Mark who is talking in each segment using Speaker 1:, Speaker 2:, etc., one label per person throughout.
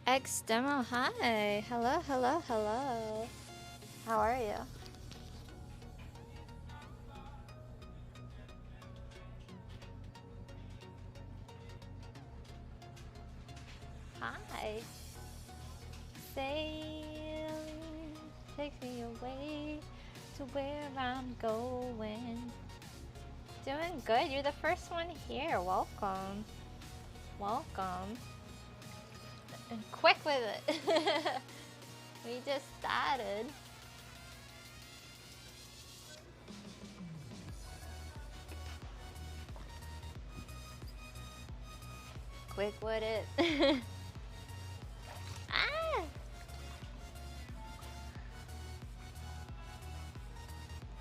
Speaker 1: X Demo, hi. Hello, hello, hello. How are you? Hi. Sailing takes me away to where I'm going. Doing good. You're the first one here. Welcome. Welcome. And quick with it. We just started. Quick with it. Ah!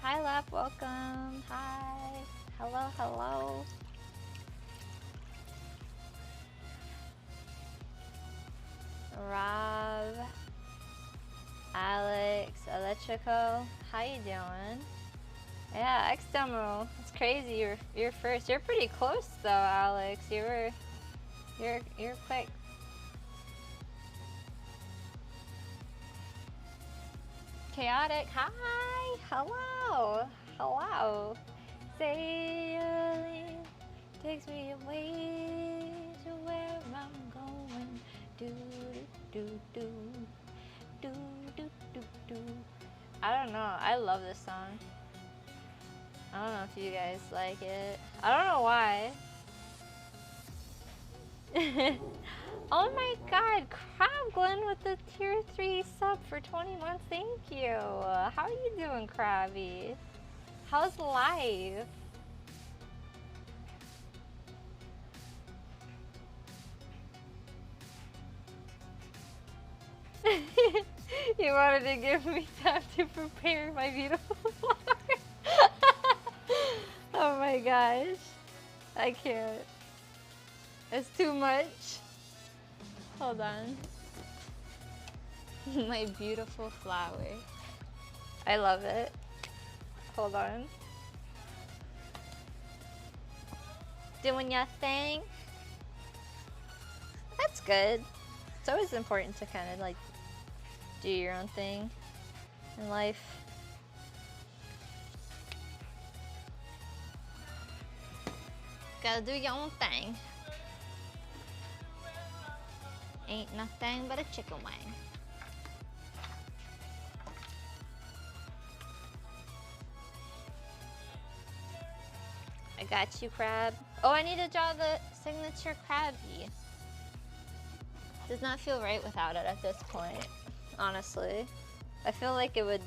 Speaker 1: Hi, Lap. Welcome. Hi. Hello, hello. Rob, Alex, Electrico, how you doing? Yeah, X Demo. It's crazy. You're first. You're pretty close though, Alex. You're quick. Chaotic. Hi. Hello. Hello. Sailing takes me away to where I'm going. Do do do do do do do. I don't know. I love this song. I don't know if you guys like it. I don't know why. Oh my god, Crab Glenn with the tier 3 sub for 20 months. Thank you. How are you doing, Krabby? How's life? You wanted to give me time to prepare my beautiful flower. Oh my gosh. I can't. It's too much. Hold on. My beautiful flower. I love it. Hold on. Doing your thing. That's good. It's always important to kind of like do your own thing in life. Gotta do your own thing. Ain't nothing but a chicken wing. I got you, Crab. Oh, I need to draw the signature Krabby. Does not feel right without it at this point, honestly. I feel like it would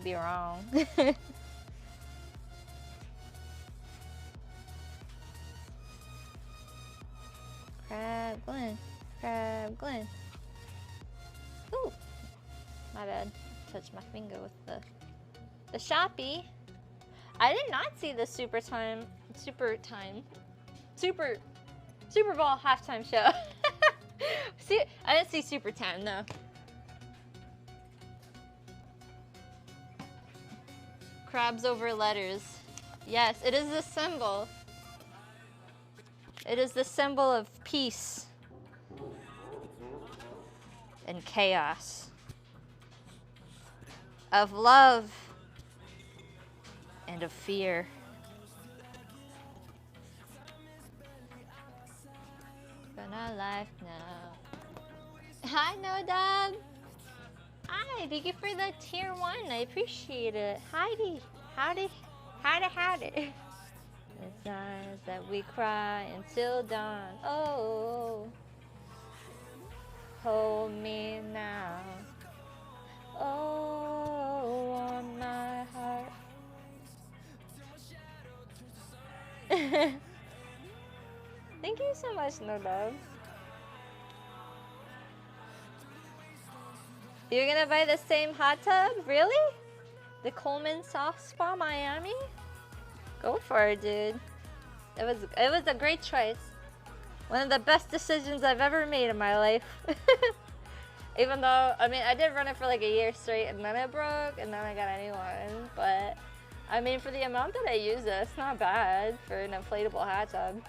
Speaker 1: be wrong. Crab Glenn. Crab Glenn. Ooh. My bad. Touched my finger with the Shopee. I did not see the Super Bowl halftime show. See, I didn't see Super Time, no. Crabs over letters. Yes, it is the symbol. It is the symbol of peace and chaos, of love and of fear. Gonna life now. Hi, No Dub. Hi, thank you for the tier 1. I appreciate it. Heidi. Howdy. Howdy, howdy. It's nights that we cry until dawn. Oh, hold me now. Oh, on my heart. Thank you so much, No Dub. You're gonna buy the same hot tub? Really? The Coleman Soft Spa Miami? Go for it, dude. It was a great choice. One of the best decisions I've ever made in my life. Even though, I mean, I did run it for like a year straight and then it broke and then I got a new one. But, I mean, for the amount that I use it, it's not bad for an inflatable hot tub.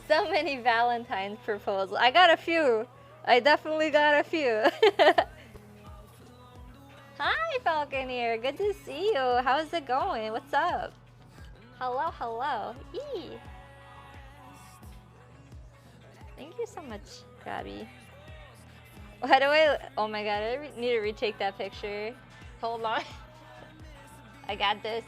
Speaker 1: So many Valentine's proposals. I got a few. I definitely got a few. Hi, Falconeer. Good to see you. How's it going? What's up? Hello, hello. Eee. Thank you so much, Krabby. Why do I? Oh my god, I need to retake that picture. Hold on. I got this.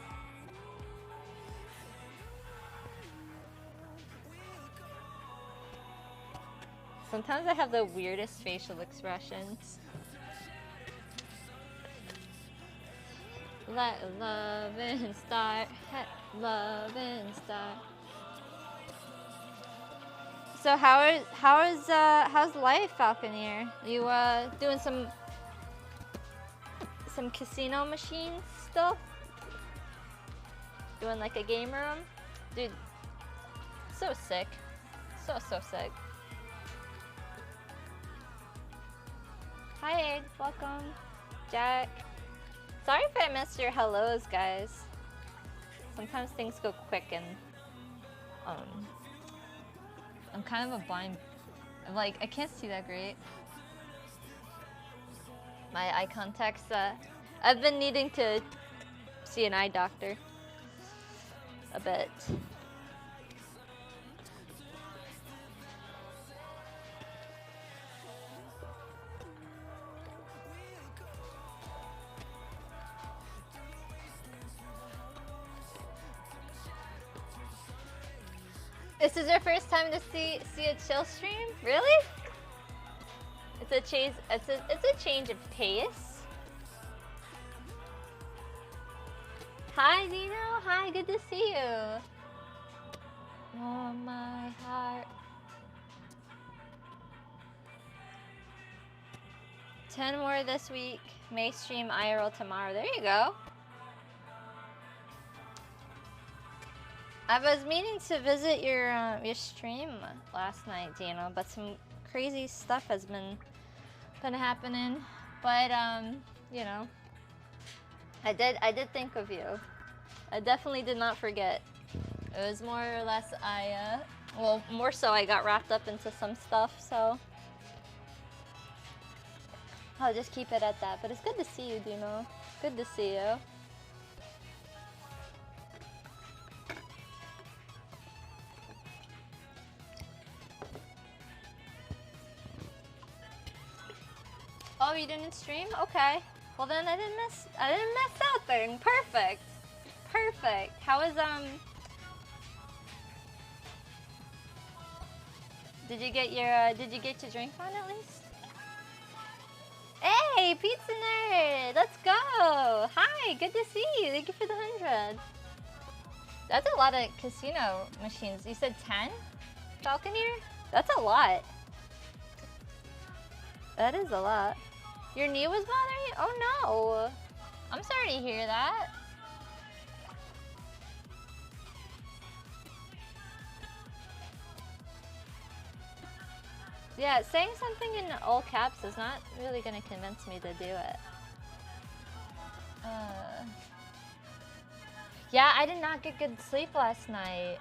Speaker 1: Sometimes I have the weirdest facial expressions. Let love and start, love and start. So how's life, Falconeer? You doing some casino machines still? Doing like a game room? Dude, so sick. So sick. Hi, Egg. Welcome. Jack. Sorry if I missed your hellos, guys. Sometimes things go quick and I'm kind of a blind. Like, I can't see that great. My eye contact's I've been needing to see an eye doctor a bit. This is your first time to see a chill stream? Really? It's a change. It's a change of pace. Hi, Dino. Hi, good to see you. Oh my heart. 10 more this week. May stream IRL tomorrow. There you go. I was meaning to visit your stream last night, Dino, but some crazy stuff has been happening. But you know, I did think of you. I definitely did not forget. It was more or less well, more so I got wrapped up into some stuff, so I'll just keep it at that. But it's good to see you, Dino. Good to see you. Oh, you didn't stream? Okay. Well then I didn't miss out then. Perfect. Perfect. How was did you get your drink on at least? Hey, Pizza Nerd! Let's go! Hi, good to see you. Thank you for the 100. That's a lot of casino machines. You said 10? Falconeer? That's a lot. That is a lot. Your knee was bothering you? Oh no! I'm sorry to hear that. Yeah, saying something in all caps is not really gonna convince me to do it. Yeah, I did not get good sleep last night.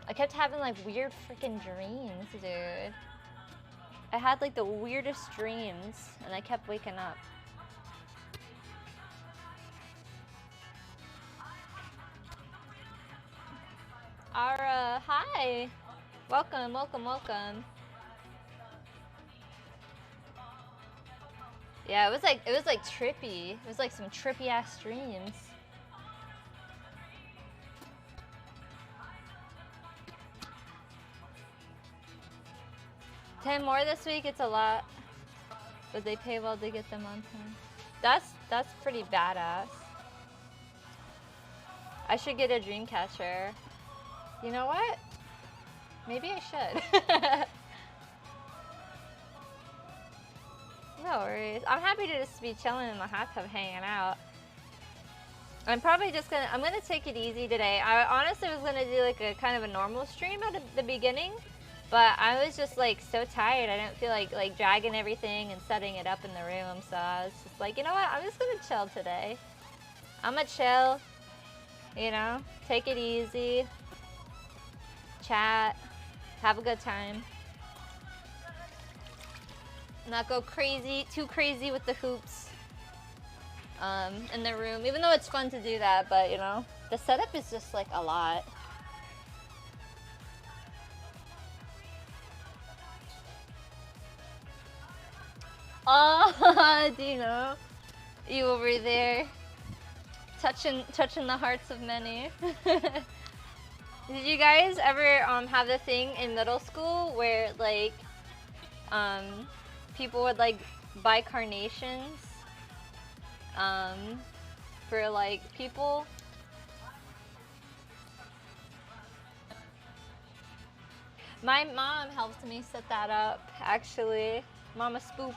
Speaker 1: I kept having like weird freaking dreams, dude. I had like the weirdest dreams and I kept waking up. Ara, hi. Welcome, welcome, welcome. Yeah, it was like trippy. It was like some trippy ass dreams. $10 more this week, it's a lot. But they pay well to get them on time. That's pretty badass. I should get a dream catcher. You know what? Maybe I should. No worries. I'm happy to just be chilling in the hot tub hanging out. I'm probably just I'm gonna take it easy today. I honestly was gonna do like a kind of a normal stream at the beginning, but I was just like so tired. I didn't feel like dragging everything and setting it up in the room, so I was just like, you know what? I'm just gonna chill today. I'm gonna chill, you know, take it easy, chat, Have a good time. Not go crazy, too crazy with the hoops in the room. Even though it's fun to do that, but you know, the setup is just like a lot. Oh, Dino, you over there, touching the hearts of many. Did you guys ever have the thing in middle school where like people would like buy carnations for like people? My mom helped me set that up, actually. Mama Spoops.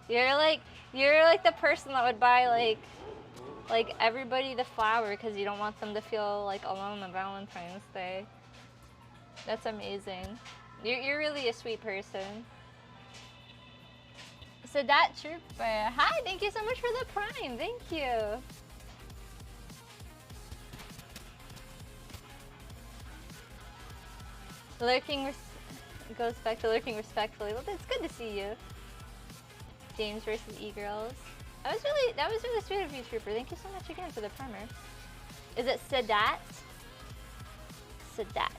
Speaker 1: You're like the person that would buy like everybody the flower because you don't want them to feel like alone on Valentine's Day. That's amazing. You're really a sweet person. So that trooper. Hi, thank you so much for the prime. Thank you. Lurking goes back to lurking respectfully. Well, it's good to see you. James versus E-Girls. That was really sweet of you, Trooper. Thank you so much again for the primer. Is it Sadat? Sadat.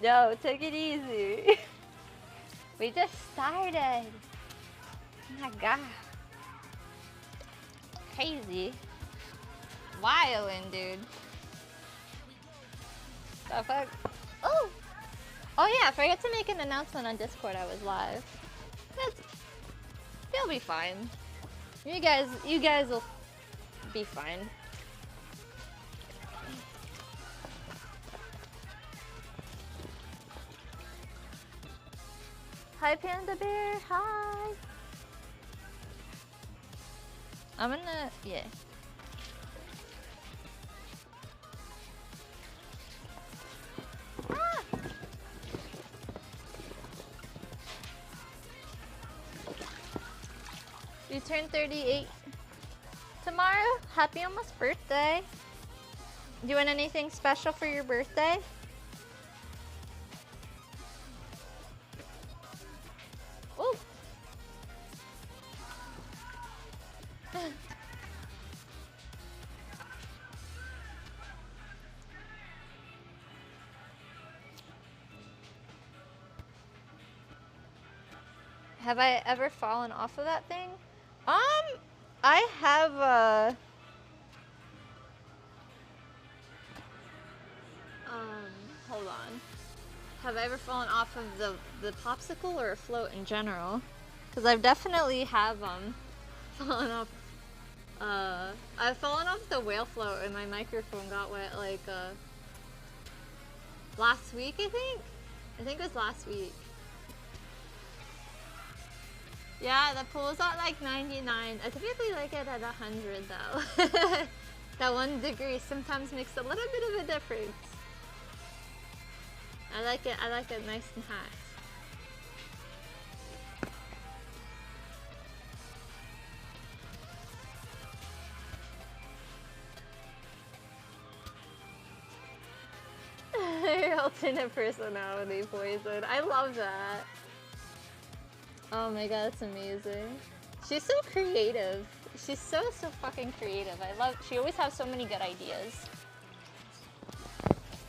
Speaker 1: No, take it easy. We just started. Oh my god. Crazy. Wildin', dude. The fuck? Oh! Oh yeah, I forgot to make an announcement on Discord I was live. You'll be fine. You guys will be fine. Hi, Panda Bear. Hi. I'm gonna, yeah. Ah! You turn 38 tomorrow. Happy almost birthday. Doing anything special for your birthday? Ooh. Have I ever fallen off of that thing? I have hold on. Have I ever fallen off of the popsicle or a float in general? Because I've definitely have fallen off. I've fallen off the whale float and my microphone got wet like last week, I think. I think it was last week. Yeah, the pool's at like 99. I typically like it at 100 though. That 1 degree sometimes makes a little bit of a difference. I like it nice and hot. Your alternate personality poison. I love that. Oh my god, that's amazing. She's so creative. She's so fucking creative. She always has so many good ideas.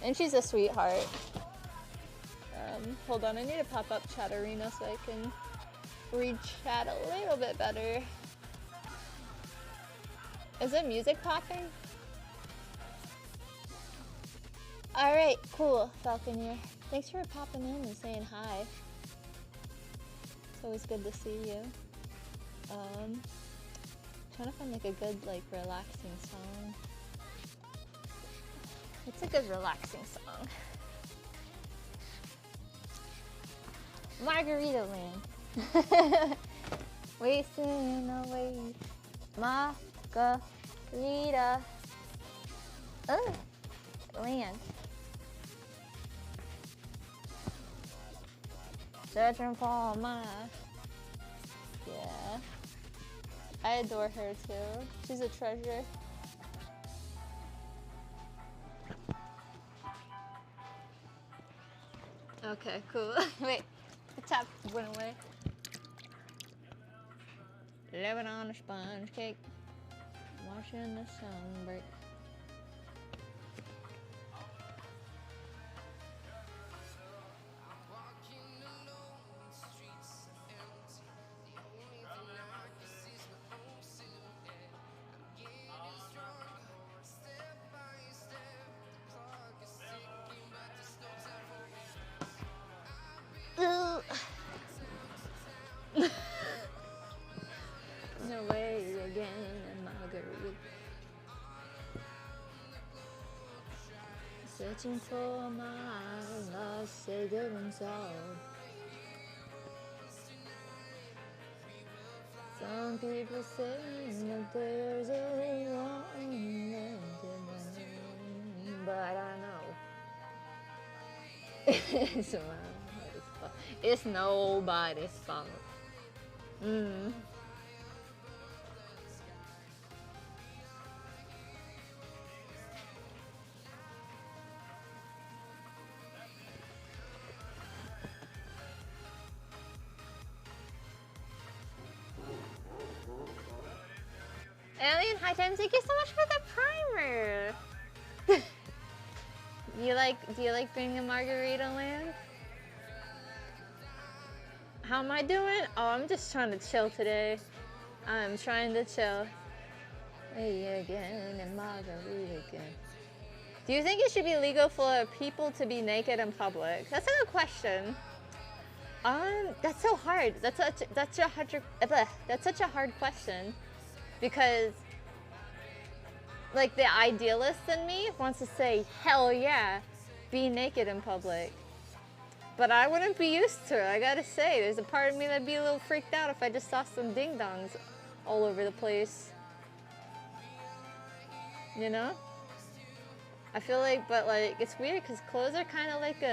Speaker 1: And she's a sweetheart. Hold on, I need to pop up Chat Arena so I can read chat a little bit better. Is it music popping? Alright, cool, Falconeer. Thanks for popping in and saying hi. It's always good to see you. Trying to find like a good, like, relaxing song. What's a good relaxing song? Margarita Land. Wasting away. Margarita. Oh, land. Searching for my. Yeah. I adore her too. She's a treasure. Okay, cool. Wait, the top went away. Living on a sponge cake. Watching the sun break. No way again, Marguerite. Searching for my lost sacred soul. Some people say that there's only one left, but I know it's nobody's fault. Alien High Times, thank you so much for the primer. Do you like being in Margarita Land? How am I doing? Oh, I'm just trying to chill today. I'm trying to chill. Hey again and Margarita again. Do you think it should be legal for people to be naked in public? That's a good question. That's so hard. That's such a hard question. Because, like, the idealist in me wants to say, hell yeah, be naked in public. But I wouldn't be used to it, I gotta say. There's a part of me that'd be a little freaked out if I just saw some ding-dongs all over the place. You know? I feel like, but like, it's weird because clothes are kind of like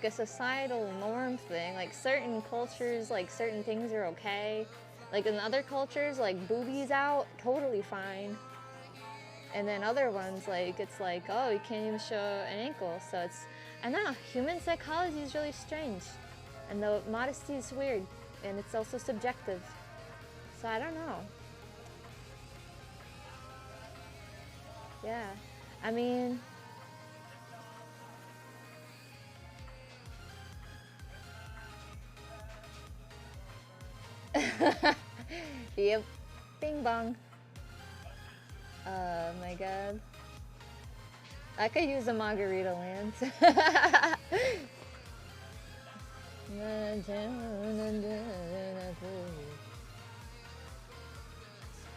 Speaker 1: a societal norm thing. Like, certain cultures, like, certain things are okay. Like in other cultures, like boobies out, totally fine. And then other ones, like it's like, oh, you can't even show an ankle. So it's, I don't know, human psychology is really strange. And the modesty is weird. And it's also subjective. So I don't know. Yeah, I mean, yep, bing bong. Oh my god. I could use a Margarita Land.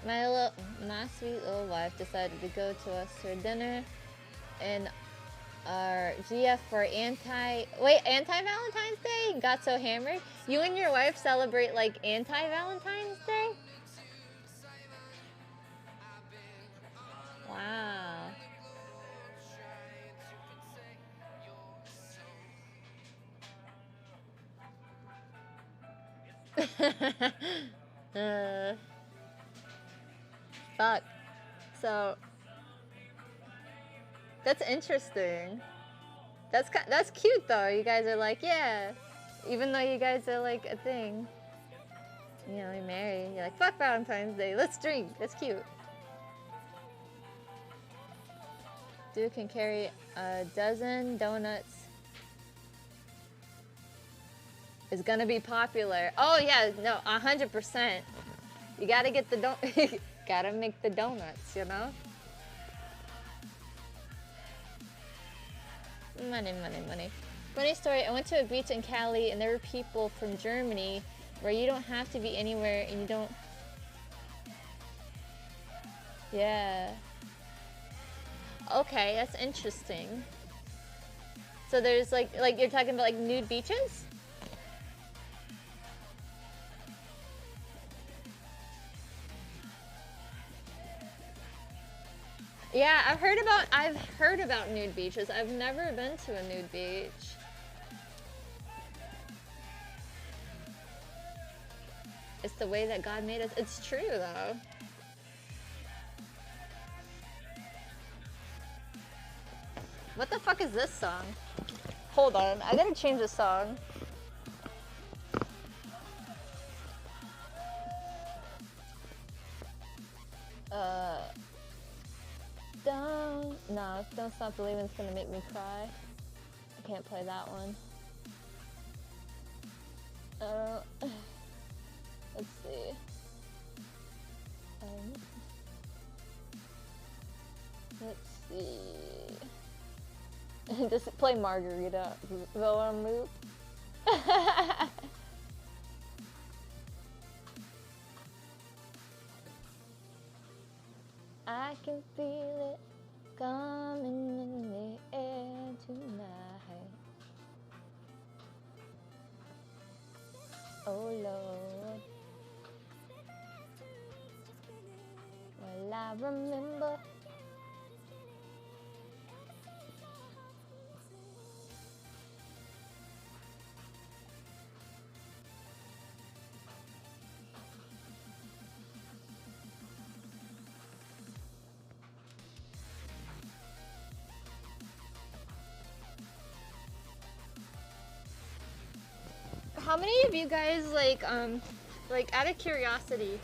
Speaker 1: My sweet little wife decided to go to us for dinner and our GF for anti-Valentine's Day. Got so hammered. You and your wife celebrate like anti-Valentine's Day? Wow. Fuck. So that's interesting. That's cute though. You guys are like, yeah. Even though you guys are like a thing. You know, you're married. You're like, fuck Valentine's Day. Let's drink. That's cute. Dude can carry a dozen donuts. It's gonna be popular. Oh yeah, no, 100%. You gotta get the gotta make the donuts, you know? Money, money, money. Funny story, I went to a beach in Cali and there were people from Germany where you don't have to be anywhere and you don't... Yeah. Okay, that's interesting. So there's like you're talking about like nude beaches? Yeah, I've heard about nude beaches. I've never been to a nude beach. It's the way that God made us. It's true though. What the fuck is this song? Hold on, I gotta change the song. Don't Stop Believing is gonna make me cry. I can't play that one. Let's see. Let's see. Just play Margarita on loop. I can feel it coming in the air tonight. Oh Lord. Well, I remember. How many of you guys like out of curiosity,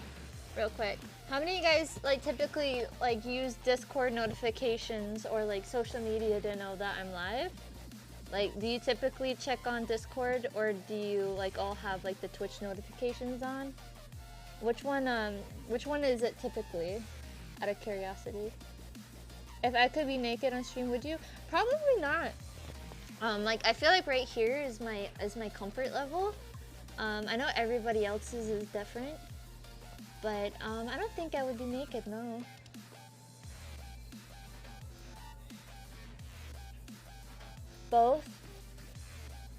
Speaker 1: real quick, how many of you guys like typically like use Discord notifications or like social media to know that I'm live? Like, do you typically check on Discord or do you like all have like the Twitch notifications on? Which one is it typically, out of curiosity? If I could be naked on stream, would you? Probably not. Like I feel like right here is my comfort level. I know everybody else's is different, but I don't think I would be naked, no. Both?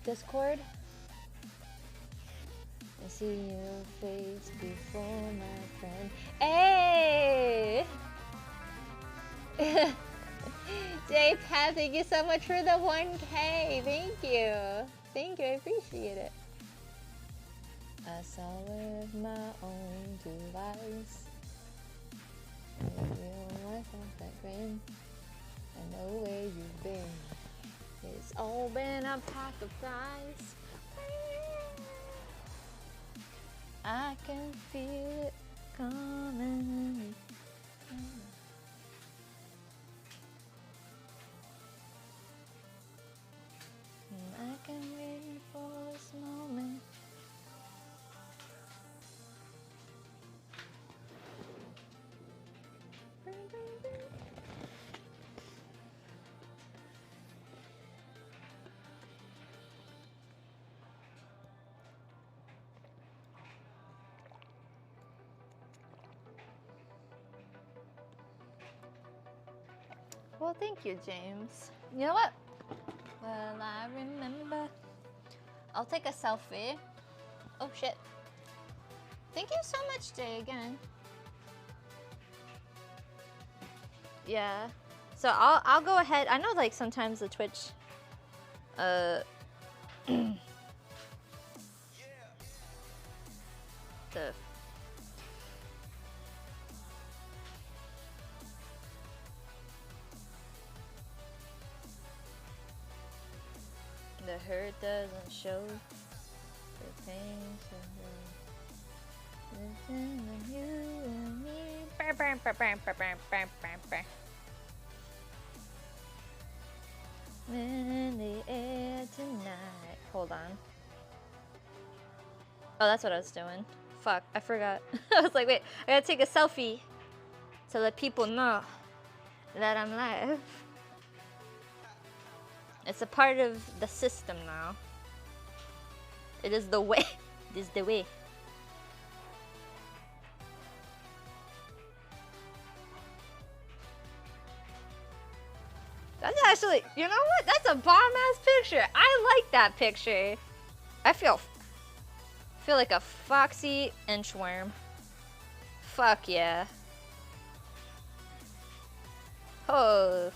Speaker 1: Discord? I see your face before my friend. Hey! J-Pat, thank you so much for the 1K. Thank you. Thank you, I appreciate it. I saw with my own device. Real life off that grin. I know where you've been. It's all been a pack of flies. I can feel it coming. I can wait for this moment. Well, thank you, James. You know what? Well, I remember. I'll take a selfie. Oh shit. Thank you so much, Jay, again. Yeah. So I'll go ahead. I know like sometimes the Twitch the hurt doesn't show the pain you and me. In the air tonight. Hold on. Oh, that's what I was doing. Fuck, I forgot. I was like, wait, I gotta take a selfie to let people know that I'm live. It's a part of the system now. It is the way. It is the way. That's actually, you know what? That's a bomb-ass picture. I like that picture. I feel like a foxy inchworm. Fuck yeah. Oh.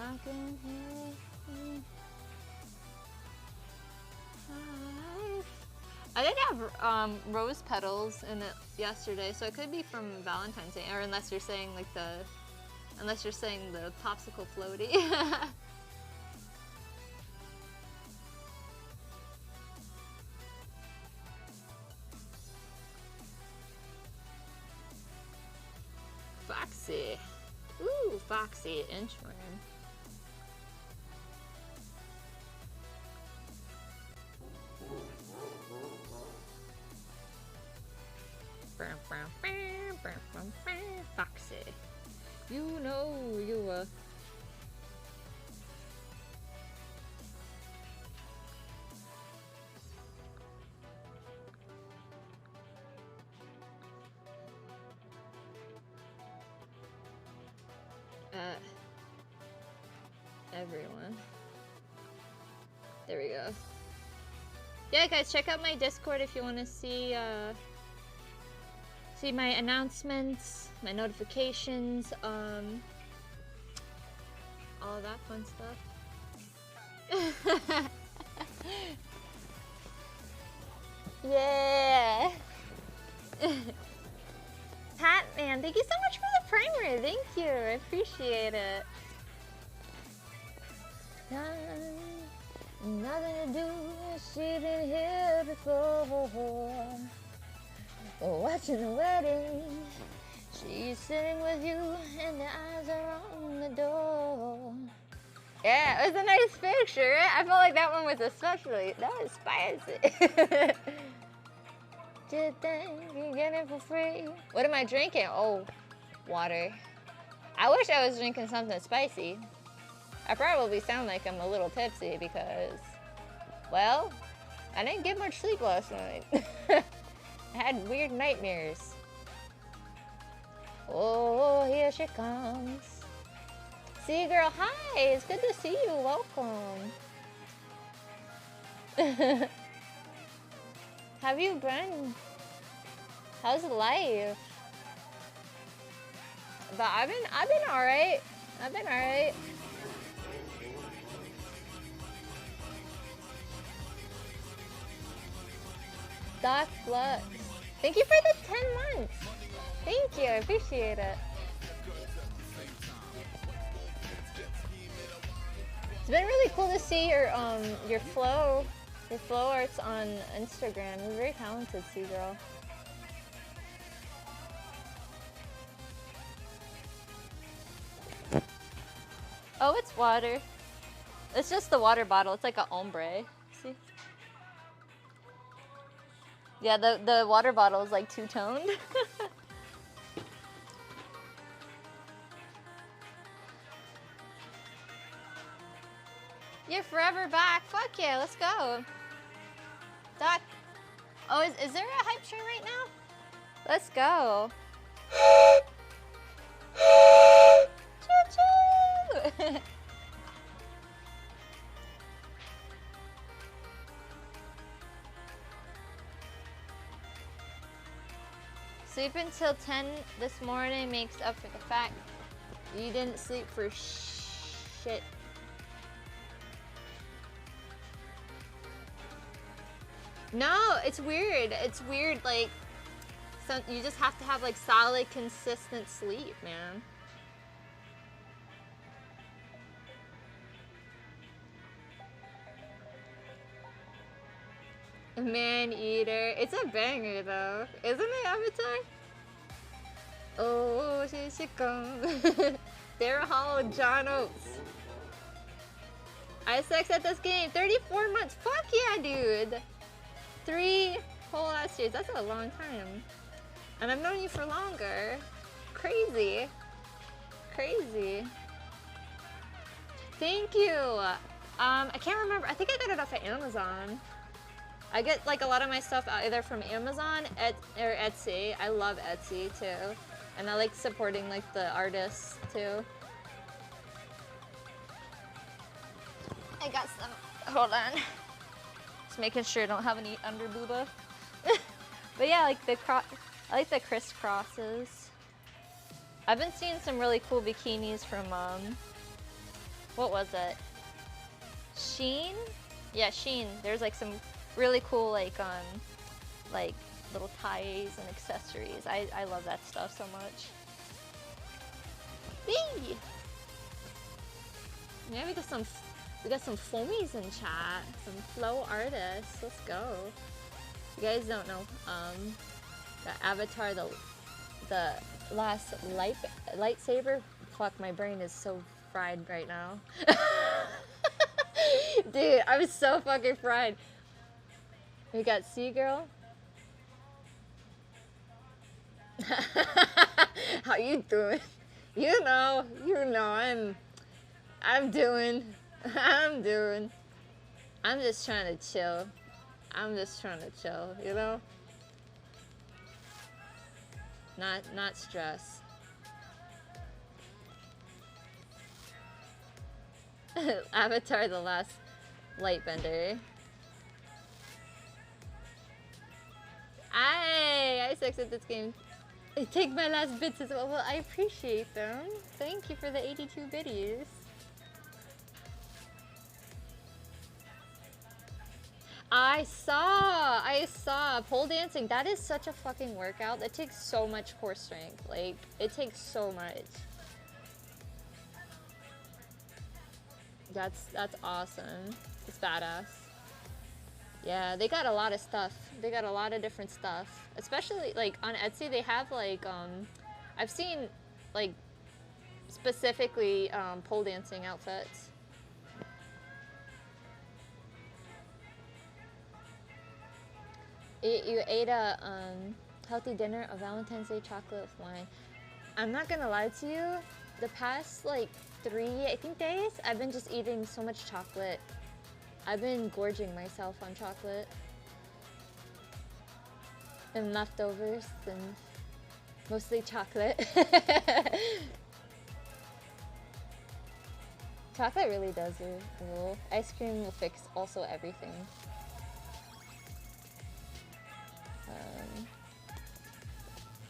Speaker 1: I can hear it. I did have rose petals in it yesterday, so it could be from Valentine's Day, or unless you're saying like the popsicle floaty. Foxy. Ooh, Foxy inchworm. Foxy. You know you everyone. There we go. Yeah, guys, check out my Discord if you want to see see my announcements, my notifications, all that fun stuff. Yeah. Patman, thank you so much for the primer. Thank you. I appreciate it. Nothing to do, she's been here before. Watching the wedding, she's sitting with you, and the eyes are on the door. Yeah, it was a nice picture. I felt like that one was especially, that was spicy. Good thing you get it for free. What am I drinking? Oh, water. I wish I was drinking something spicy. I probably sound like I'm a little tipsy because, well, I didn't get much sleep last night. I had weird nightmares. Oh, here she comes. See, girl, hi. It's good to see you. Welcome. Have you been? How's life? But I've been all right. I've been all right. Doc Flux. Thank you for the 10 months. Thank you, I appreciate it. It's been really cool to see your flow arts on Instagram. You're very talented, Sea Girl. Oh, it's water. It's just the water bottle. It's like an ombre. See? Yeah, the water bottle is like two-toned. You're forever back. Fuck yeah, let's go. Doc. Oh, is there a hype train right now? Let's go. Choo-choo! Sleep until 10 this morning makes up for the fact you didn't sleep for shit. No, it's weird. It's weird, like, so you just have to have, like, solid, consistent sleep, man. Man-eater. It's a banger, though. Isn't it, Avatar? Oh, here she comes. Daryl Hall and John Oates. I sucks at this game. 34 months. Fuck yeah, dude. 3 whole ass years. That's a long time. And I've known you for longer. Crazy. Crazy. Thank you. I can't remember. I think I got it off of Amazon. I get like a lot of my stuff either from Amazon or Etsy. I love Etsy too. And I like supporting like the artists too. I got some, hold on. Just making sure I don't have any under booba. But yeah, like I like the crisscrosses. I've been seeing some really cool bikinis from, what was it? Shein? Yeah, Shein. There's like some really cool like little ties and accessories. I love that stuff so much. Whee! Yeah, we got some foamies in chat. Some flow artists. Let's go. You guys don't know, the Avatar, the last lightsaber. Fuck, my brain is so fried right now. Dude, I was so fucking fried. We got Seagirl. How you doing? You know, I'm doing. I'm just trying to chill. You know? Not stress. Avatar the Last Lightbender. I sucks at this game. I take my last bits as well. Well, I appreciate them. Thank you for the 82 biddies. I saw pole dancing. That is such a fucking workout. That takes so much core strength. Like, it takes so much. That's awesome. It's badass. Yeah, they got a lot of stuff. They got a lot of different stuff. Especially like on Etsy, they have like I've seen like specifically pole dancing outfits. You ate a healthy dinner, a Valentine's Day chocolate with wine. I'm not gonna lie to you, the past like 3, I think, days, I've been just eating so much chocolate. I've been gorging myself on chocolate. And leftovers, and mostly chocolate. Chocolate really does rule. Ice cream will fix also everything.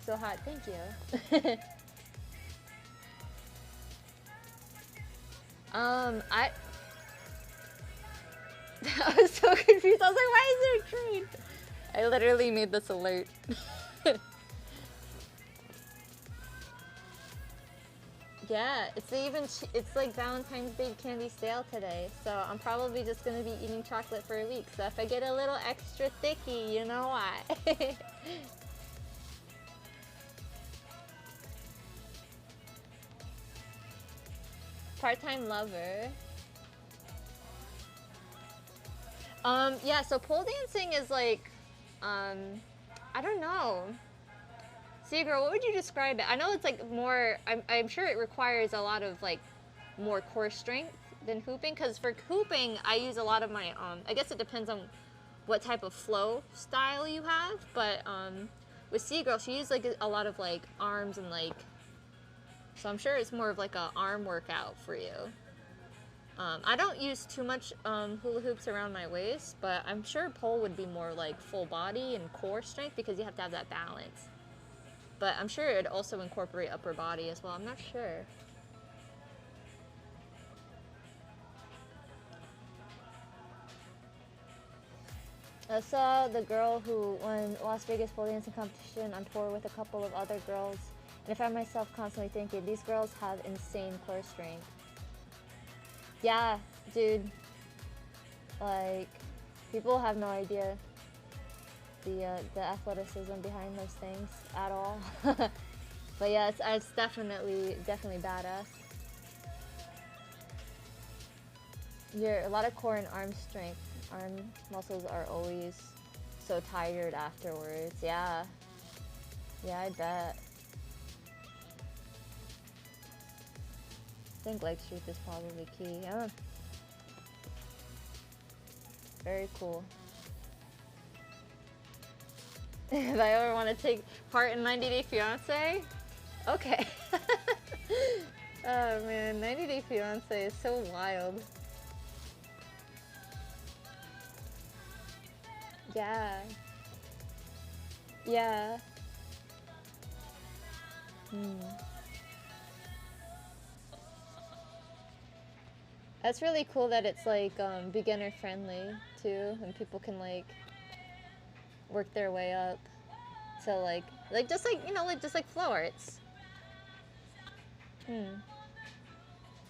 Speaker 1: So hot, thank you. I was so confused. I was like, why is there a train? I literally made this alert. Yeah, it's like Valentine's Day candy sale today, so I'm probably just gonna be eating chocolate for a week. So if I get a little extra thicky, you know why. Part-time lover. Yeah, so pole dancing is like, I don't know. Seagirl, what would you describe it? I know it's like more, I'm sure it requires a lot of like more core strength than hooping, because for hooping, I use a lot of my, I guess it depends on what type of flow style you have, but with Seagirl, she used like a lot of like arms and like, so I'm sure it's more of like a arm workout for you. I don't use too much hula hoops around my waist, but I'm sure pole would be more like full body and core strength because you have to have that balance. But I'm sure it'd also incorporate upper body as well. I'm not sure. I saw the girl who won Las Vegas pole dancing competition on tour with a couple of other girls, and I found myself constantly thinking, these girls have insane core strength. Yeah, dude. Like, people have no idea the athleticism behind those things at all. But yeah, it's definitely badass. A lot of core and arm strength. Arm muscles are always so tired afterwards. Yeah. Yeah, I bet. I think leg strength is probably key. Yeah. Very cool. If I ever want to take part in 90 Day Fiancé, okay. Oh man, 90 Day Fiancé is so wild. Yeah. Yeah. That's really cool that it's like beginner friendly too, and people can like work their way up to like just like, you know, like just like flow arts.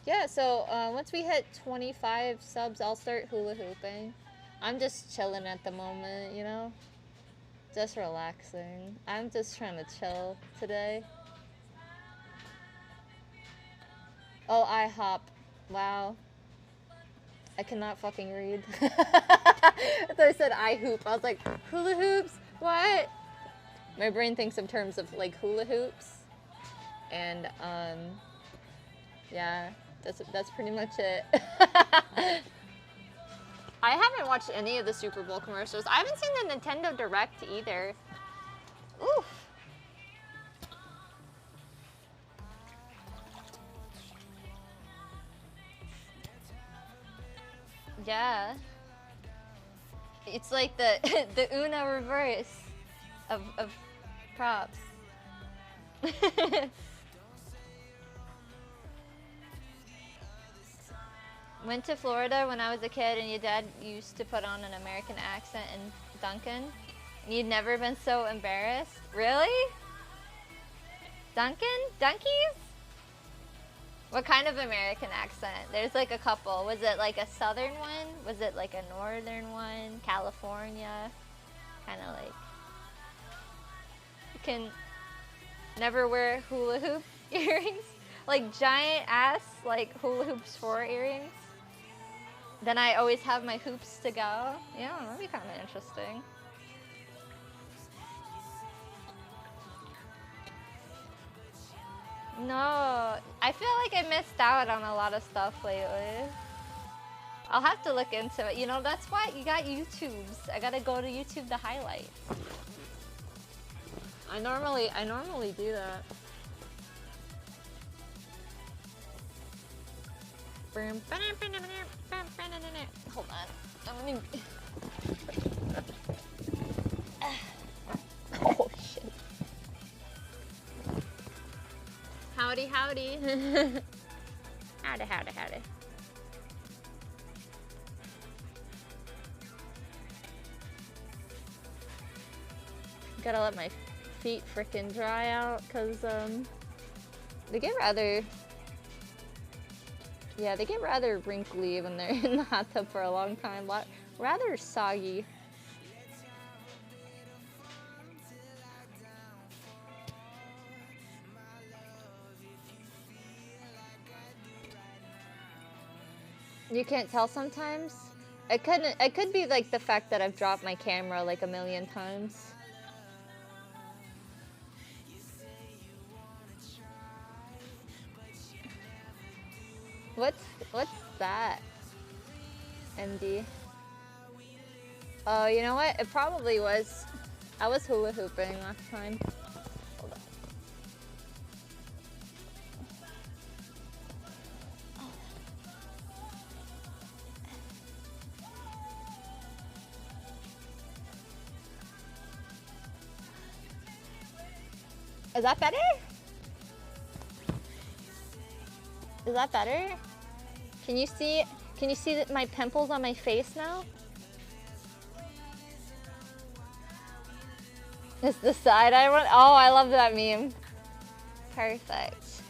Speaker 1: Yeah, so once we hit 25 subs, I'll start hula hooping. I'm just chilling at the moment, you know? Just relaxing. I'm just trying to chill today. Oh, IHOP. Wow. I cannot fucking read. I thought I said I hoop. I was like, hula hoops? What? My brain thinks in terms of like hula hoops. And yeah, that's pretty much it. I haven't watched any of the Super Bowl commercials. I haven't seen the Nintendo Direct either. Oof. Yeah. It's like the the Uno reverse of props. Went to Florida when I was a kid, and your dad used to put on an American accent in Duncan. You'd never been so embarrassed? Really? Duncan? Dunkies? What kind of American accent? There's like a couple. Was it like a southern one? Was it like a northern one? California? Kind of like... You can never wear hula hoop earrings? Like giant ass like hula hoops for earrings? Then I always have my hoops to go. Yeah, that'd be kind of interesting. No, I feel like I missed out on a lot of stuff lately. I'll have to look into it. You know, that's why you got YouTubes. I gotta go to YouTube to highlight. I normally do that. Hold on. I'm gonna... Oh shit. Howdy, howdy. Howdy, howdy, howdy. Gotta let my feet frickin' dry out, cause they get rather... Yeah, they get rather wrinkly when they're in the hot tub for a long time. Rather soggy. You can't tell sometimes? It could be like the fact that I've dropped my camera like a million times. What's that? MD. Oh, you know what? It probably was. I was hula hooping last time. Hold on. Is that better? Is that better? Can you see my pimples on my face now? It's the side-eye one? Oh, I love that meme. Perfect.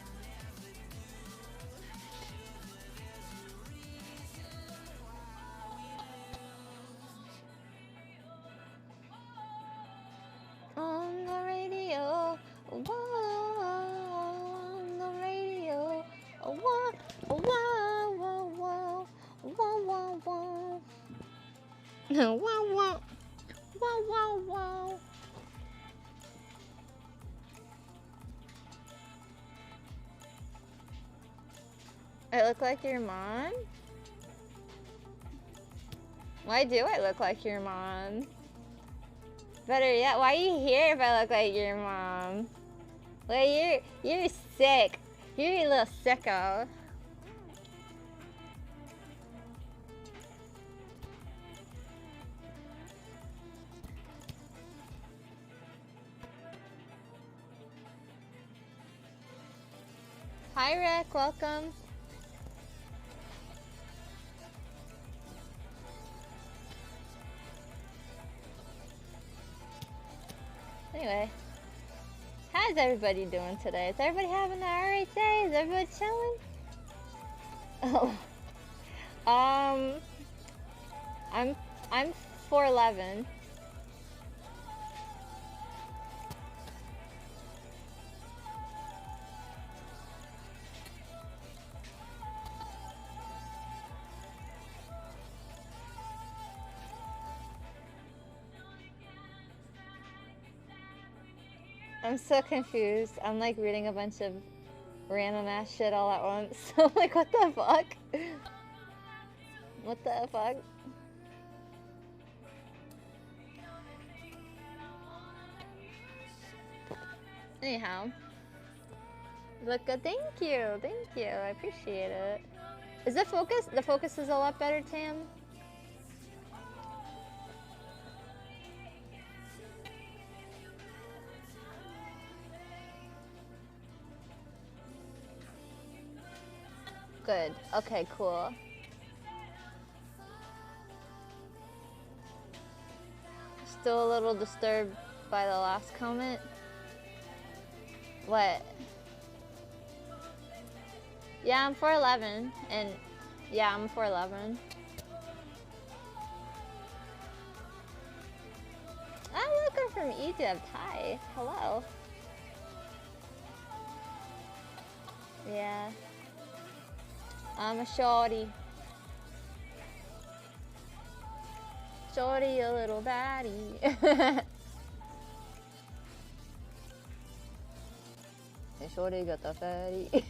Speaker 1: On the radio, whoa, on the radio, whoa, whoa, whoa, whoa, whoa, whoa, whoa, whoa, whoa, whoa, whoa, whoa. I look like your mom? Why do I look like your mom? Better yet, why are you here if I look like your mom? Well, you're sick. You're a little sicko. Hi Rick, welcome. Anyway, how's everybody doing today? Is everybody having an alright day? Is everybody chilling? Oh, I'm 4'11". I'm so confused. I'm like reading a bunch of random ass shit all at once. I'm like, what the fuck? What the fuck? Anyhow. Look good. Thank you. Thank you. I appreciate it. Is the focus? The focus is a lot better, Tam. Good. Okay, cool. Still a little disturbed by the last comment. What? Yeah, I'm 4'11", and yeah, I'm 4'11". Oh, look, I'm from Egypt. Hi. Hello. Yeah. I'm a shorty. Shorty, a little baddie. And shorty got the fatty.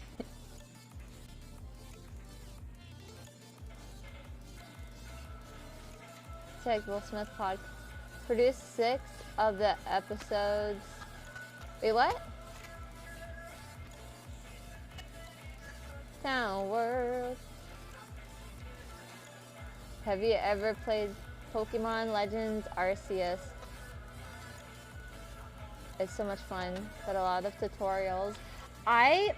Speaker 1: Check Will Smith pod. Produced 6 of the episodes. Wait, what? Town World. Have you ever played Pokemon Legends Arceus? It's so much fun, but a lot of tutorials. I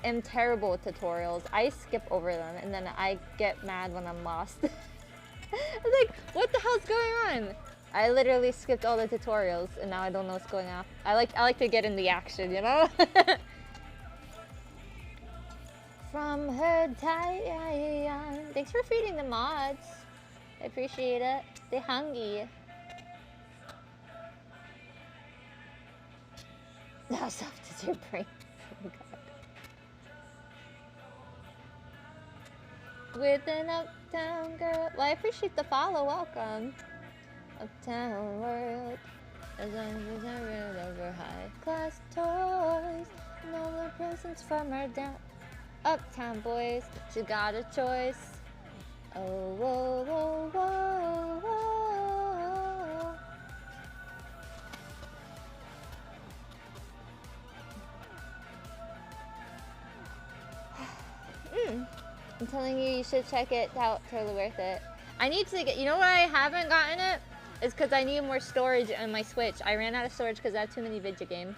Speaker 1: am terrible with tutorials. I skip over them and then I get mad when I'm lost. I'm like, what the hell's going on? I literally skipped all the tutorials and now I don't know what's going on. I like to get in the action, you know? From her time. Thanks for feeding the mods. I appreciate it. They're hungry. How soft is your brain? Oh God. With an uptown girl. Well, I appreciate the follow. Welcome. Uptown world. As long as I read over high class toys. No more presents from her down. Uptown boys. She got a choice. Oh, whoa, whoa, whoa, whoa. I'm telling you, you should check it out. Totally worth it. I need to get, you know why I haven't gotten it? It's because I need more storage on my Switch. I ran out of storage because I have too many video games.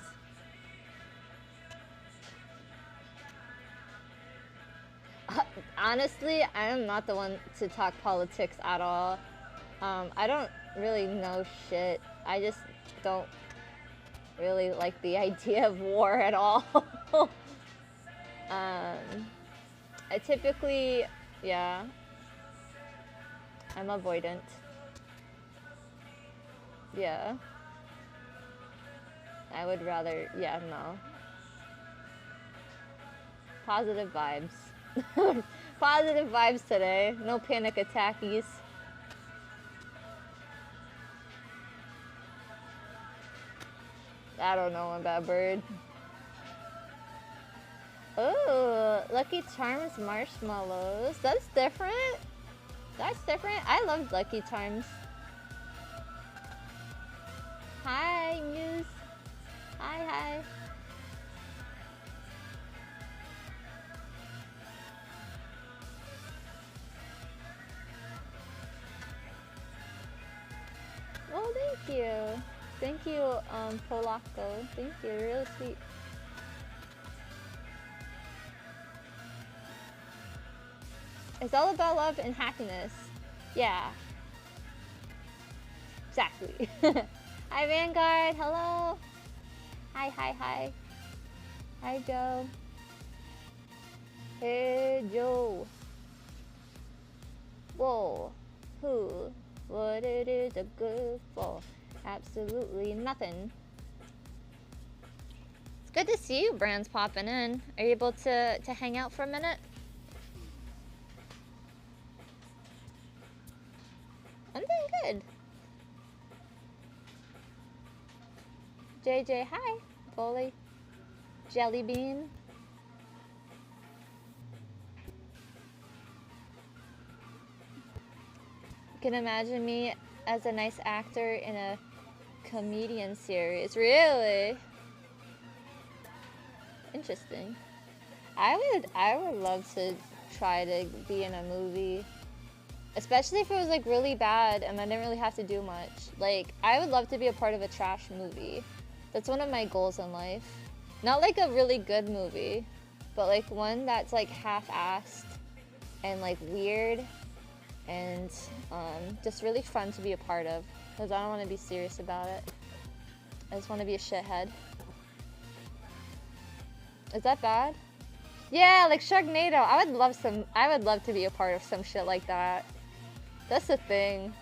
Speaker 1: Honestly, I am not the one to talk politics at all. I don't really know shit. I just don't really like the idea of war at all. I typically, yeah, I'm avoidant. Yeah. I would rather, yeah, no. Positive vibes. Positive vibes today. No panic attackies. I don't know about bird. Oh, Lucky Charms marshmallows. That's different. That's different. I love Lucky Charms. Hi, Muse. Hi, hi. Oh, thank you. Thank you, Polacco. Thank you. Really sweet. It's all about love and happiness. Yeah. Exactly. Hi, Vanguard. Hello. Hi, hi, hi. Hi, Joe. Hey, Joe. Whoa. Who? What it is a good for? Absolutely nothing. It's good to see you, Brands, popping in. Are you able to hang out for a minute? I'm doing good. JJ, hi. Bully. Jelly Bean. You can imagine me as a nice actor in a comedian series. Really? Interesting. I would love to try to be in a movie. Especially if it was like really bad and I didn't really have to do much. Like, I would love to be a part of a trash movie. That's one of my goals in life. Not like a really good movie, but like one that's like half-assed and like weird and just really fun to be a part of. Because I don't want to be serious about it. I just want to be a shithead. Is that bad? Yeah, like Sharknado. I would love to be a part of some shit like that. That's the thing.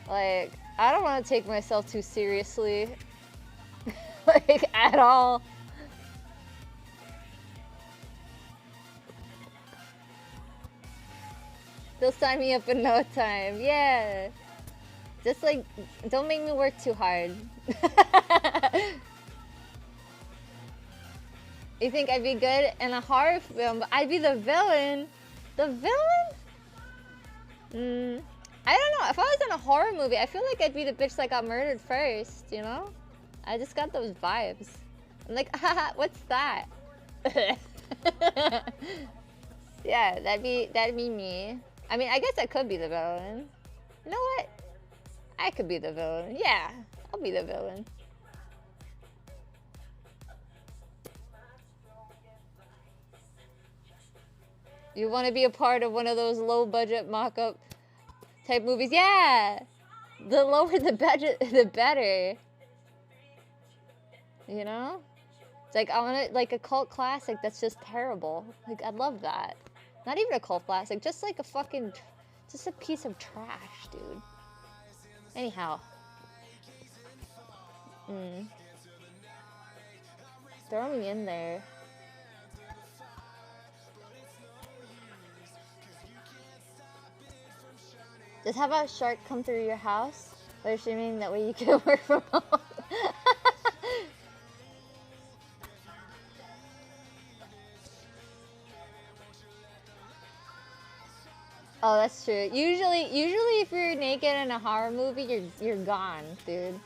Speaker 1: Like, I don't want to take myself too seriously. Like, at all. They'll sign me up in no time. Yeah. Just like, don't make me work too hard. You think I'd be good in a horror film, but I'd be the villain? The villain? I don't know. If I was in a horror movie, I feel like I'd be the bitch that got murdered first, you know? I just got those vibes. I'm like, haha, what's that? Yeah, that'd be me. I mean, I guess I could be the villain. You know what? I could be the villain. Yeah, I'll be the villain. You want to be a part of one of those low-budget mock-up type movies? Yeah! The lower the budget, the better. You know? It's like, I want it like a cult classic that's just terrible. Like, I'd love that. Not even a cult classic, just like a fucking, just a piece of trash, dude. Anyhow. Throw me in there. Just have a shark come through your house? By assuming that way you can work from home. Oh, that's true. Usually if you're naked in a horror movie, you're gone, dude.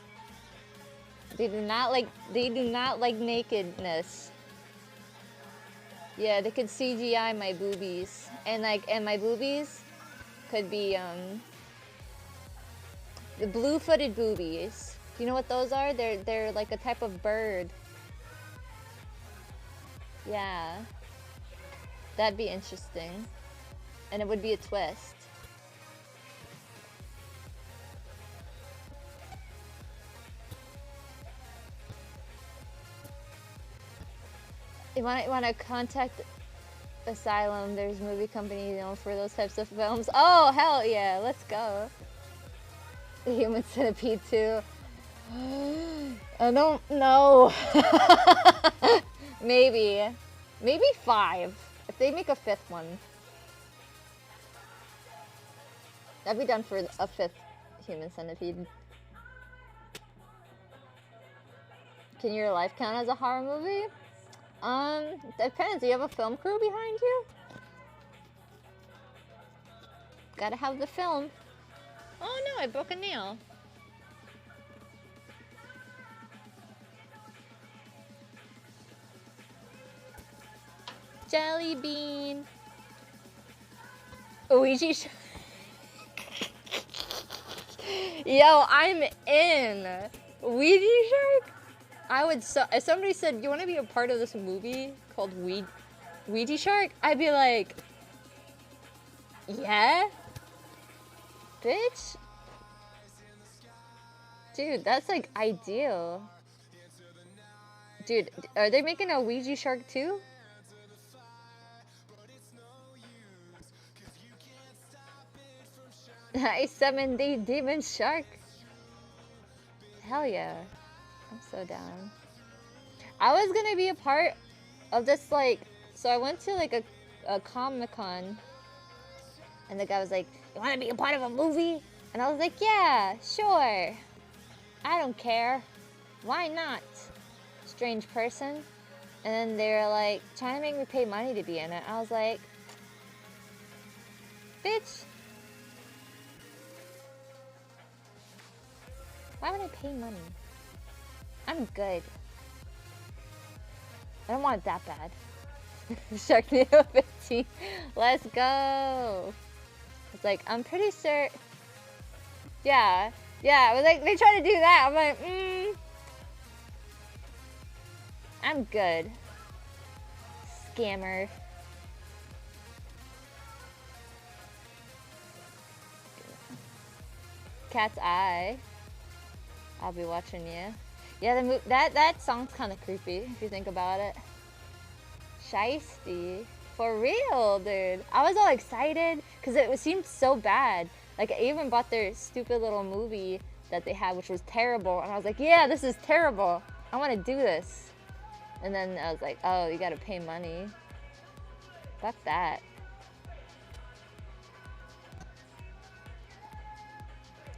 Speaker 1: They do not like nakedness. Yeah, they could CGI my boobies. And my boobies could be the blue-footed boobies. Do you know what those are? They're like a type of bird. Yeah. That'd be interesting. And it would be a twist. You want to contact Asylum? There's movie companies known for those types of films. Oh hell yeah, let's go. The Human Centipede 2. I don't know. Maybe 5 if they make a 5th one. I'd be done for a 5th Human Centipede. Can your life count as a horror movie? Depends. Do you have a film crew behind you? Gotta have the film. Oh no, I broke a nail. Jelly bean. Ouija shark. Yo, I'm in. Ouija shark? I would if somebody said, you want to be a part of this movie called Ouija Shark? I'd be like, Yeah? Bitch? Dude, that's like ideal. Dude, are they making a Ouija shark too? I summoned the demon shark. Hell yeah. I'm so down. I was gonna be a part of this, like, so I went to like a Comic-Con, and the guy was like, you wanna be a part of a movie? And I was like, yeah, sure. I don't care. Why not? Strange person. And then they were like, trying to make me pay money to be in it. I was like, bitch. Why would I pay money? I'm good. I don't want it that bad. Sharknado 15. Let's go. It's like, I'm pretty sure. Yeah. Yeah. I was like, they try to do that. I'm like, I'm good. Scammer. Cat's eye. I'll be watching you. Yeah, that song's kind of creepy if you think about it. Shiesty. For real, dude. I was all excited because it seemed so bad. Like, I even bought their stupid little movie that they had, which was terrible. And I was like, yeah, this is terrible. I want to do this. And then I was like, oh, you got to pay money. Fuck that.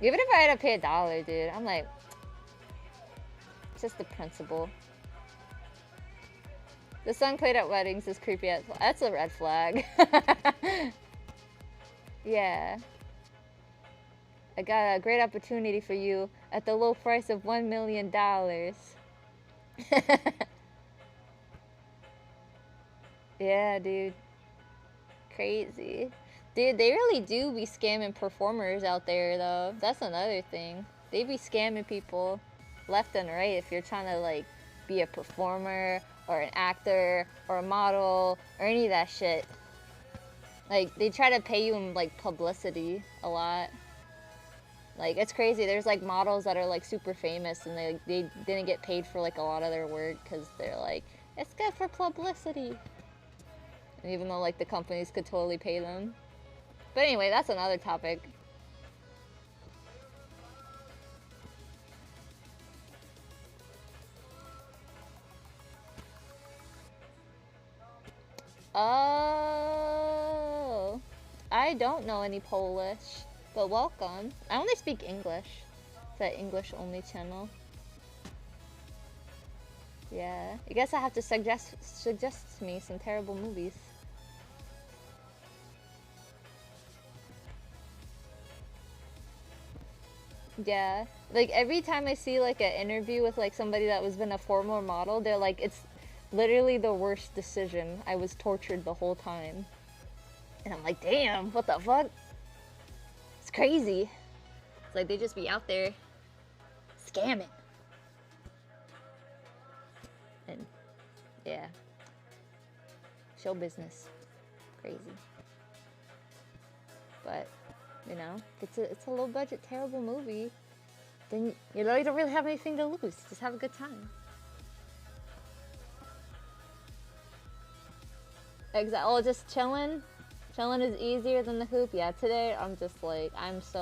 Speaker 1: Even if I had to pay $1, dude, I'm like, just the principle. The song played at weddings is creepy. That's a red flag. Yeah. I got a great opportunity for you at the low price of $1 million. Yeah, dude. Crazy. Dude, they really do be scamming performers out there, though. That's another thing. They be scamming people left and right if you're trying to, like, be a performer or an actor or a model or any of that shit. Like, they try to pay you in, like, publicity a lot. Like, it's crazy. There's, like, models that are, like, super famous and they didn't get paid for, like, a lot of their work because they're like, it's good for publicity. And even though, like, the companies could totally pay them. But anyway, that's another topic. Oh, I don't know any Polish, but welcome. I only speak English. It's an English only channel. Yeah, I guess I have to suggest me some terrible movies. Yeah, like every time I see like an interview with like somebody that was been a former model, they're like, it's literally the worst decision. I was tortured the whole time. And I'm like, damn, what the fuck? It's crazy. It's like they just be out there scamming. And yeah, show business, crazy. But you know, if it's a low budget terrible movie, then you know you don't really have anything to lose. Just have a good time. Exactly. Oh, just chilling. Chilling is easier than the hoop. Yeah, today I'm just like, I just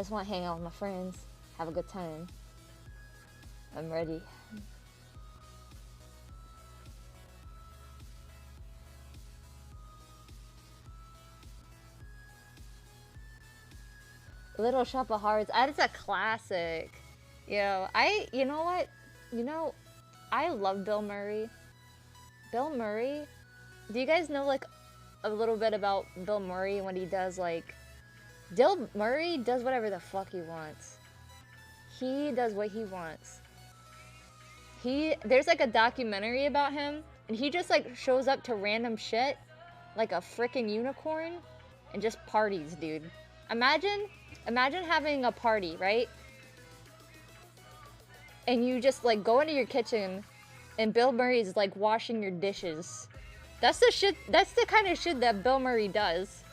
Speaker 1: want to hang out with my friends, have a good time. I'm ready. Little Shop of Hearts. That's a classic. You know what? I love Bill Murray. Bill Murray. Do you guys know like a little bit about Bill Murray when he does like... Bill Murray does whatever the fuck he wants. He does what he wants. There's like a documentary about him, and he just like shows up to random shit like a freaking unicorn and just parties, dude. Imagine having a party, right? And you just like go into your kitchen and Bill Murray's like washing your dishes. That's the kind of shit that Bill Murray does.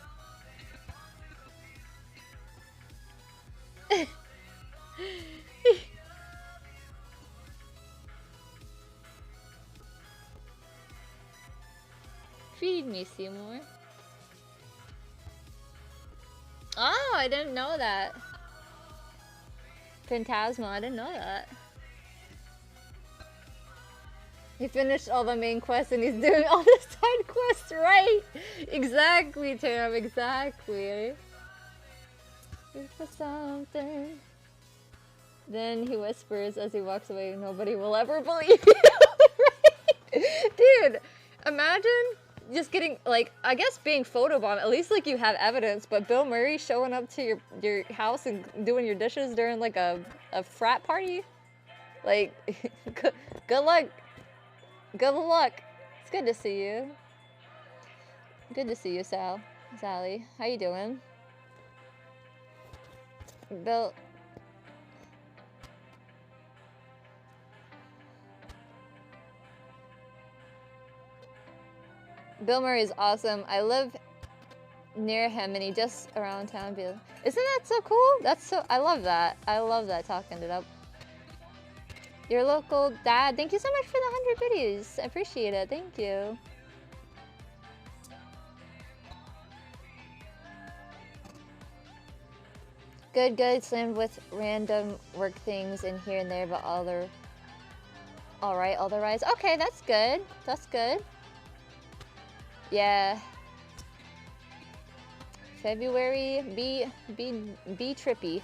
Speaker 1: Feed me, Seymour. Oh, I didn't know that. Phantasma, I didn't know that. He finished all the main quests and he's doing all the side quests, right? Exactly, Tam, exactly. Wait for something. Then he whispers as he walks away, nobody will ever believe you. Right? Dude, imagine just getting, like, I guess being photobombed, at least, like, you have evidence, but Bill Murray showing up to your house and doing your dishes during, like, a frat party? Like, good luck. Good luck. It's good to see you. Good to see you, Sally. How you doing? Bill Murray is awesome. I live near him and he just around town. Isn't that so cool? That's so, I love that. I love that, talking it up. Your local dad, thank you so much for the 100 biddies. I appreciate it, thank you. Good, slammed with random work things in here and there, but all the rise. Okay, that's good, that's good. Yeah. February, be trippy.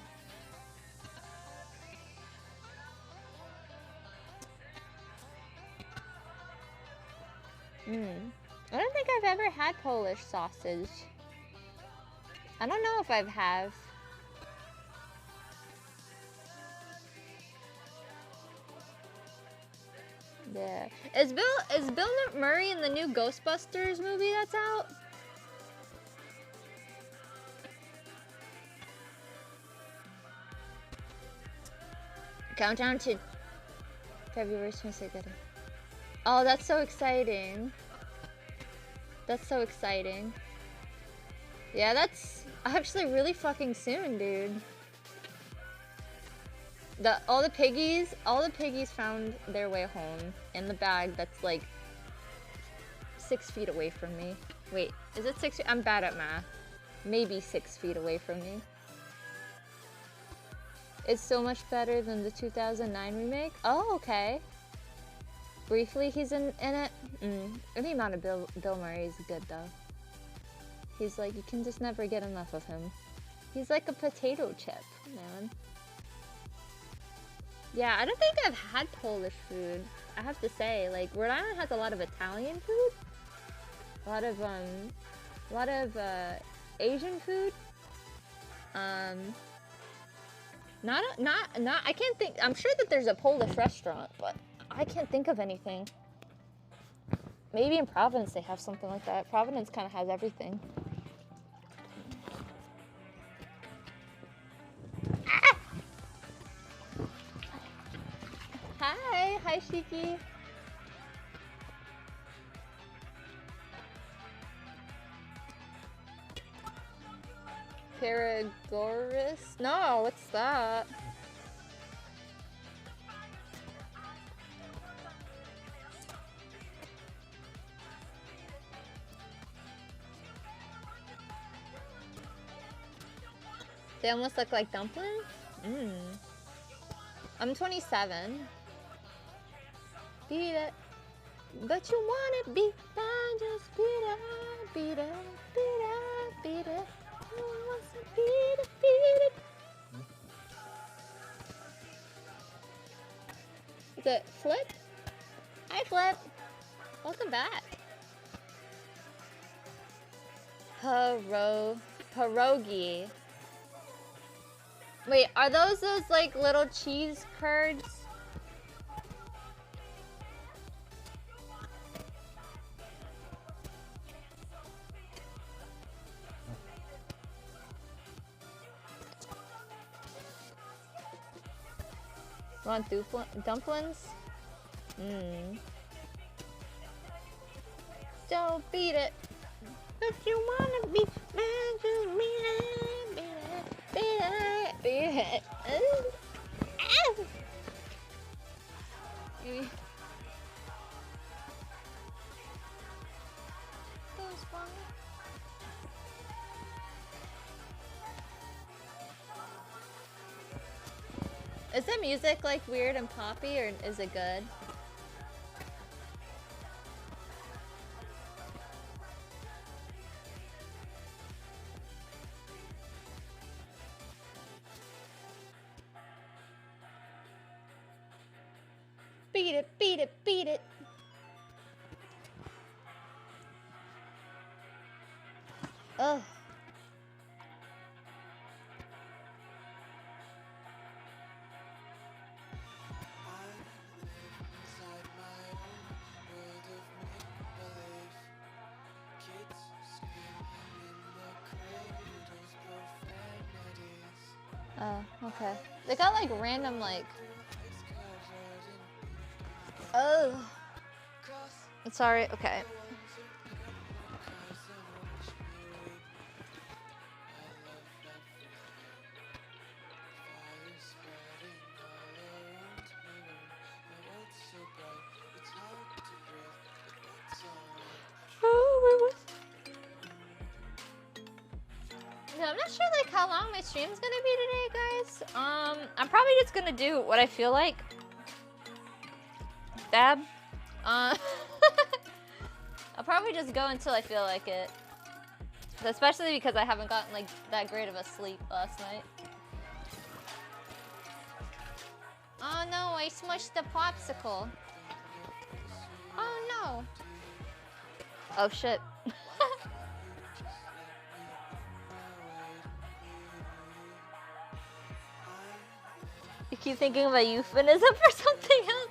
Speaker 1: I don't think I've ever had Polish sausage. I don't know if I have. Yeah. Is Bill Murray in the new Ghostbusters movie that's out? Countdown to February 22nd. Oh, that's so exciting. That's so exciting. Yeah, that's actually really fucking soon, dude. All the piggies found their way home in the bag that's like 6 feet away from me. Wait, is it 6 feet? I'm bad at math. Maybe 6 feet away from me. It's so much better than the 2009 remake. Oh, okay. Briefly, he's in it. Any amount of Bill Murray is good though. He's like, you can just never get enough of him. He's like a potato chip, man. Yeah, I don't think I've had Polish food. I have to say, like, Rhode Island has a lot of Italian food, a lot of Asian food. I can't think. I'm sure that there's a Polish restaurant, but I can't think of anything. Maybe in Providence they have something like that. Providence kind of has everything. Ah! Hi Shiki. Paragoris? No, what's that? They almost look like dumplings? I'm 27. Beat it. But you wanna be fine, just beat it, beat it, beat it, beat it. Who wants to beat it, beat it? Is it Flip? Hi Flip. Welcome back. Pierogi. Wait, are those like little cheese curds? Want dumplings? Don't beat it. If you wanna be man, just beat it, beat it, beat it, beat it. Is the music like weird and poppy, or is it good? Beat it, beat it, beat it. Ugh. Oh, okay. They got like random like. Oh. Sorry, okay. Yeah, I'm not sure like how long my stream's gonna be today, guys. I'm probably just gonna do what I feel like. Dab. I'll probably just go until I feel like it. Especially because I haven't gotten like that great of a sleep last night. Oh no, I smushed the popsicle. Oh no. Oh shit. You keep thinking of a euphemism for something else?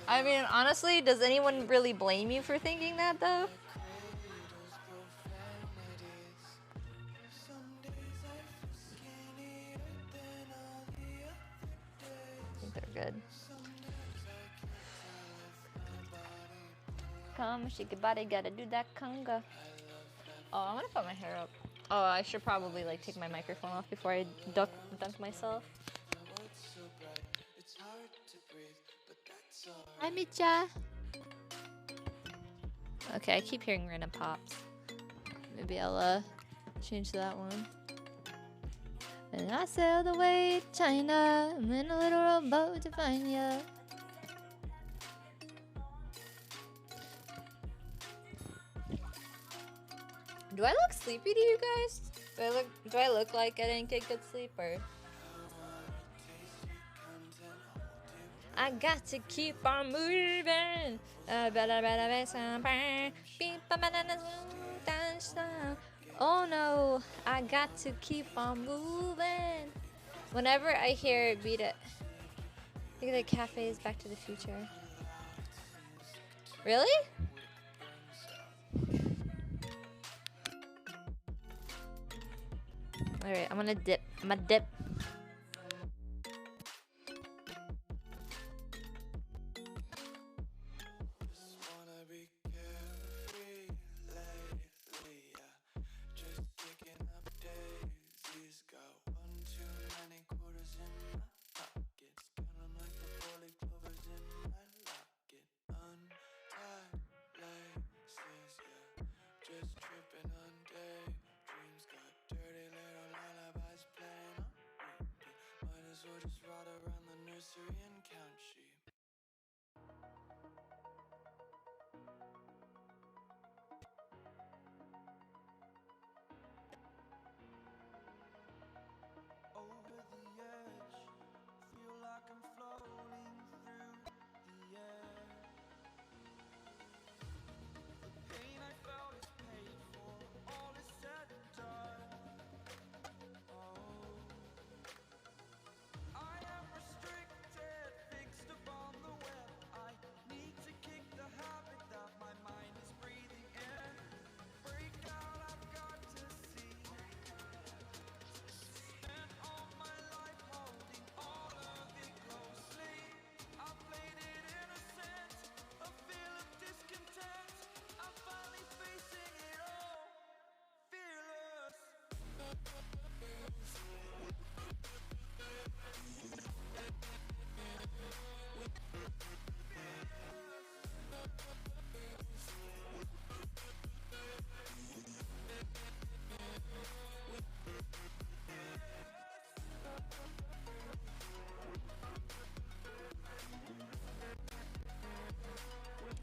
Speaker 1: I mean, honestly, does anyone really blame you for thinking that though? I think they're good. Come, shake your body, gotta do that conga. Oh, I wanna put my hair up. Oh, I should probably like take my microphone off before I dunk myself. Hi, Mitcha. Okay, I keep hearing random pops. Maybe I'll change that one. And I sailed away to China. I'm in a little rowboat to find ya. Do I look sleepy to you guys? Do I look like I didn't get good sleep, or? I got to keep on moving. Oh no, I got to keep on moving. Whenever I hear beat it, I think the cafe is Back to the Future. Really? Alright, I'm gonna dip. I'm gonna dip.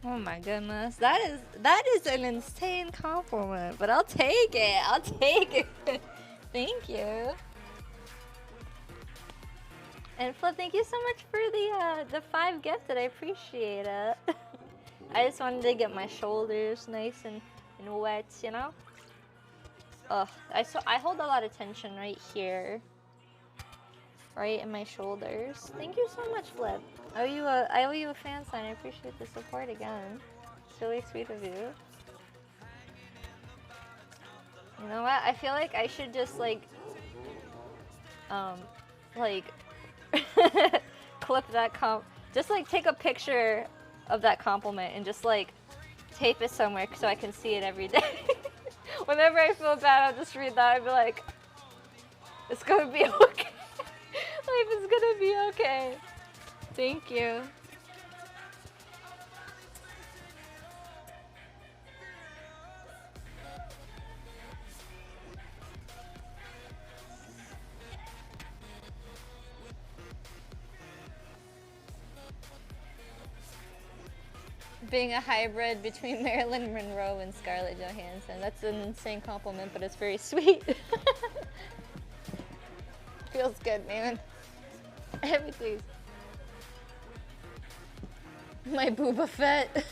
Speaker 1: Oh my goodness, that is an insane compliment, but I'll take it. I'll take it. Thank you. And Flip, thank you so much for the 5 gifted. I appreciate it. I just wanted to get my shoulders nice and wet, you know. Ugh, I hold a lot of tension right here, right in my shoulders. Thank you so much, Flip. I owe you a fan sign. I appreciate the support again. It's really sweet of you. You know what? I feel like I should just like clip that just like take a picture of that compliment and just like tape it somewhere so I can see it every day. Whenever I feel bad, I'll just read that and be like, it's gonna be okay. Life is gonna be okay. Thank you. Being a hybrid between Marilyn Monroe and Scarlett Johansson. That's an insane compliment, but it's very sweet. Feels good, man. Everything. My Booba Fett.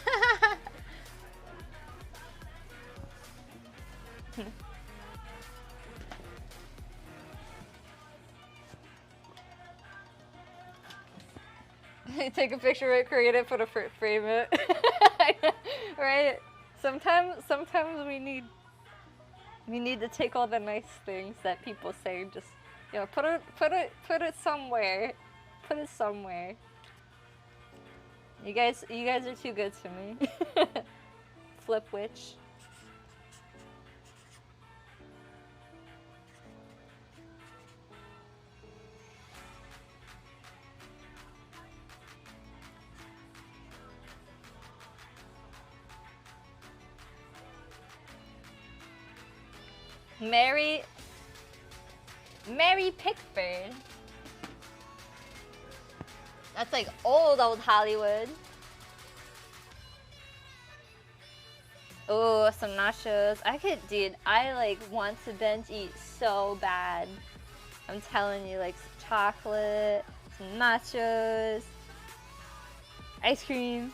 Speaker 1: Take a picture, right, create it, put a frame it. Right? Sometimes we need to take all the nice things that people say and just, you know, put it somewhere. Put it somewhere. You guys are too good to me. Flip witch. Mary Pickford. That's like old Hollywood. Oh, some nachos. Dude, I like want to binge eat so bad. I'm telling you, like some chocolate, some nachos, ice cream,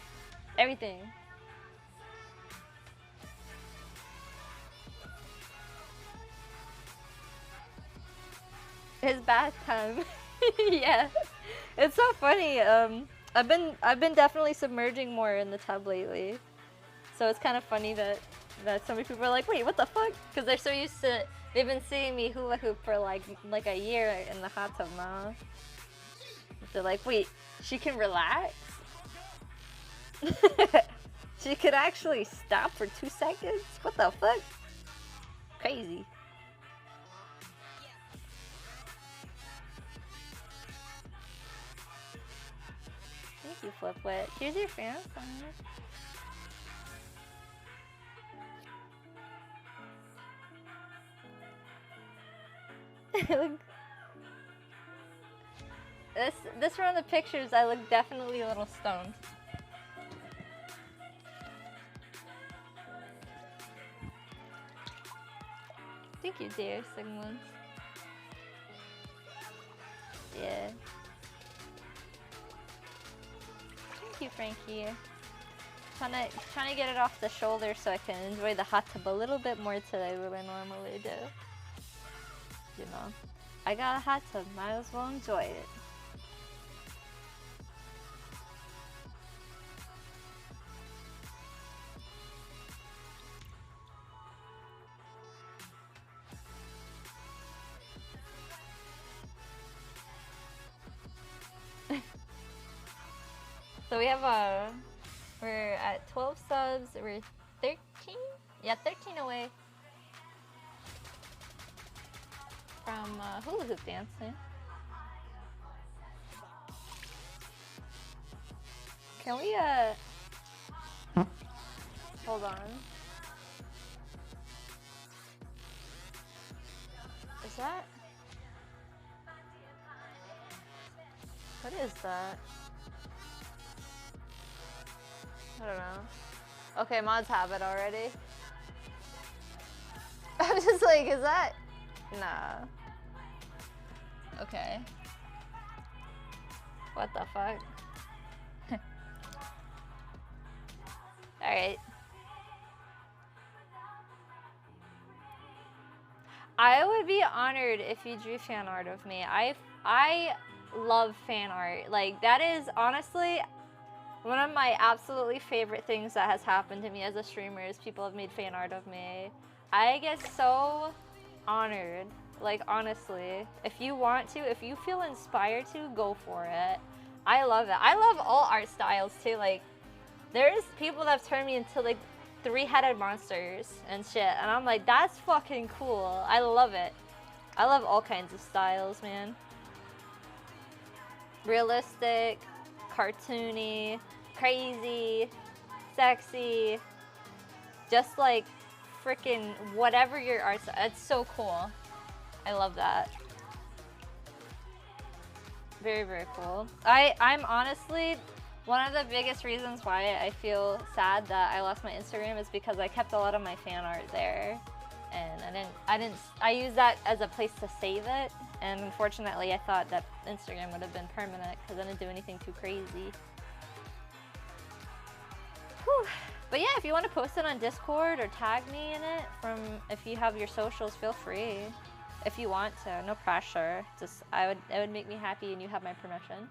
Speaker 1: everything. It's bath time. Yeah, it's so funny. I've been definitely submerging more in the tub lately, so it's kind of funny that so many people are like, wait, what the fuck? Because they're so used to, they've been seeing me hula hoop for like a year in the hot tub now. They're like, wait, she can relax? She could actually stop for 2 seconds? What the fuck? Crazy. Thank you, Flipwit. Here's your fan sign. This round of pictures, I look definitely a little stoned. Thank you, dear Sigmund. Yeah. Thank you, Frankie. Trying to get it off the shoulder so I can enjoy the hot tub a little bit more today than I normally do. You know, I got a hot tub, might as well enjoy it. So we have we're at 12 subs, we're 13? Yeah, 13 away from hula hoop dancing. Can we hold on. Is that? What is that? I don't know. Okay, mods have it already. I'm just like, is that? Nah. Okay. What the fuck? Alright. I would be honored if you drew fan art of me. I love fan art. Like, that is honestly one of my absolutely favorite things that has happened to me as a streamer is people have made fan art of me. I get so honored. Like, honestly. If you want to, if you feel inspired to, go for it. I love it. I love all art styles too. Like, there's people that have turned me into like 3-headed monsters and shit. And I'm like, that's fucking cool. I love it. I love all kinds of styles, man. Realistic, cartoony, crazy, sexy. Just like freaking whatever your art style. It's so cool. I love that. Very, very cool. I'm honestly, one of the biggest reasons why I feel sad that I lost my Instagram is because I kept a lot of my fan art there. And I used that as a place to save it. And unfortunately, I thought that Instagram would have been permanent because I didn't do anything too crazy. Whew. But yeah, if you want to post it on Discord or tag me in it if you have your socials, feel free. If you want to, no pressure. Just it would make me happy and you have my permission.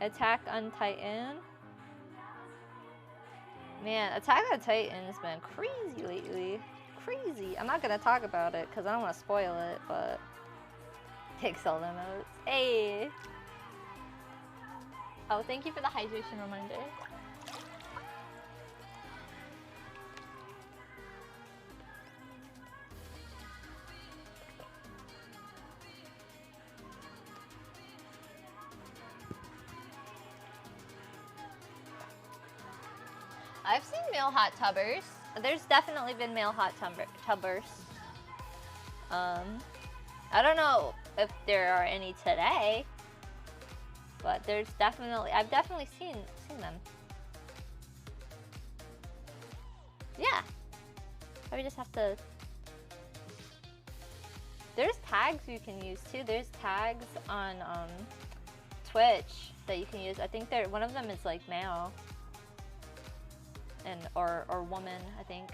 Speaker 1: Attack on Titan. Man, Attack on Titan's been crazy lately. Crazy. I'm not gonna talk about it because I don't want to spoil it, but Pixel emotes. Hey. Oh, thank you for the hydration reminder. I've seen male hot tubbers. There's definitely been male hot tubbers. I don't know if there are any today, but I've definitely seen them. Yeah. Probably just have to. There's tags you can use too. There's tags on Twitch that you can use. I think one of them is like male. Or woman, I think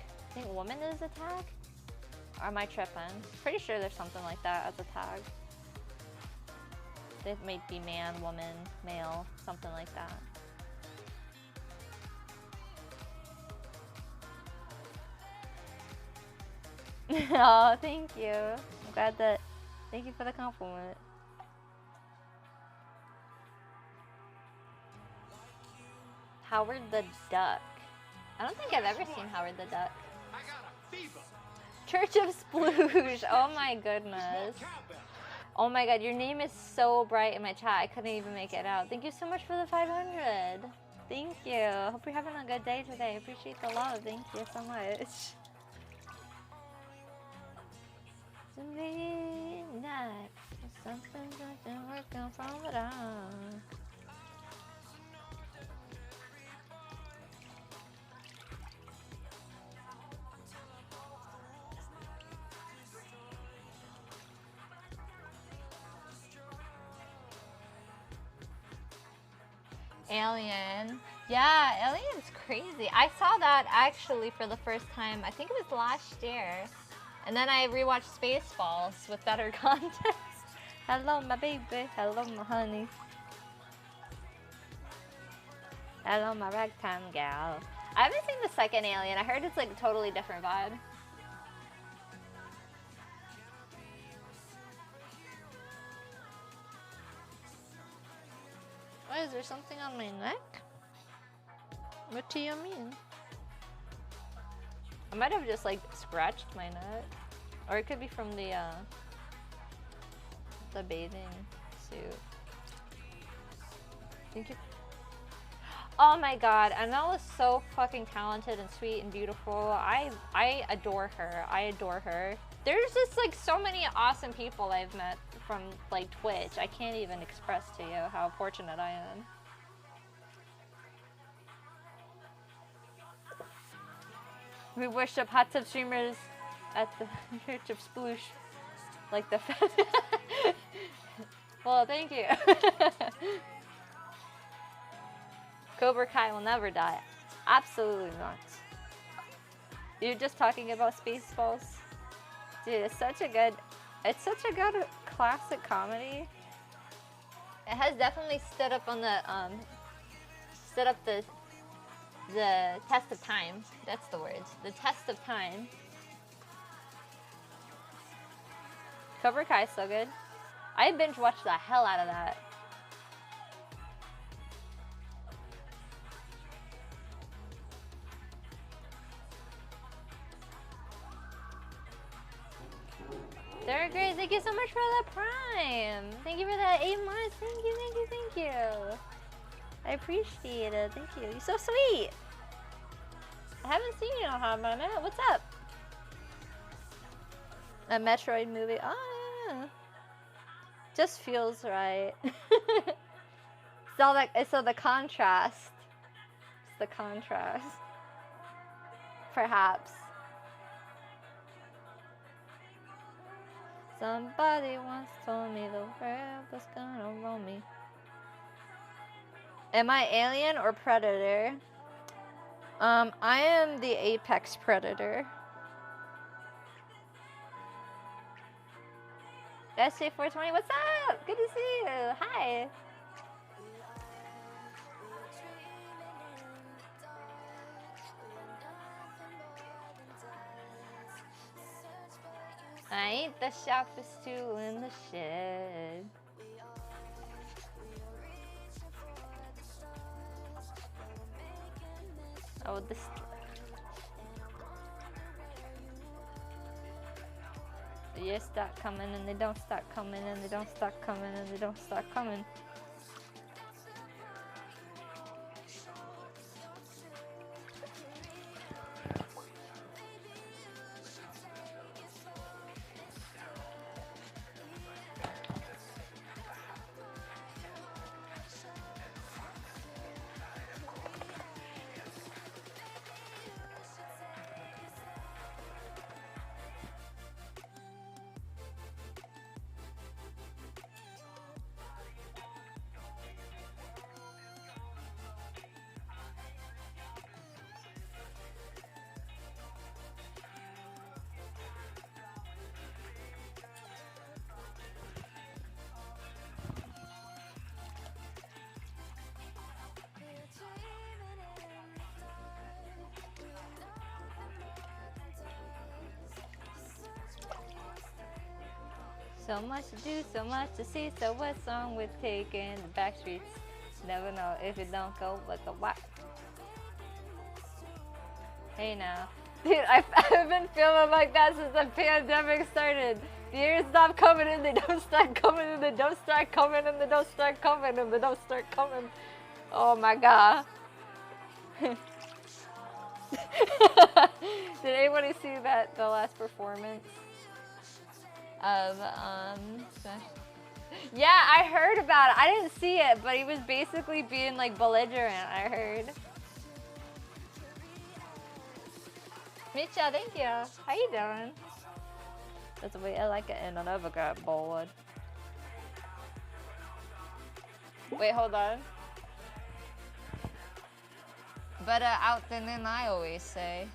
Speaker 1: woman is a tag? Or am I tripping? Pretty sure there's something like that as a tag. It might be man, woman, male, something like that. Oh, thank you. I'm glad that, thank you for the compliment. Howard the Duck. I don't think I've ever seen Howard the Duck. Church of Splooge. Oh my goodness. Oh my god, your name is so bright in my chat. I couldn't even make it out. Thank you so much for the 500. Thank you. Hope you're having a good day today. I appreciate the love. Thank you so much. Midnight. Something's not working from it all. Alien. Yeah, Alien's crazy. I saw that actually for the first time. I think it was last year. And then I rewatched Spaceballs with better context. Hello, my baby. Hello, my honey. Hello, my ragtime gal. I haven't seen the second Alien. I heard it's like a totally different vibe. Why, is there something on my neck? What do you mean? I might have just like scratched my neck. Or it could be from the bathing suit. Thank you. Oh my god, Anel is so fucking talented and sweet and beautiful. I adore her. I adore her. There's just like so many awesome people I've met from like Twitch. I can't even express to you how fortunate I am. We worship hot tub streamers at the Church of Sploosh. Like the well, thank you. Cobra Kai will never die. Absolutely not. You're just talking about Spaceballs? Dude, it's such a good classic comedy. It has definitely stood up on the test of time. That's the word. The test of time. Cobra Kai is so good. I binge watched the hell out of that. They're great. Thank you so much for the prime. Thank you for that 8 months. Thank you, thank you, thank you. I appreciate it. Thank you. You're so sweet. I haven't seen you in a hot minute. What's up? A Metroid movie. Oh, yeah. Just feels right. So the contrast. It's the contrast. Perhaps. Somebody once told me the world was gonna roll me. Am I alien or predator? I am the apex predator. SJ420, what's up? Good to see you. Hi. I ain't the sharpest tool in the shed. Oh, this. The years start coming and they don't start coming and they don't start coming and they don't start coming. So much to do, so much to see, so what's wrong with taking the back streets? Never know if it don't go like a what. Hey now. Dude, I've been feeling like that since the pandemic started. The years stop coming and they don't start coming and they don't start coming and they don't start coming and they don't start coming. Oh my god. Did anybody see that, the last performance? Of yeah, I heard about it. I didn't see it, but he was basically being like belligerent, I heard. Mitcha, thank you. How you doing? That's the way I like it in an overgrad board. Wait, hold on. Better out than in, I always say.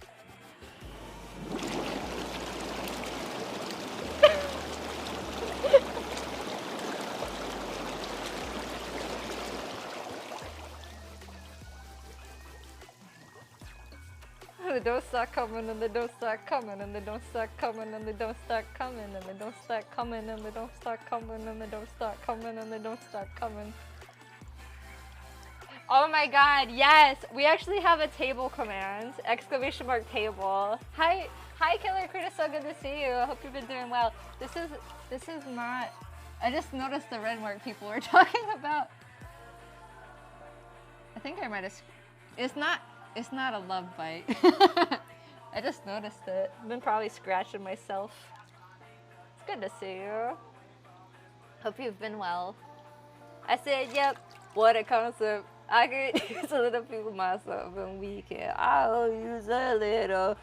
Speaker 1: They don't start coming and they don't start coming and they don't start coming and they don't start coming and they don't start coming and they don't start coming and they don't start coming and they don't start coming. Oh my god, yes! We actually have a table command. Exclamation mark table. Hi Killer Critter, so good to see you. I hope you've been doing well. This is not. I just noticed the red mark people were talking about. I think I might have. It's not a love bite. I just noticed it. I've been probably scratching myself. It's good to see you. Hope you've been well. I said, yep, what a concept. I could use a little people myself and we can all use a little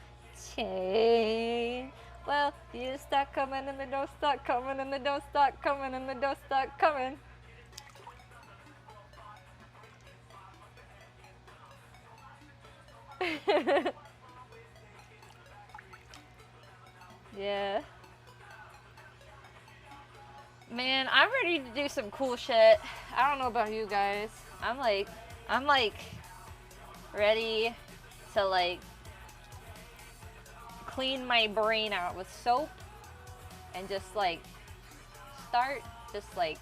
Speaker 1: change. Well, you start coming and they don't start coming and they don't start coming and they don't start coming. Yeah. Man, I'm ready to do some cool shit. I don't know about you guys. I'm like ready to like clean my brain out with soap and just like start just like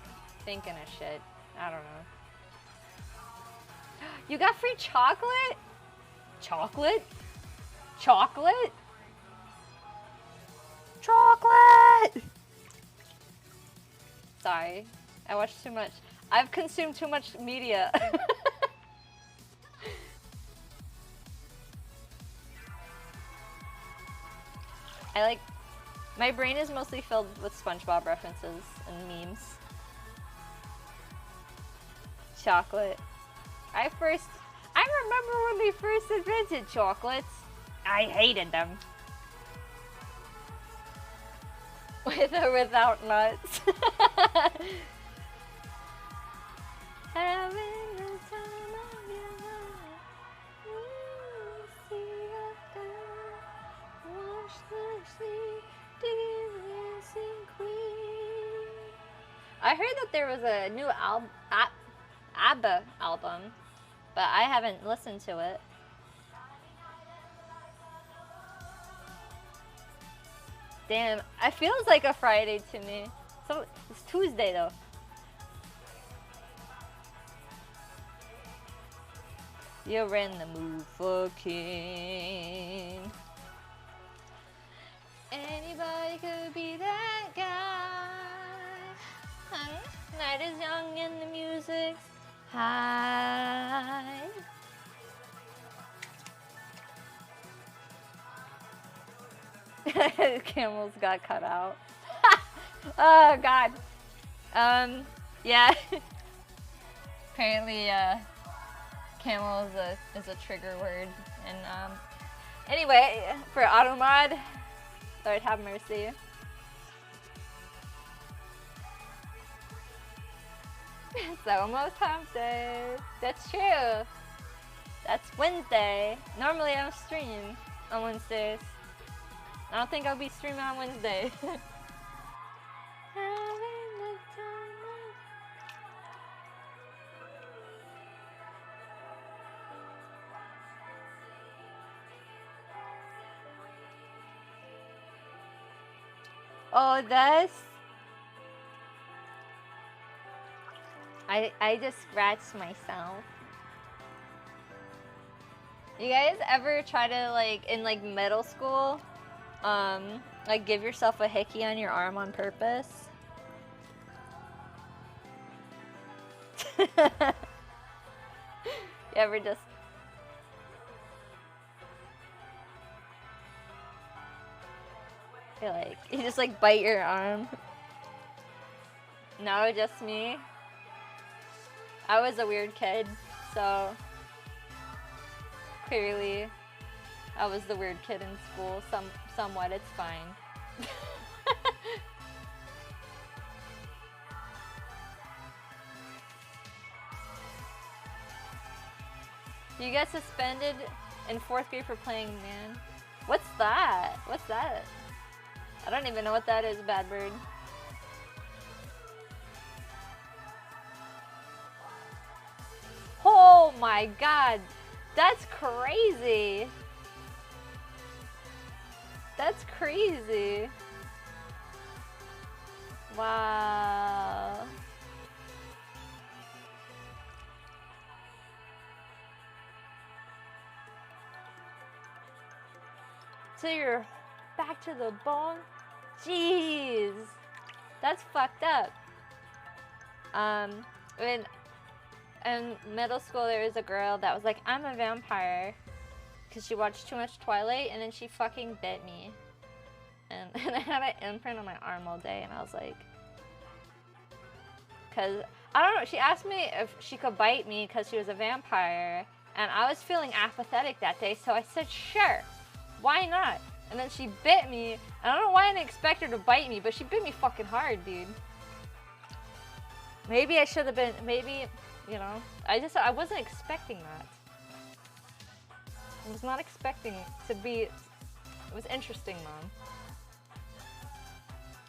Speaker 1: thinking of shit. I don't know. You got free chocolate? Chocolate? Chocolate? Chocolate! Sorry, I watched too much. I've consumed too much media. My brain is mostly filled with SpongeBob references and memes. Chocolate. I remember when they first invented chocolates. I hated them. With or without nuts. Having the time of your life. Watch the sea, dancing queen. I heard that there was a new ABBA album, but I haven't listened to it. Damn, it feels like a Friday to me. So it's Tuesday though. You're in the mood for king. Anybody could be that guy. Night is young and the music's high. Camels got cut out. Oh god. Yeah. Apparently, camel is a trigger word. And anyway, for Automod, Lord have mercy. It's almost hump day. That's true. That's Wednesday. Normally I don't stream on Wednesdays. I don't think I'll be streaming on Wednesday. Oh, that's... I just scratched myself. You guys ever try to, like, in, like, middle school, like, give yourself a hickey on your arm on purpose? You ever just... You just, like, bite your arm? No, just me. I was a weird kid, so clearly I was the weird kid in school. Somewhat, it's fine. You get suspended in 4th grade for playing man. What's that? What's that? I don't even know what that is, Bad Bird. Oh my god, that's crazy. That's crazy. Wow. So you're back to the bone? Jeez. That's fucked up. in middle school, there was a girl that was like, I'm a vampire. Because she watched too much Twilight, and then she fucking bit me. And I had an imprint on my arm all day, and I was like... Because, I don't know, she asked me if she could bite me because she was a vampire. And I was feeling apathetic that day, so I said, sure, why not? And then she bit me. I don't know why I didn't expect her to bite me, but she bit me fucking hard, dude. Maybe I should have been, maybe, you know, I wasn't expecting that. I was not expecting to be, it was interesting, Mom.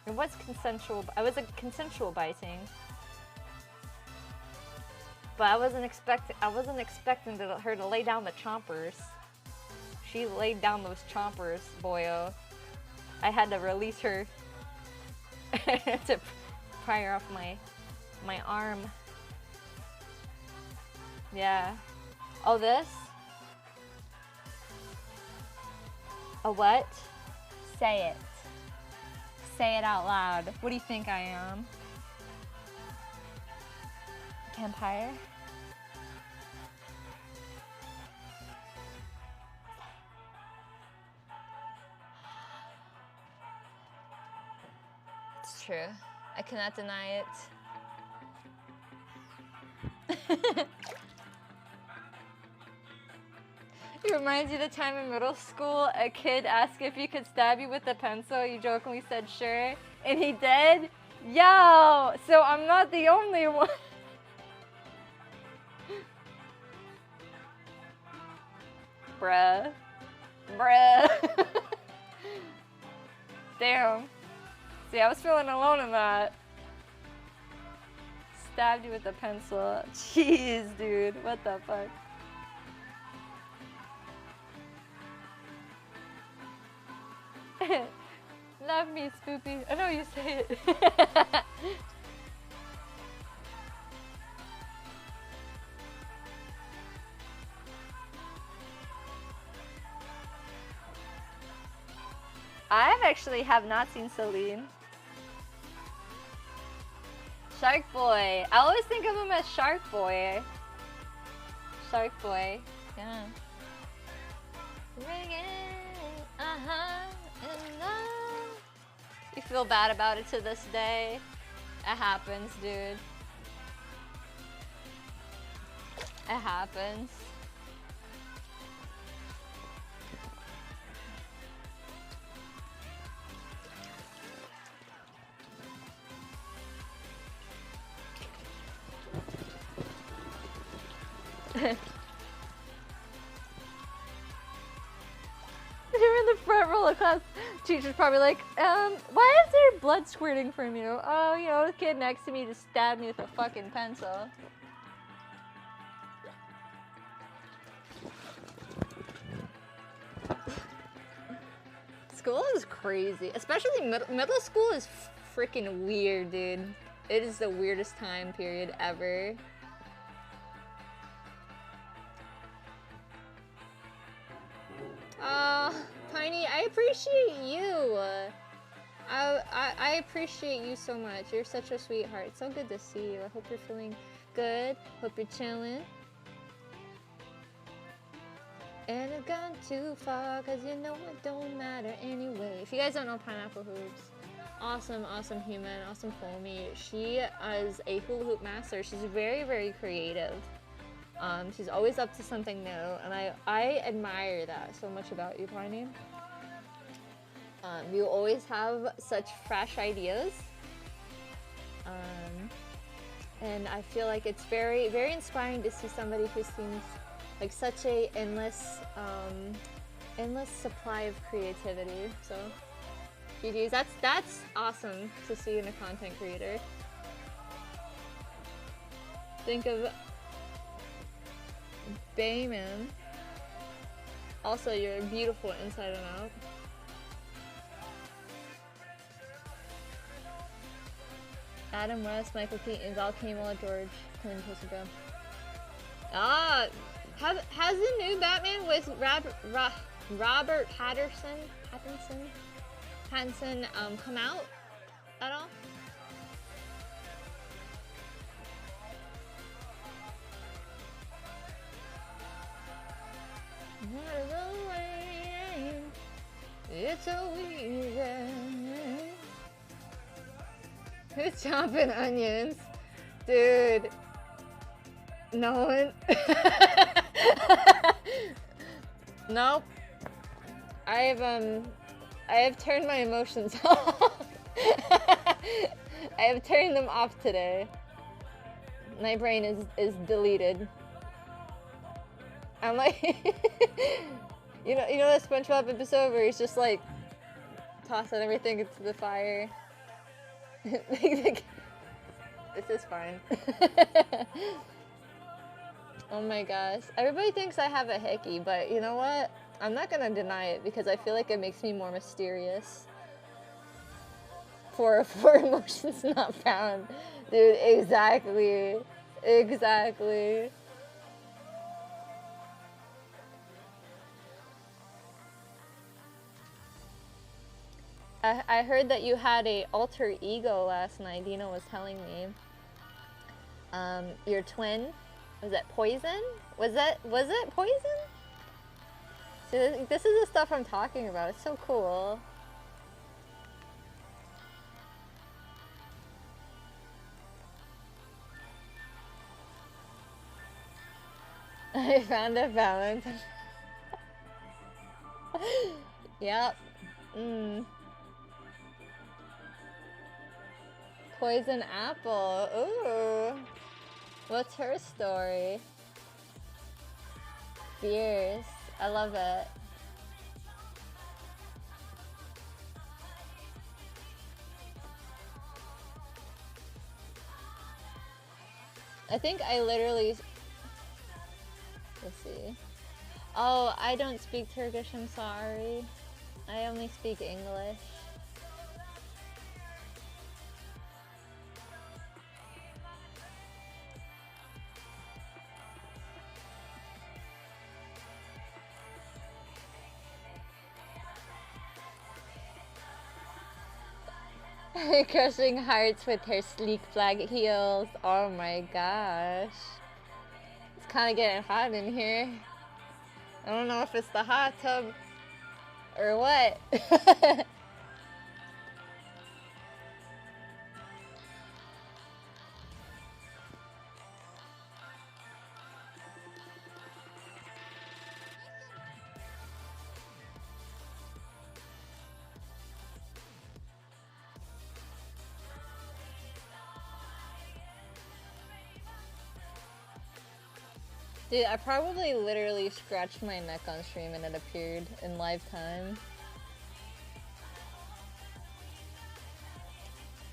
Speaker 1: It was consensual, I was a consensual biting. But I wasn't expecting her to lay down the chompers. She laid down those chompers, boyo. I had to release her to pry her off my arm. Yeah. Oh, this? A what? Say it. Say it out loud. What do you think I am? Vampire? It's true. I cannot deny it. It reminds you of the time in middle school, a kid asked if you could stab you with a pencil. You jokingly said sure, and he did? Yo! So I'm not the only one. Bruh. Bruh. Damn. See, I was feeling alone in that. Stabbed you with a pencil. Jeez, dude. What the fuck? Love me, Spoopy. I know you say it. I actually have not seen Celine. Shark Boy. I always think of him as Shark Boy. Shark Boy. Yeah. You feel bad about it to this day. It happens, dude. It happens. You're in the front row of class. Teacher's probably like, why is there blood squirting from you? Oh, you know, the kid next to me just stabbed me with a fucking pencil. School is crazy. Especially middle school is freaking weird, dude. It is the weirdest time period ever. Tiny, I appreciate you. I appreciate you so much. You're such a sweetheart. It's so good to see you. I hope you're feeling good. Hope you're chilling. And I've gone too far, cause you know it don't matter anyway. If you guys don't know Pineapple Hoops, awesome, awesome human, awesome homie. She is a hula hoop master. She's very, very creative. She's always up to something new, and I admire that so much about you, Piney. You always have such fresh ideas, and I feel like it's very, very inspiring to see somebody who seems like such a endless supply of creativity. So, GG's, that's awesome to see in a content creator. Think of Bayman. Also, you're beautiful inside and out. Adam West, Michael Keaton, Val Kilmer, George Clooney, ago. Ah, has the new Batman with Robert Pattinson come out at all? It's so easy. Who's chopping onions? Dude. No one. Nope. I have turned my emotions off. I have turned them off today. My brain is deleted. I'm like, you know that SpongeBob episode where he's just like tossing everything into the fire. This is fine. Oh my gosh. Everybody thinks I have a hickey, but you know what? I'm not gonna deny it because I feel like it makes me more mysterious. For emotions not found. Dude, exactly. Exactly. I heard that you had a alter ego last night. Dina was telling me. Your twin, was it Poison? Was it Poison? See, this is the stuff I'm talking about. It's so cool. I found a balance. Yep. Poison apple. Ooh. What's her story? Fierce. I love it. I think I literally... Let's see. Oh, I don't speak Turkish, I'm sorry. I only speak English. Crushing hearts with her sleek black heels. Oh my gosh. It's kind of getting hot in here. I don't know if it's the hot tub or what. Dude, I probably literally scratched my neck on stream and it appeared in live time.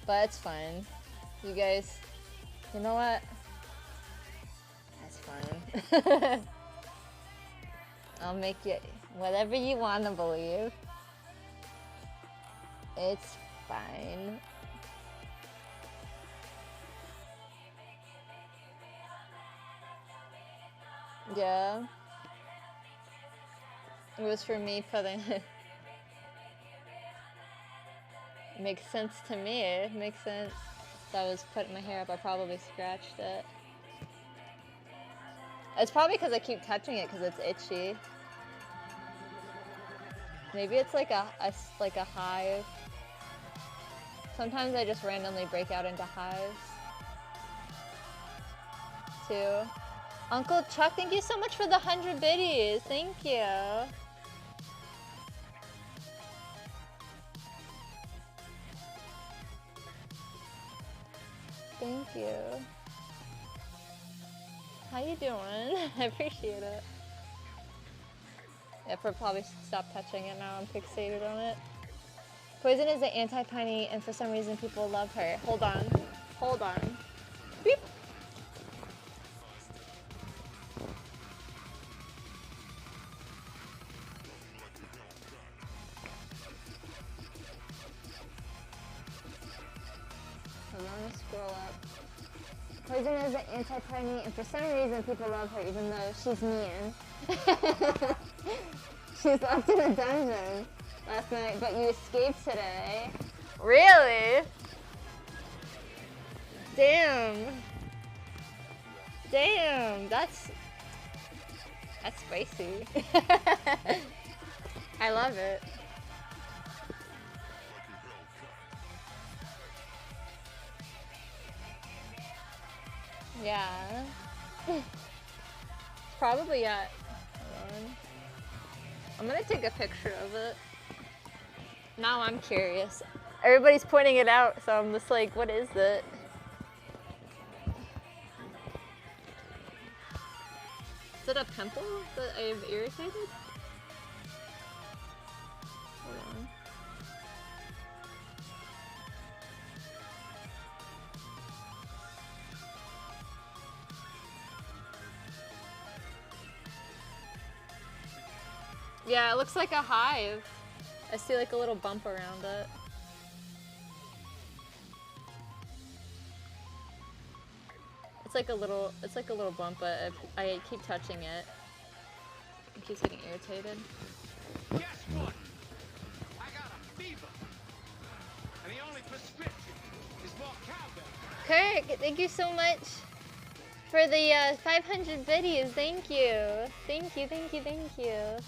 Speaker 1: But it's fine. You guys, you know what? That's fine. I'll make you whatever you want to believe. It's fine. Yeah. It was for me putting it. Makes sense to me. It makes sense. If I was putting my hair up, I probably scratched it. It's probably because I keep touching it because it's itchy. Maybe it's like a hive. Sometimes I just randomly break out into hives. Too. Uncle Chuck, thank you so much for the 100 biddies. Thank you. Thank you. How you doing? I appreciate it. Yeah, I'll probably stop touching it now. I'm fixated on it. Poison is an anti-piney, and for some reason people love her. Hold on. Hold on. Beep. Scroll up. Poison is an anti-piney, and for some reason people love her even though she's mean. She's locked in a dungeon last night, but you escaped today. Really? Damn. Damn, that's... That's spicy. I love it. Yeah. Probably at. Hold on. I'm gonna take a picture of it. Now I'm curious. Everybody's pointing it out, so I'm just like, what is it? Is it a pimple that I've irritated? Hold on. Yeah, it looks like a hive. I see like a little bump around it. It's like a little bump, but I keep touching it. It keeps getting irritated.
Speaker 2: Guess what? I got a fever. And the only prescription is more cowbell.
Speaker 1: Kirk, thank you so much for the 500 videos. Thank you. Thank you, thank you, thank you.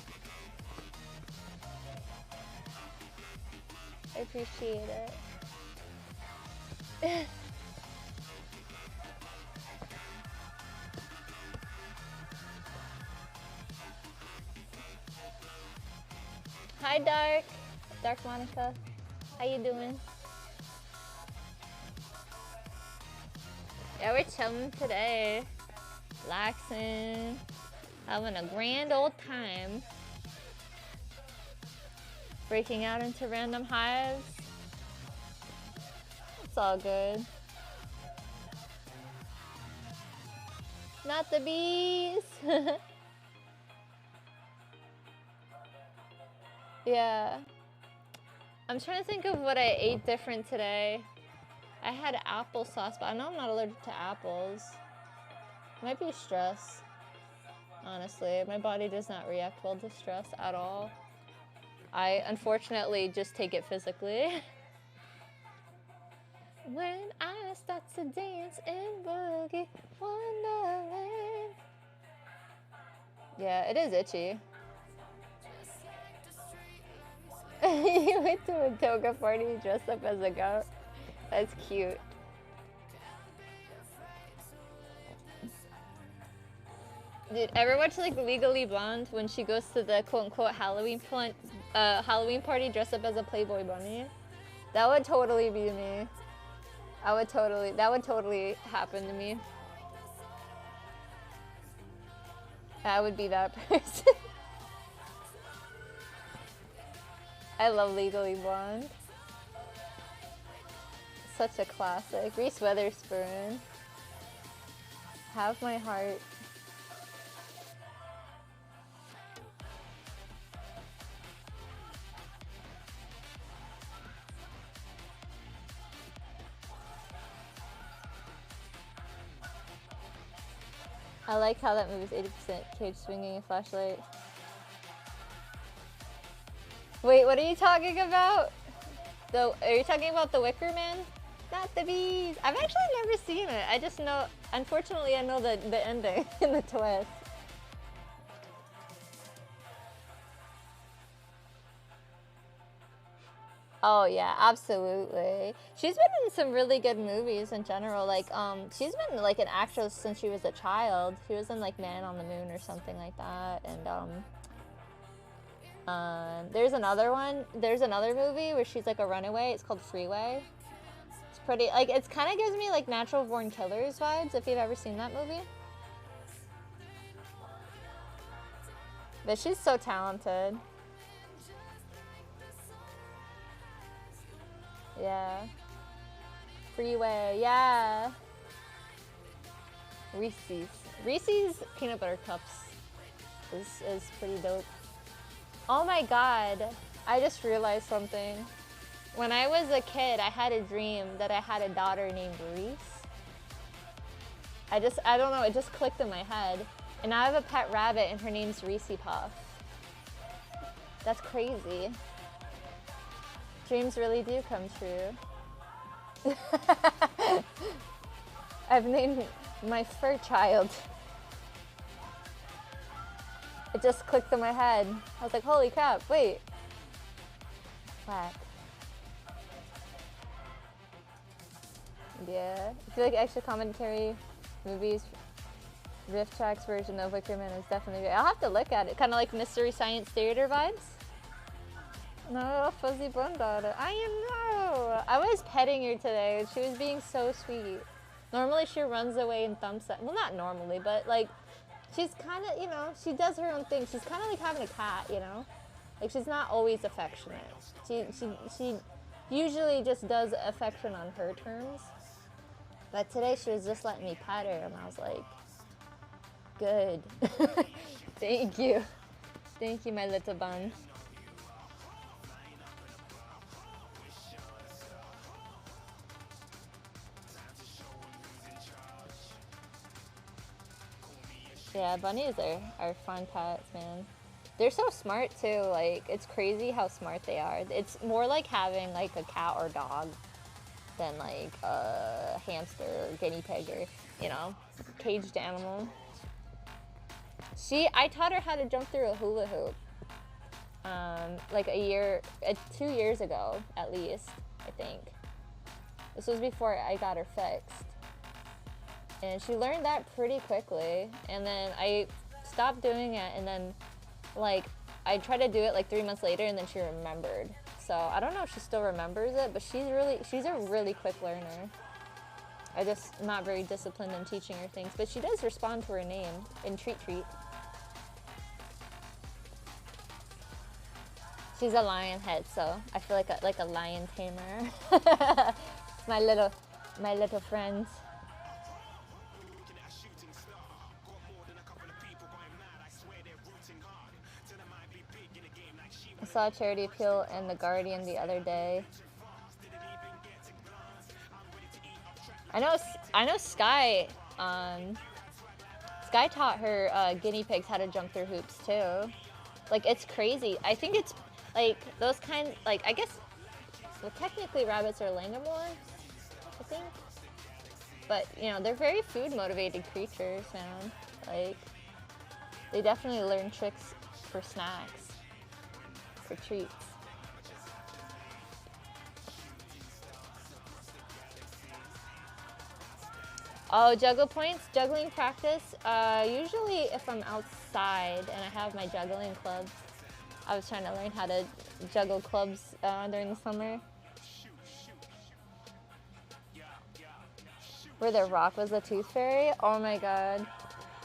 Speaker 1: I appreciate it. Hi, Dark Monica. How you doing? Yeah, we're chilling today, relaxing, having a grand old time, breaking out into random hives. It's all good. Not the bees. Yeah. I'm trying to think of what I ate different today. I had applesauce, but I know I'm not allergic to apples. It might be stress. Honestly, my body does not react well to stress at all. I unfortunately just take it physically. When I start to dance in Boogie Wonderland. Yeah, it is itchy. You went to a toga party dressed up as a goat. That's cute. Did ever watch like Legally Blonde when she goes to the quote-unquote Halloween party dressed up as a Playboy bunny? That would totally be me. That would totally happen to me. I would be that person. I love Legally Blonde. Such a classic. Reese Witherspoon. Have my heart. I like how that movie's 80% cage swinging a flashlight. Wait, what are you talking about? Are you talking about The Wicker Man? Not the bees. I've actually never seen it. I just know, unfortunately, I know the ending and the twist. Oh yeah, absolutely. She's been in some really good movies in general. Like, she's been like an actress since she was a child. She was in like Man on the Moon or something like that. And there's another one. There's another movie where she's like a runaway. It's called Freeway. It's pretty, like, it's kind of gives me like Natural Born Killers vibes, if you've ever seen that movie. But she's so talented. Yeah. Freeway, yeah. Reese's peanut butter cups is pretty dope. Oh my god, I just realized something. When I was a kid, I had a dream that I had a daughter named Reese. I don't know, it just clicked in my head. And now I have a pet rabbit and her name's Reese Puff. That's crazy. Dreams really do come true. I've named my fur child It just clicked in my head. I was like, holy crap, wait. Whack. Yeah. I feel like extra commentary movies, Riff Tracks version of Wicker Man is definitely great. I'll have to look at it. Kind of like Mystery Science Theater vibes. No, fuzzy bun daughter. I know. I was petting her today and she was being so sweet. Normally she runs away and thumps at, well, not normally, but like, she's kind of, you know, she does her own thing. She's kind of like having a cat, you know? Like, she's not always affectionate. She usually just does affection on her terms. But today she was just letting me pet her and I was like, good. Thank you. Thank you, my little bun. Yeah, bunnies are fun pets, man. They're so smart too, like, it's crazy how smart they are. It's more like having like a cat or dog than like a hamster or guinea pig or, you know, caged animal. I taught her how to jump through a hula hoop, like 2 years ago at least, I think. This was before I got her fixed. And she learned that pretty quickly, and then I stopped doing it, and then like I tried to do it like 3 months later, and then she remembered. So I don't know if she still remembers it, but she's a really quick learner. I just not very disciplined in teaching her things, but she does respond to her name in treat. She's a lion head, so I feel like a lion tamer. my little friends. I saw Charity Appeal and The Guardian the other day. I know Sky. Sky taught her guinea pigs how to jump through hoops too. Like, it's crazy. I think it's like those kind. Like, I guess. Well, technically rabbits are langomorphs, I think. But you know, they're very food motivated creatures, man. Like, they definitely learn tricks for snacks. For treats. Oh, juggle points, juggling practice. Usually if I'm outside and I have my juggling clubs, I was trying to learn how to juggle clubs during the summer. Where the Rock was a tooth fairy? Oh my god.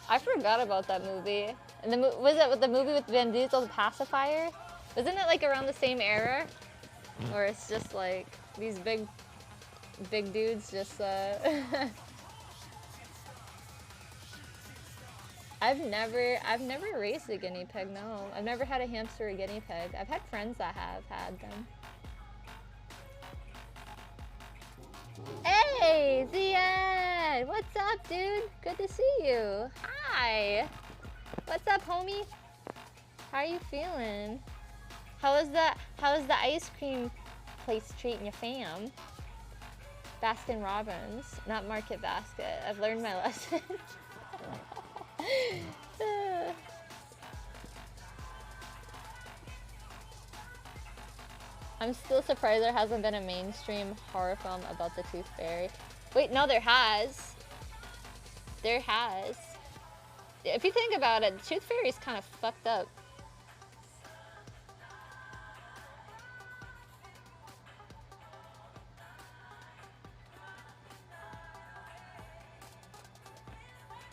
Speaker 1: I forgot about that movie. And was it the movie with Vin Diesel, The Pacifier? Wasn't it like around the same era? Or it's just like these big dudes just I've never raised a guinea pig, no. I've never had a hamster or a guinea pig. I've had friends that have had them. Hey, Ziad! What's up, dude? Good to see you. Hi! What's up, homie? How are you feeling? How is the ice cream place treating you, fam? Baskin Robbins, not Market Basket. I've learned my lesson. I'm still surprised there hasn't been a mainstream horror film about the Tooth Fairy. Wait, no, there has. There has. If you think about it, the Tooth Fairy is kind of fucked up.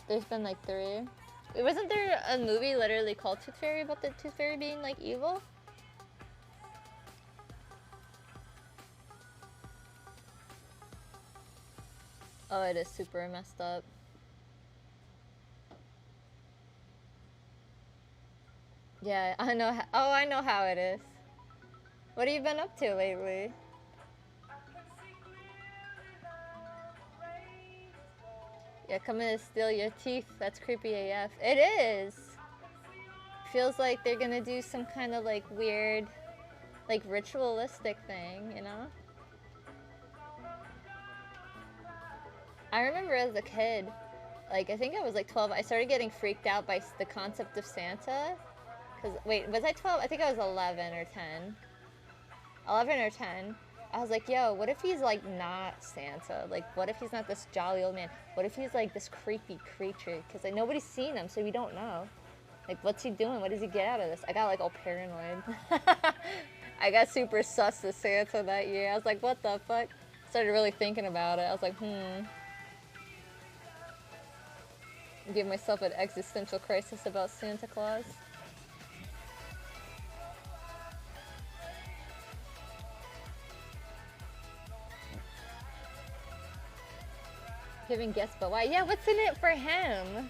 Speaker 1: There's been like 3. Wasn't there a movie literally called Tooth Fairy about the Tooth Fairy being like evil? Oh, it is super messed up. Yeah, I know. I know how it is. What have you been up to lately? Yeah, coming to steal your teeth. That's creepy AF. It is. Feels like they're gonna do some kind of like weird, like ritualistic thing, you know? I remember as a kid, like I think I was like 12, I started getting freaked out by the concept of Santa. Cause wait, was I 12? I think I was 11 or 10. 11 or 10. I was like, yo, what if he's like not Santa? Like, what if he's not this jolly old man? What if he's like this creepy creature? Cause like nobody's seen him, so we don't know. Like, what's he doing? What does he get out of this? I got like all paranoid. I got super sus to Santa that year. I was like, what the fuck? Started really thinking about it. I was like, Give myself an existential crisis about Santa Claus. Giving guess, but why? Yeah, what's in it for him?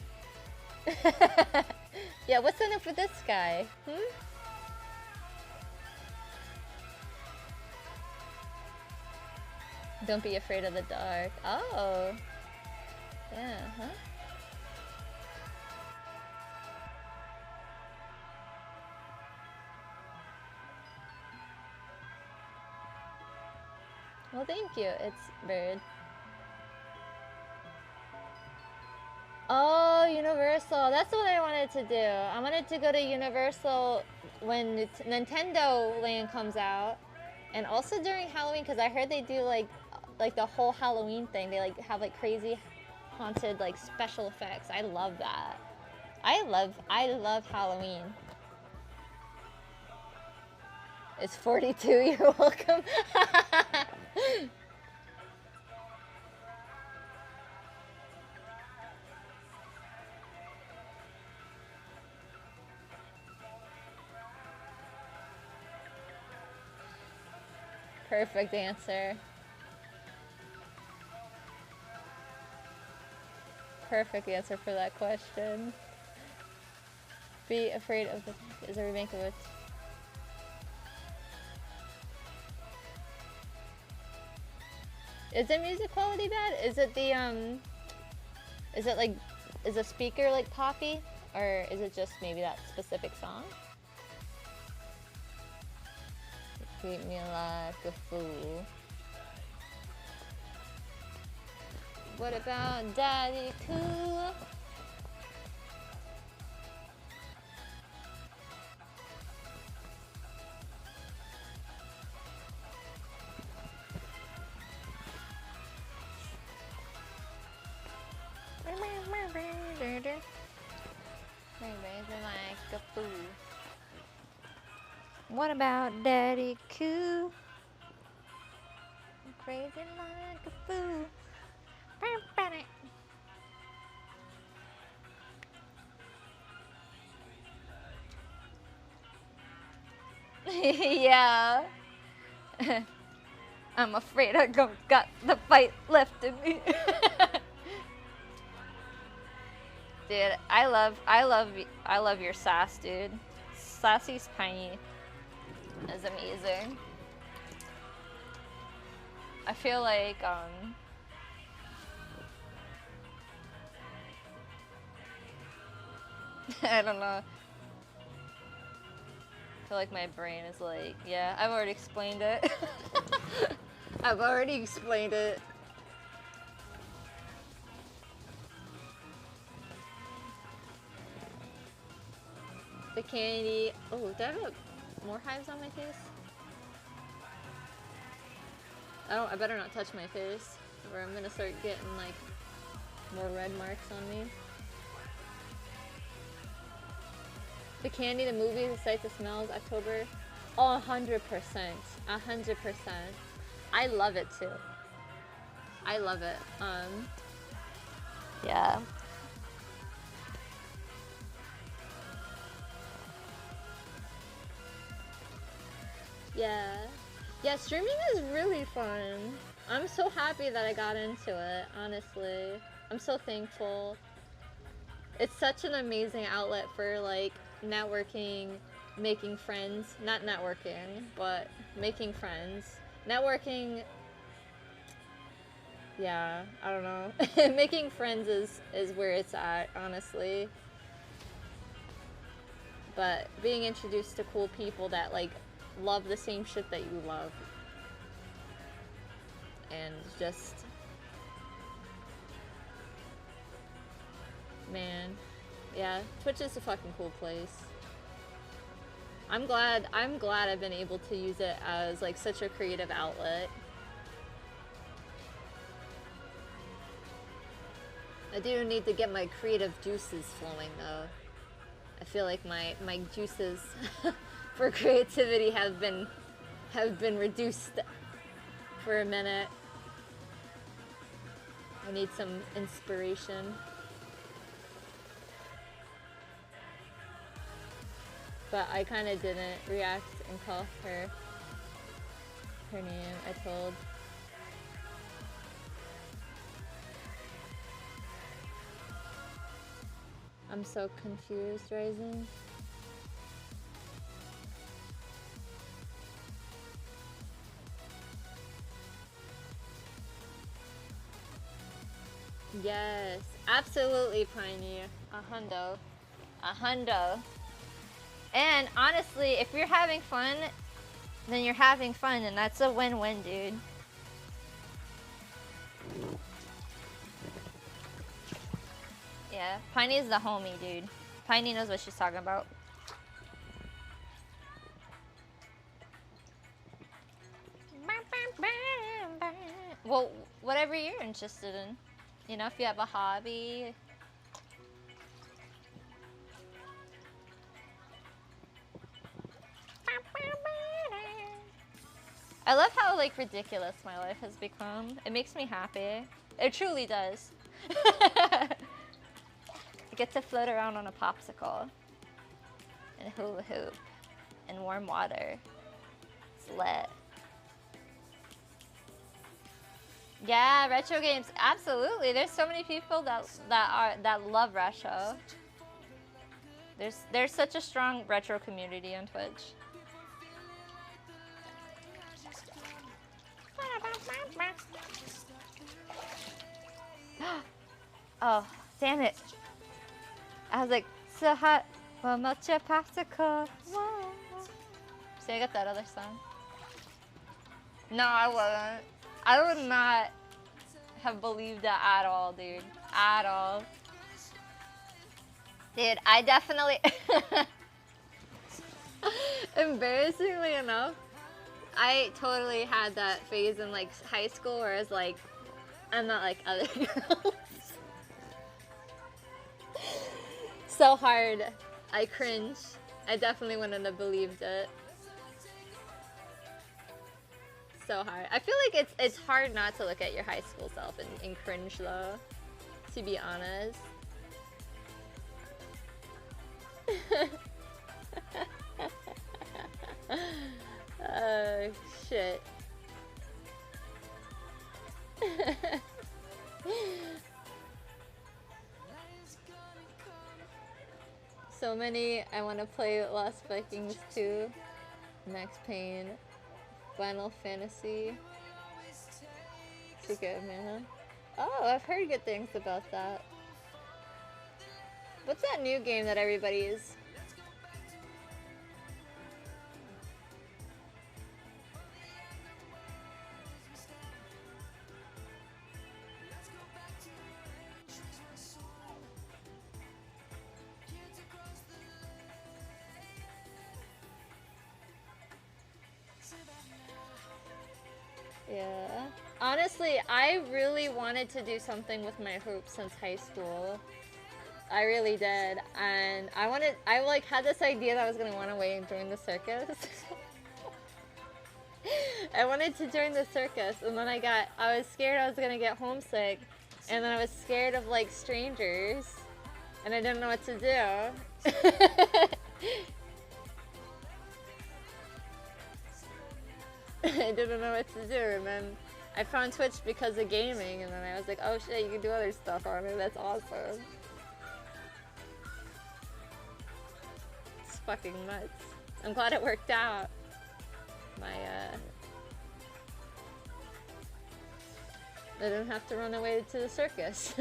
Speaker 1: Yeah, what's in it for this guy? Don't be afraid of the dark. Oh. Yeah, huh? Well, thank you. It's Bird. Oh, Universal. That's what I wanted to do. I wanted to go to Universal when Nintendo Land comes out. And also during Halloween, because I heard they do like the whole Halloween thing. They like have like crazy haunted like special effects. I love that. I love Halloween. It's 42. You're welcome. Perfect answer. Perfect answer for that question. Be afraid of the is a remake of it. Is the music quality bad? Is it the is it like is the speaker like poppy? Or is it just maybe that specific song? Treat me like a fool. What about Daddy Cool? Like a fool. What about Daddy Cool? Crazy like a fool. Yeah. I'm afraid I got the fight left in me. Dude, I love your sass, dude. Sassy Spiny is amazing. I feel like I don't know. I feel like my brain is like, yeah, I've already explained it. I've already explained it. The candy. Oh, do I have more hives on my face? I better not touch my face, or I'm gonna start getting like more red marks on me. The candy, the movie, the sights, the smells, October. Oh, 100%. 100%. I love it too. I love it. Yeah. Yeah. Yeah, streaming is really fun. I'm so happy that I got into it, honestly. I'm so thankful. It's such an amazing outlet for like networking, making friends. Not networking, but making friends. Networking, yeah, I don't know. Making friends is where it's at, honestly. But being introduced to cool people that like love the same shit that you love. And just, man, yeah, Twitch is a fucking cool place. I'm glad I've been able to use it as like such a creative outlet. I do need to get my creative juices flowing though. I feel like my juices for creativity have been reduced for a minute. I need some inspiration. But I kind of didn't react and call her name, I told. I'm so confused, Rising. Yes, absolutely, Pioneer. A hundo. And honestly, if you're having fun, then you're having fun, and that's a win-win, dude. Yeah, Piney's the homie, dude. Piney knows what she's talking about. Well, whatever you're interested in. You know, if you have a hobby. I love how, like, ridiculous my life has become. It makes me happy. It truly does. I get to float around on a popsicle. And hula hoop. In warm water. It's lit. Yeah, retro games, absolutely. There's so many people that love retro. There's such a strong retro community on Twitch. Oh, damn it. I was like, so hot, well, melt your popsicle. See, I got that other song. No, I wasn't. I would not have believed that at all, dude. At all. Dude, I definitely... Embarrassingly enough, I totally had that phase in, like, high school where I was like, I'm not like other girls. So hard. I cringe. I definitely wouldn't have believed it. So hard. I feel like it's hard not to look at your high school self and cringe though, to be honest. Oh shit. So many. I want to play Lost Vikings 2, Max Payne, Final Fantasy, Secret of Mana. Oh, I've heard good things about that. What's that new game that everybody is? Yeah. Honestly, I really wanted to do something with my hoops since high school. I really did. And I like had this idea that I was gonna run away and join the circus. I wanted to join the circus, and then I was scared I was gonna get homesick, and then I was scared of like strangers, and I didn't know what to do. I didn't know what to do, and then I found Twitch because of gaming, and then I was like, oh shit, you can do other stuff on it, that's awesome. It's fucking nuts. I'm glad it worked out. I didn't have to run away to the circus.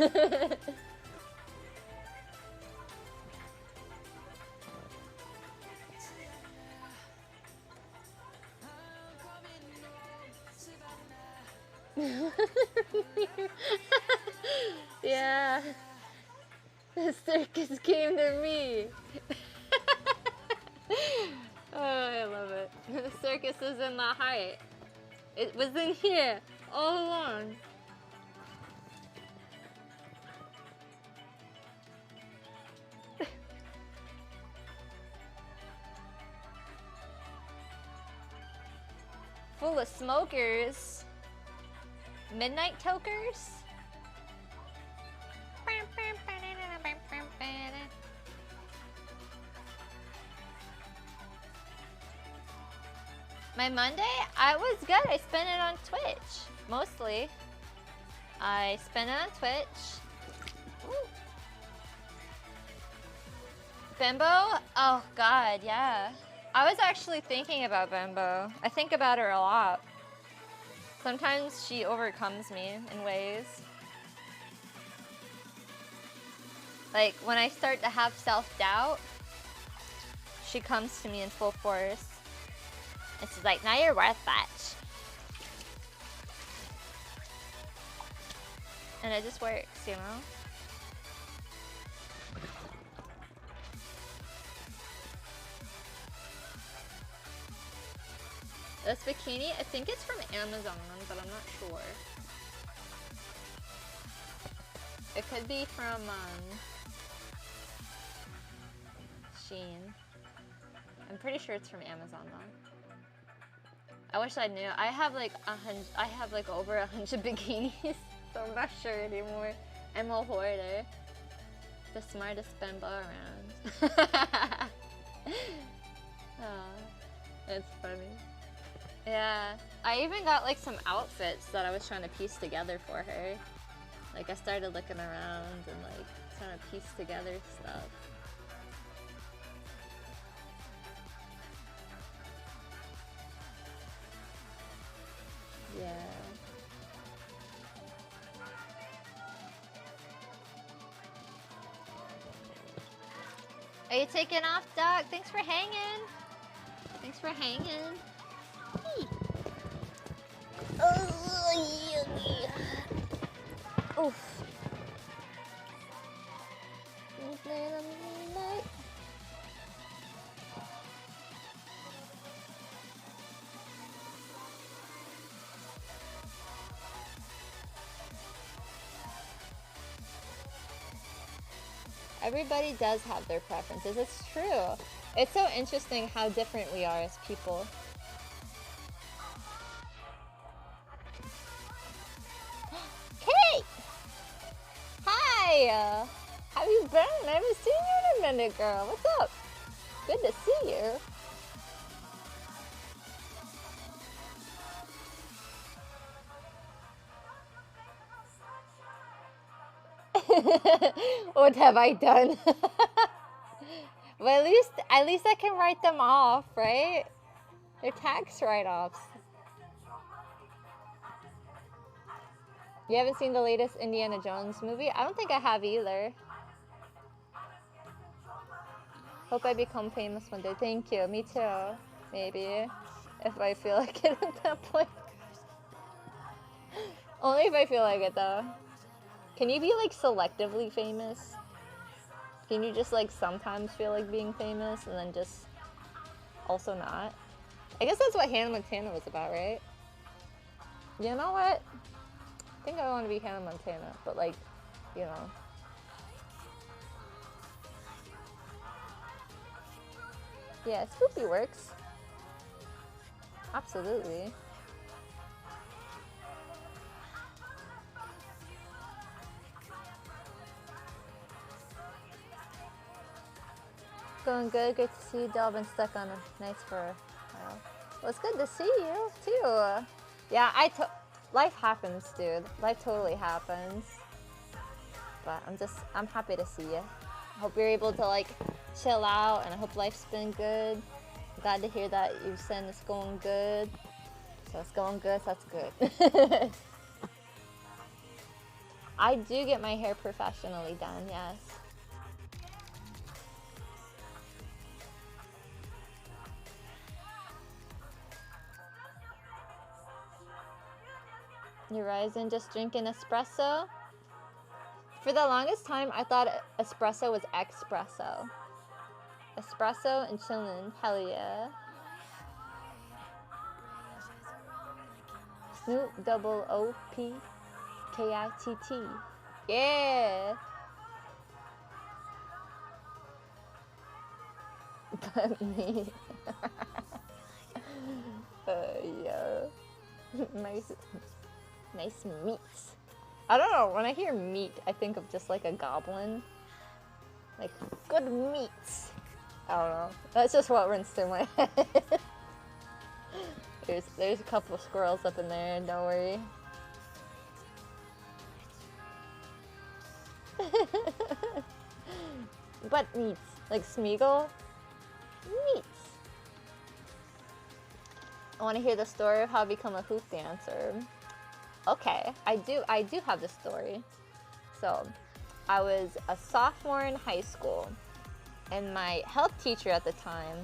Speaker 1: Yeah. The circus came to me. Oh, I love it. The circus is in the heart. It was in here all along. Full of smokers. Midnight tokers. My Monday, I was good. I spent it on Twitch, mostly. I spent it on Twitch. Ooh. Bimbo? Oh God, yeah. I was actually thinking about Bimbo. I think about her a lot. Sometimes she overcomes me in ways. Like when I start to have self-doubt, she comes to me in full force. And she's like, now you're worth it. And it just works, you know? This bikini, I think it's from Amazon, but I'm not sure. It could be from Shein. I'm pretty sure it's from Amazon though. I wish I knew. I have like over 100 bikinis, so I'm not sure anymore. I'm a hoarder. The smartest bimbo around. Oh, it's funny. Yeah, I even got like some outfits that I was trying to piece together for her. Like I started looking around and like trying to piece together stuff. Yeah. Are you taking off, Doc? Thanks for hanging. Thanks for hanging. Hey. Oh, oof. Everybody does have their preferences. It's true. It's so interesting how different we are as people. Kate! Hi! How you been? I haven't seen you in a minute, girl. What's up? Good to see you. What have I done? Well, at least I can write them off, right? They're tax write-offs. You haven't seen the latest Indiana Jones movie? I don't think I have either. Hope I become famous one day. Thank you. Me too. Maybe. If I feel like it at that point. Only if I feel like it though. Can you be like selectively famous? Can you just like sometimes feel like being famous and then just also not? I guess that's what Hannah Montana was about, right? You know what? I think I want to be Hannah Montana, but like, you know. Yeah, Spoopy works. Absolutely. Going good. Great to see you. Y'all been stuck on nights for a while. Well, it's good to see you too. Yeah, life happens, dude. Life totally happens. But I'm happy to see you. I hope you're able to like chill out, and I hope life's been good. I'm glad to hear that you said it's going good. So it's going good, so that's good. I do get my hair professionally done, yes. You're rising, just drinking espresso? For the longest time, I thought espresso was espresso. Espresso and chillin', hell yeah. Snoop double O-P-K-I-T-T. Yeah. But me. Yeah. Nice. Nice meats. I don't know, when I hear meat, I think of just like a goblin. Like, good meats. I don't know. That's just what runs through my head. There's a couple of squirrels up in there, don't worry. But meats. Like Smeagol? Meats. I want to hear the story of how to become a hoop dancer. Okay, I do have the story. So, I was a sophomore in high school, and my health teacher at the time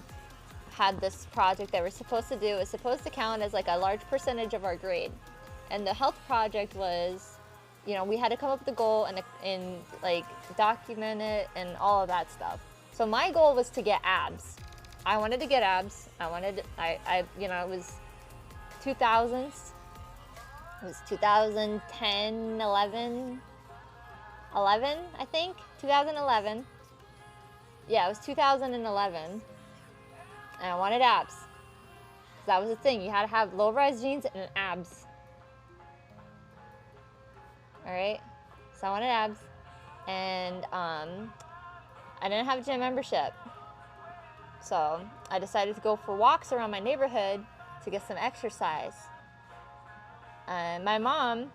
Speaker 1: had this project that we're supposed to do. It was supposed to count as like a large percentage of our grade. And the health project was, you know, we had to come up with the goal and like document it and all of that stuff. So my goal was to get abs. I wanted to get abs. You know, it was 2000s. It was 2010, 11, I think, 2011. Yeah, it was 2011. And I wanted abs. That was the thing. You had to have low-rise jeans and abs. Alright? So I wanted abs. And I didn't have a gym membership. So I decided to go for walks around my neighborhood to get some exercise. And my mom,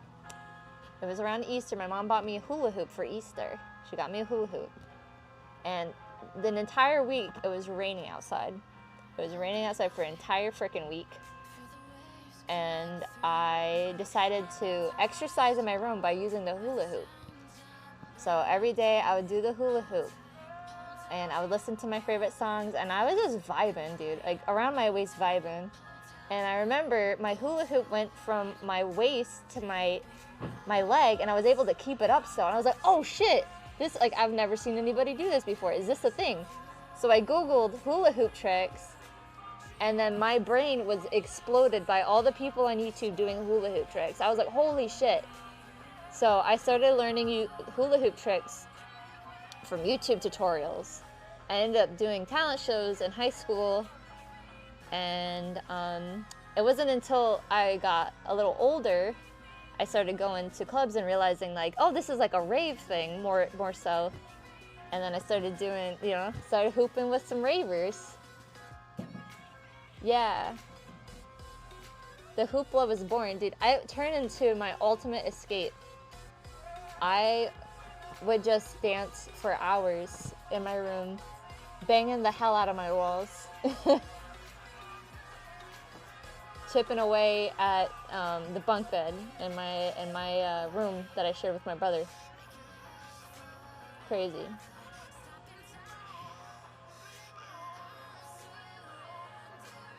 Speaker 1: it was around Easter, my mom bought me a hula hoop for Easter. She got me a hula hoop. And the entire week, it was raining outside. It was raining outside for an entire freaking week. And I decided to exercise in my room by using the hula hoop. So every day I would do the hula hoop. And I would listen to my favorite songs, and I was just vibing, dude. Like, around my waist vibing. And I remember my hula hoop went from my waist to my leg, and I was able to keep it up still. And I was like, oh shit, this, like, I've never seen anybody do this before. Is this a thing? So I Googled hula hoop tricks, and then my brain was exploded by all the people on YouTube doing hula hoop tricks. I was like, holy shit. So I started learning hula hoop tricks from YouTube tutorials. I ended up doing talent shows in high school, and it wasn't until I got a little older I started going to clubs and realizing, like, oh, this is like a rave thing, more so. And then I started doing, you know, started hooping with some ravers. Yeah. The hoopla was born, dude. I turned into my ultimate escape. I would just dance for hours in my room, banging the hell out of my walls. Chipping away at the bunk bed in my room that I shared with my brother. Crazy.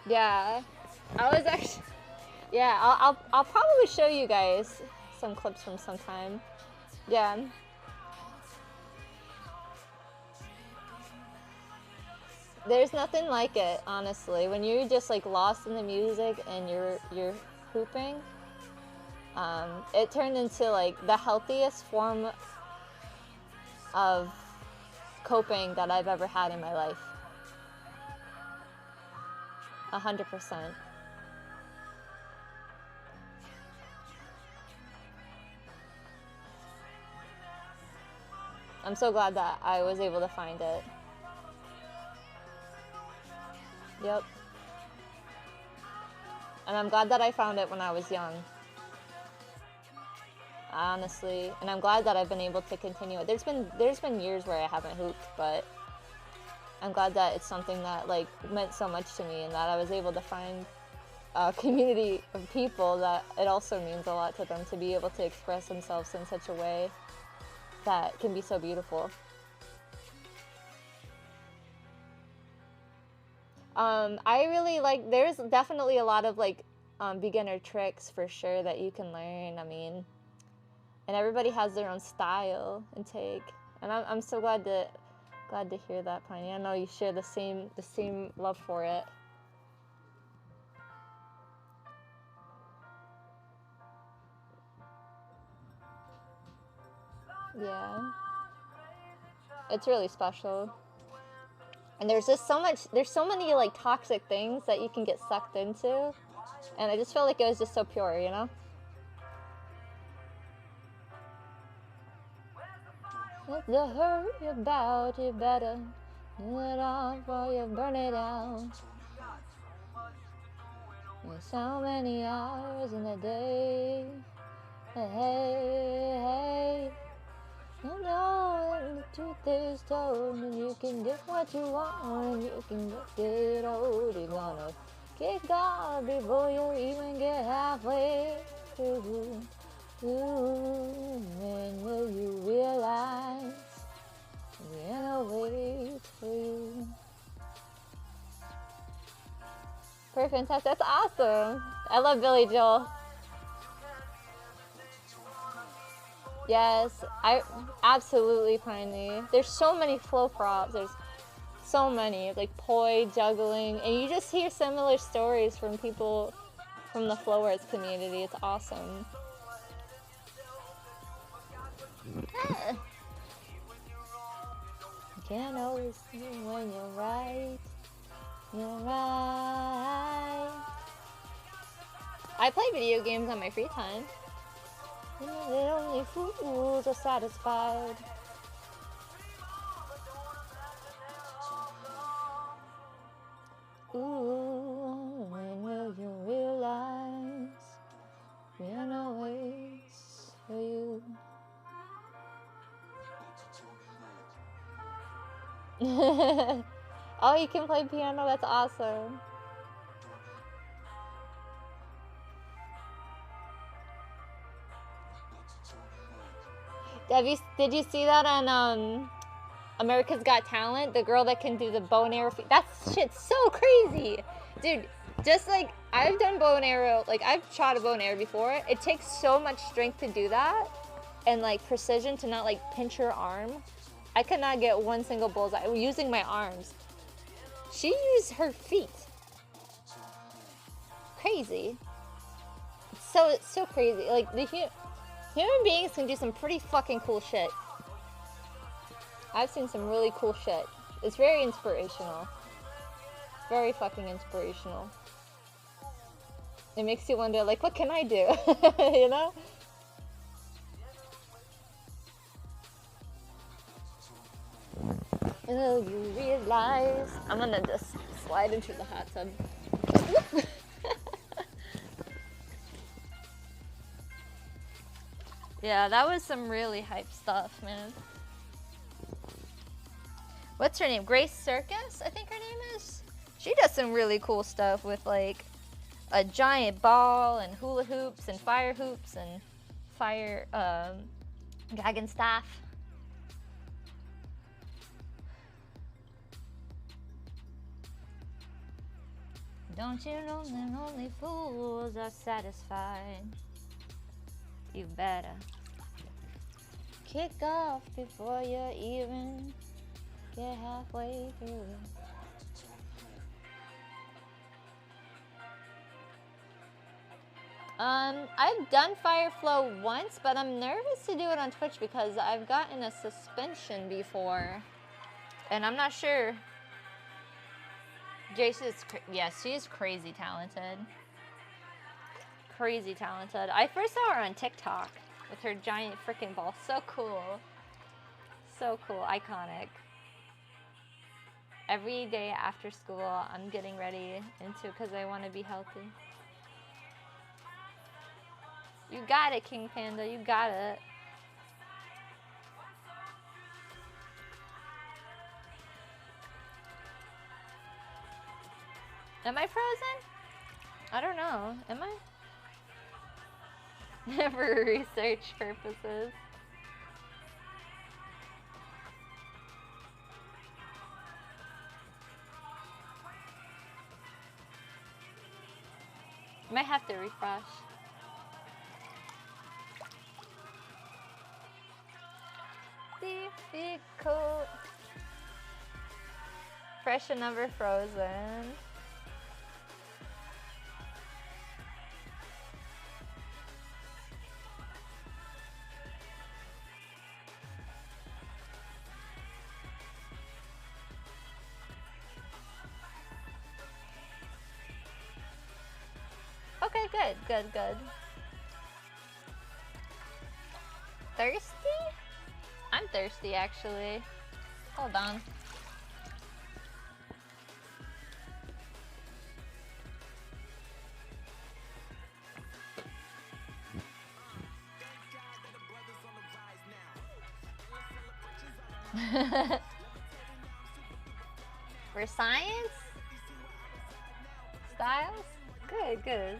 Speaker 1: Yeah, I was actually. Yeah, I'll probably show you guys some clips from some time. Yeah. There's nothing like it, honestly. When you're just like lost in the music and you're hooping, it turned into like the healthiest form of coping that I've ever had in my life. 100%. I'm so glad that I was able to find it. Yep. And I'm glad that I found it when I was young. Honestly. And I'm glad that I've been able to continue it. There's been years where I haven't hooped, but I'm glad that it's something that like meant so much to me, and that I was able to find a community of people that it also means a lot to them to be able to express themselves in such a way that can be so beautiful. I really like, there's definitely a lot of like beginner tricks for sure that you can learn. I mean, and everybody has their own style and take. And I'm so glad to hear that, Piney. I know you share the same love for it. Yeah. It's really special. And there's just so much, there's so many like toxic things that you can get sucked into. And I just feel like it was just so pure, you know? If the hurt you're about, you better do it off or you burn it out. There's so many hours in the day. Hey, hey. You know, and the truth is told, and you can get what you want, and you can get old. You're gonna kick off before you even get halfway through. When will you realize the end waits for you? Pretty fantastic. That's awesome. I love Billy Joel. Yes, I absolutely Piney. There's so many flow props. There's so many, like poi, juggling, and you just hear similar stories from people from the flow arts community. It's awesome. Ah. You can't always see when you're right. You're right. I play video games on my free time. The only fools are satisfied. Ooh, when will you realize piano waits for you? Oh, you can play piano? That's awesome. Did you see that on America's Got Talent? The girl that can do the bow and arrow. That shit's so crazy, dude. Just like I've done bow and arrow, like I've shot a bow and arrow before. It takes so much strength to do that, and like precision to not like pinch your arm. I could not get one single bullseye using my arms. She used her feet. Crazy. It's so crazy. Like the human beings can do some pretty fucking cool shit. I've seen some really cool shit. It's very inspirational. Very fucking inspirational. It makes you wonder, like, what can I do? You know? Will you realize? I'm gonna just slide into the hot tub. Yeah, that was some really hype stuff, man. What's her name? Grace Circus, I think her name is. She does some really cool stuff with like a giant ball and hula hoops and fire hoops and fire dragon staff. Don't you know that only fools are satisfied? You better kick off before you even get halfway through. I've done Fire Flow once, but I'm nervous to do it on Twitch because I've gotten a suspension before, and I'm not sure. Jace is, yes, she is crazy talented. Crazy talented. I first saw her on TikTok with her giant freaking ball. So cool. So cool. Iconic. Every day after school, I'm getting ready because I want to be healthy. You got it, King Panda. You got it. Am I frozen? I don't know. Am I? For research purposes. Might have to refresh. Difficult. Fresh and never frozen. Okay, good, good, good. Thirsty? I'm thirsty, actually. Hold on. For science? Styles? Good, good.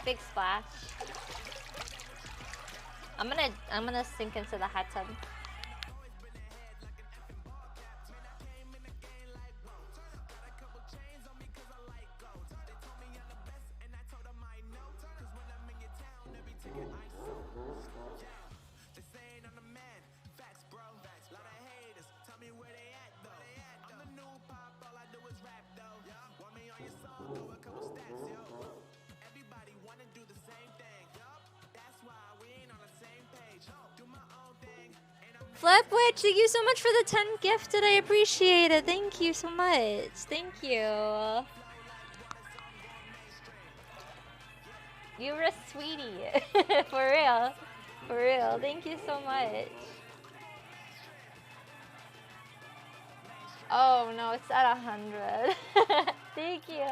Speaker 1: Big splash. I'm gonna sink into the hot tub. Flipwitch, thank you so much for the 10 gifted. I appreciate it. Thank you so much. Thank you. You're a sweetie. For real. For real. Thank you so much. Oh no, it's at 100. Thank you.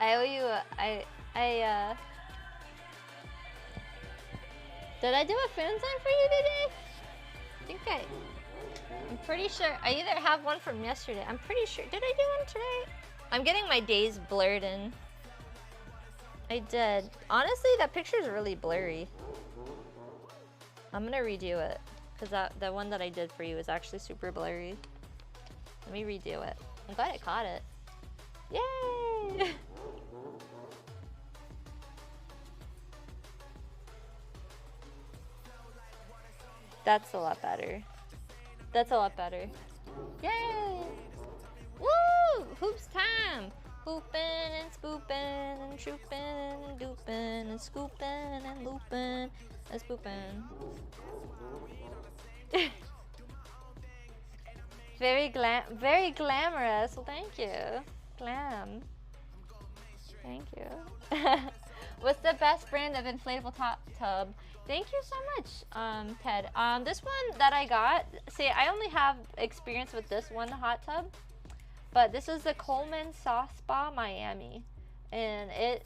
Speaker 1: I owe you. Did I do a fan sign for you today? I'm pretty sure. I either have one from yesterday. I'm pretty sure. Did I do one today? I'm getting my days blurred in. I did. Honestly, that picture is really blurry. I'm gonna redo it. Because the one that I did for you is actually super blurry. Let me redo it. I'm glad I caught it. Yay! That's a lot better. That's a lot better. Yay! Woo! Hoops time! Hoopin' and spoopin' and troopin' and doopin' and scoopin' and loopin' and spoopin'. Very glamorous. Well, thank you. Glam. Thank you. What's the best brand of inflatable tub? Thank you so much, Ted. This one that I got, see, I only have experience with this one hot tub, but this is the Coleman Soft Spa Miami, and it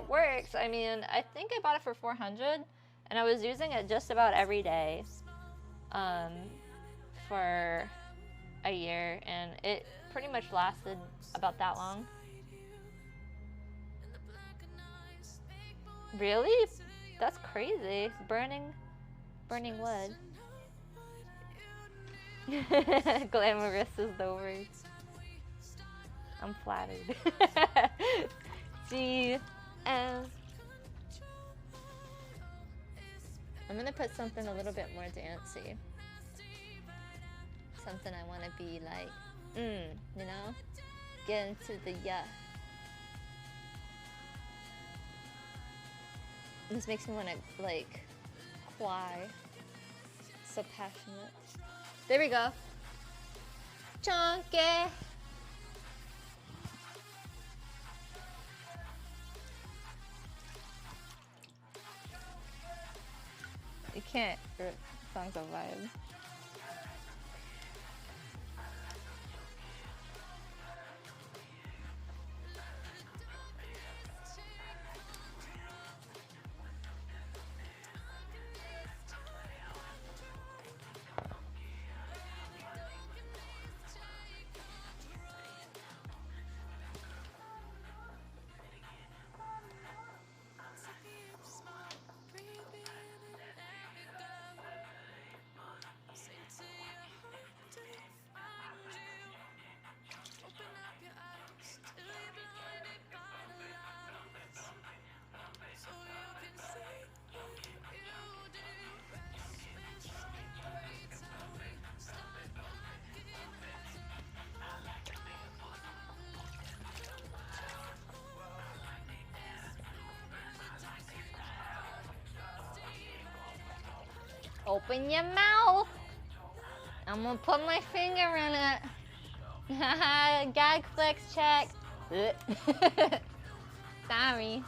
Speaker 1: works. I mean, I think I bought it for $400, and I was using it just about every day, for a year, and it pretty much lasted about that long. Really? That's crazy. Burning wood. Glamorous is the word. I'm flattered. GM. I'm gonna put something a little bit more dancey. Something I want to be like, you know? Get into the This makes me want to, like, cry. So passionate. There we go. Chunky. You can't. Your song's a vibe. Open your mouth. I'm gonna put my finger in it. Gag flex check. Sorry.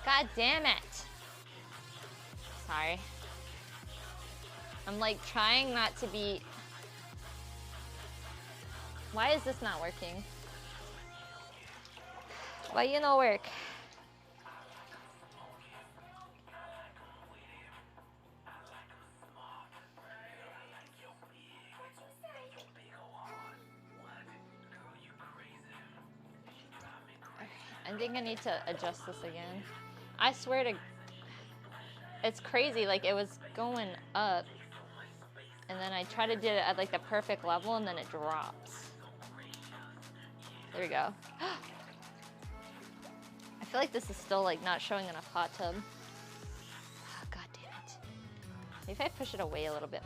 Speaker 1: God damn it. Sorry. I'm like trying not to be... Why is this not working? Why you no work? I think I need to adjust this again. I swear to... It's crazy, like it was going up and then I try to do it at like the perfect level and then it drops. There we go. I feel like this is still like not showing enough hot tub. Oh, God damn it. Maybe if I push it away a little bit.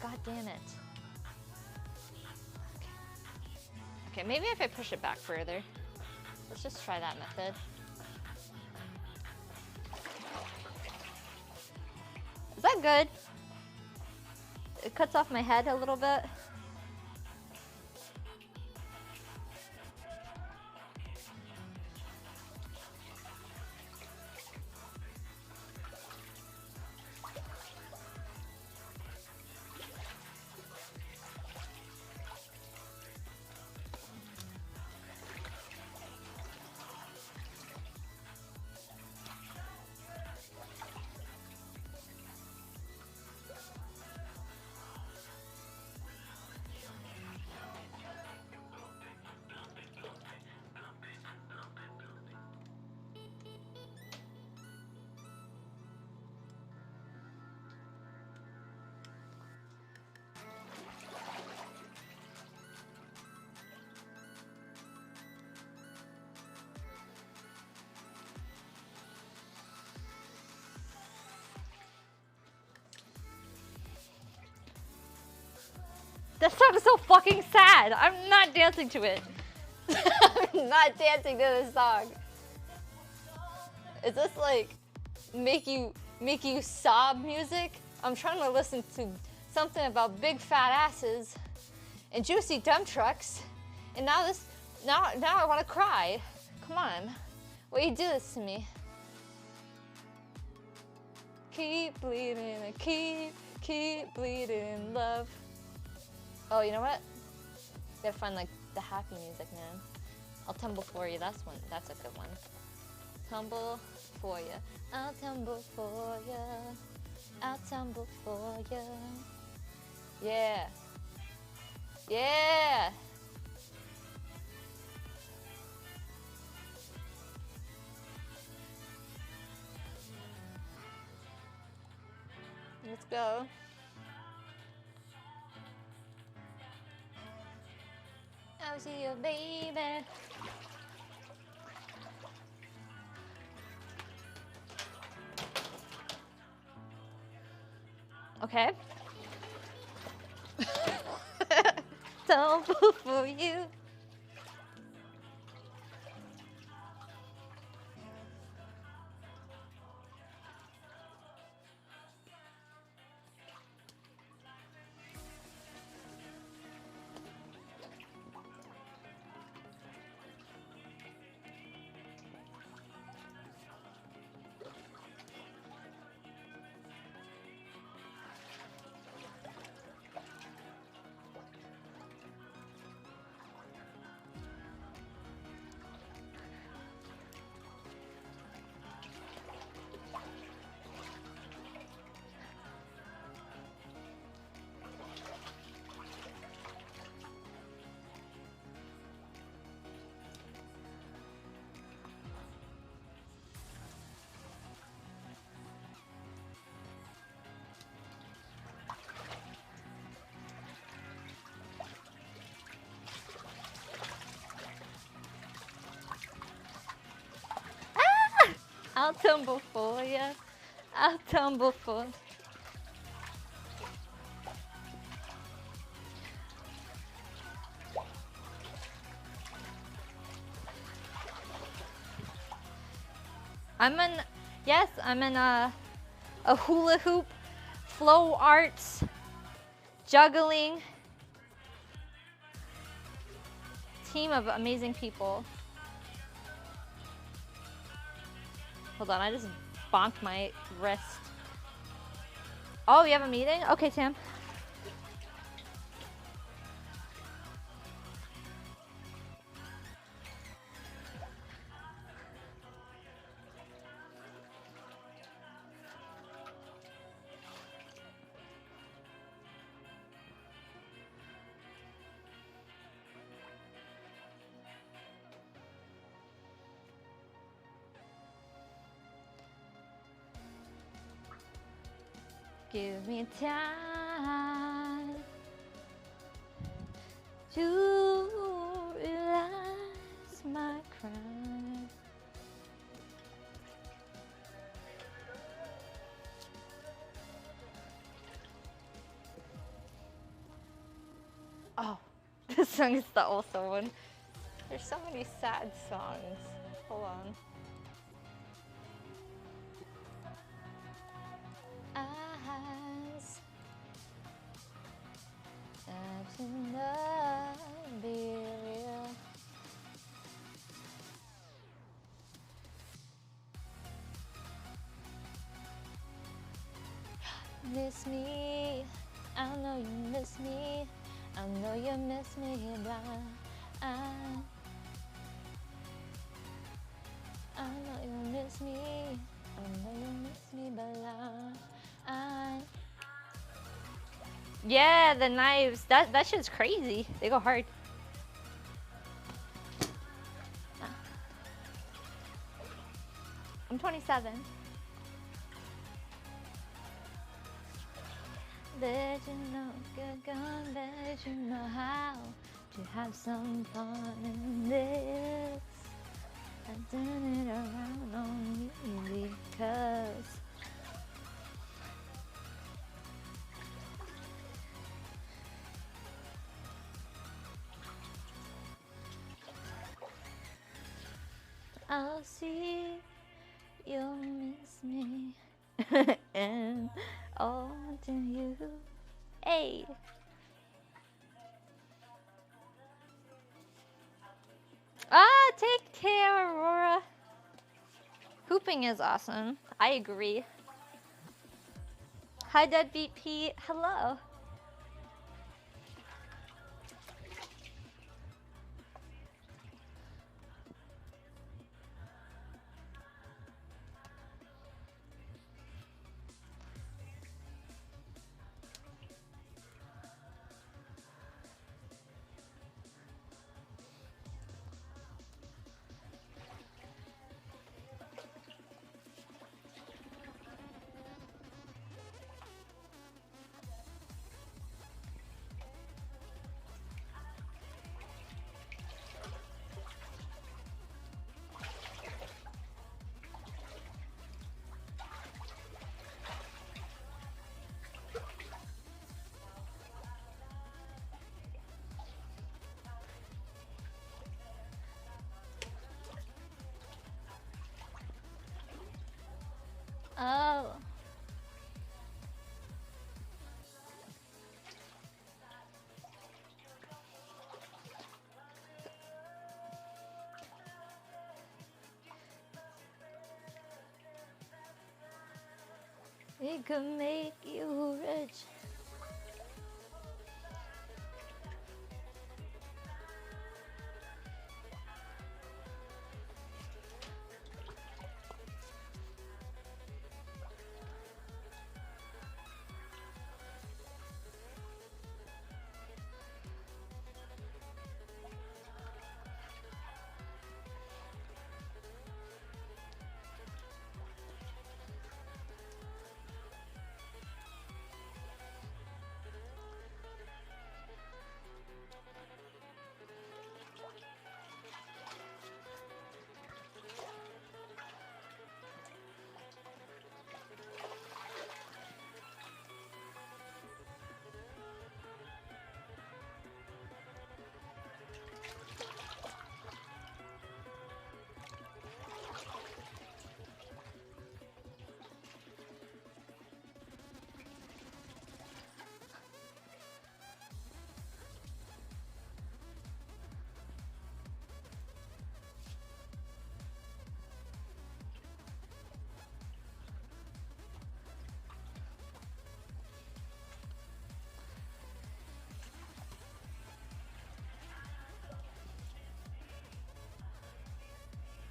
Speaker 1: God damn it. Okay, maybe if I push it back further. Let's just try that method. Is that good? It cuts off my head a little bit. That song is so fucking sad. I'm not dancing to it. I'm not dancing to this song. Is this like make you sob music? I'm trying to listen to something about big fat asses and juicy dump trucks, and now I want to cry. Come on, why you do this to me? Keep bleeding and keep bleeding, love. Oh, you know what? Gotta find like the happy music, man. I'll tumble for you. That's a good one. Tumble for you. I'll tumble for you. I'll tumble for you. Yeah. Yeah. Let's go. I'll see you, baby. Okay. Tumble for you. I'll tumble for you. I'll tumble for. Yes, I'm in a hula hoop, flow arts, juggling team of amazing people. Hold on, I just bonked my wrist. Oh, you have a meeting? Okay, Sam. Give me time to realize my crime. Oh, this song is the also one. There's so many sad songs. Hold on. Eyes that should not be real. Miss me, I know you miss me. I know you miss me, but I know you miss me. I know you miss me, but yeah, the knives. That shit's crazy. They go hard. I'm 27. Let you know, good gun, let you know how to have some fun in this. I've done it around on you because I'll see you'll miss me and all to you. Hey. Take care, Aurora. Hooping is awesome. I agree. Hi, Deadbeat Pete. Hello. Oh. It could make you rich.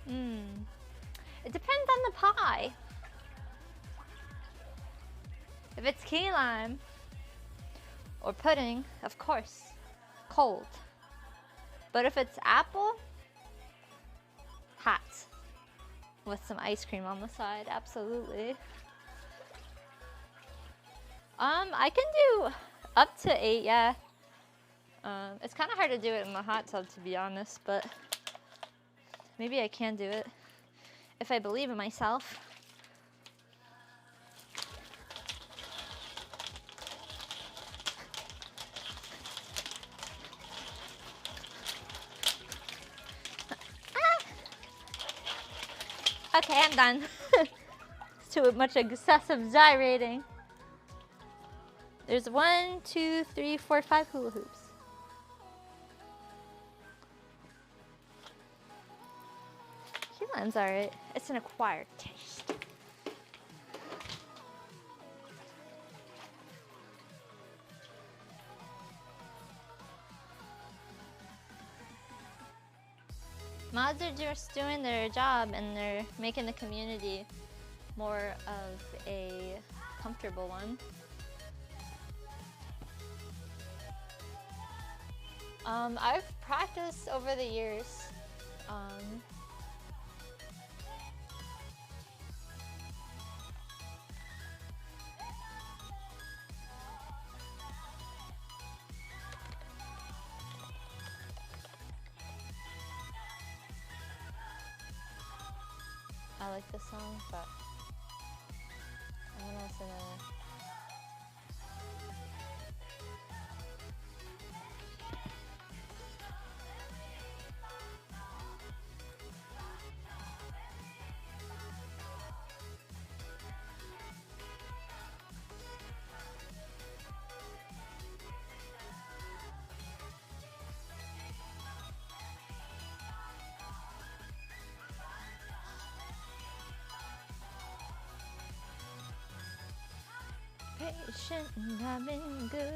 Speaker 1: It depends on the pie. If it's key lime or pudding, of course, cold. But if it's apple, hot. With some ice cream on the side, absolutely. I can do up to 8, yeah. It's kind of hard to do it in the hot tub, to be honest, but maybe I can do it if I believe in myself. Okay, I'm done. It's too much excessive gyrating. There's 1, 2, 3, 4, 5 hula hoops. Key lime's alright. It's an acquired taste. Mods are just doing their job and they're making the community more of a comfortable one. I've practiced over the years. I like this song, but I'm gonna listen to patient and I've been good.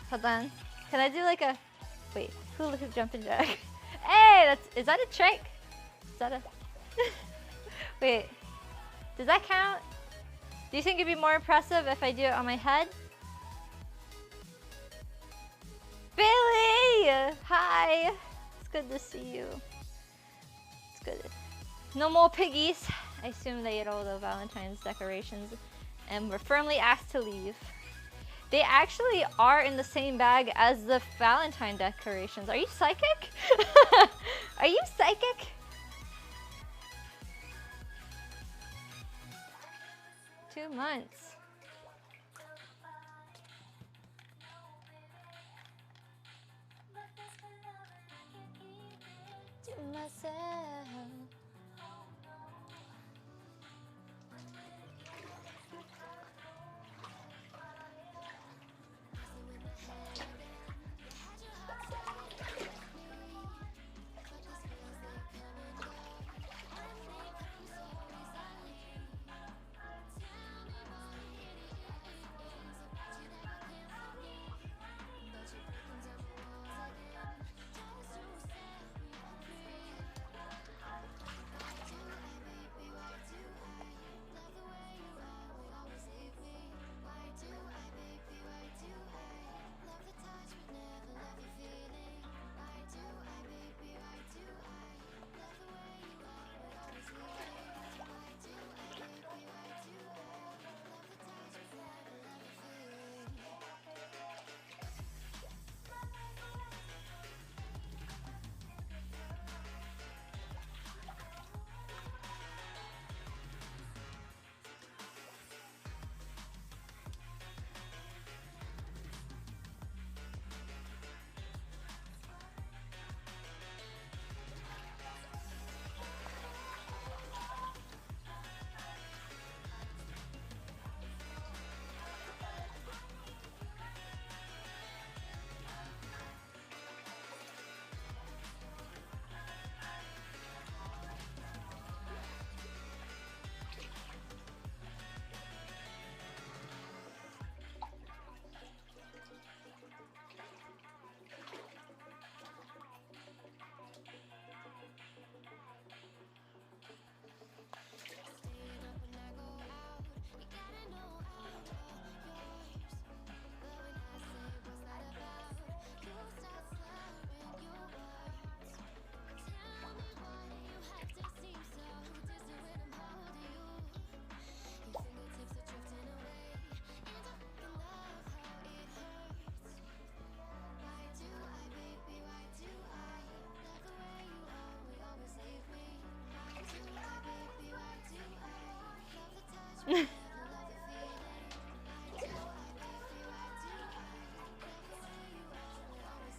Speaker 1: Hold on. Can I do like a wait, hula hoop jumping jack? Hey, is that a trick? Is that a wait, does that count? Do you think it'd be more impressive if I do it on my head? Billy! Hi! It's good to see you. It's good. No more piggies. I assume they ate all the Valentine's decorations and were firmly asked to leave. They actually are in the same bag as the Valentine decorations. Are you psychic? Are you psychic? 2 months. To myself.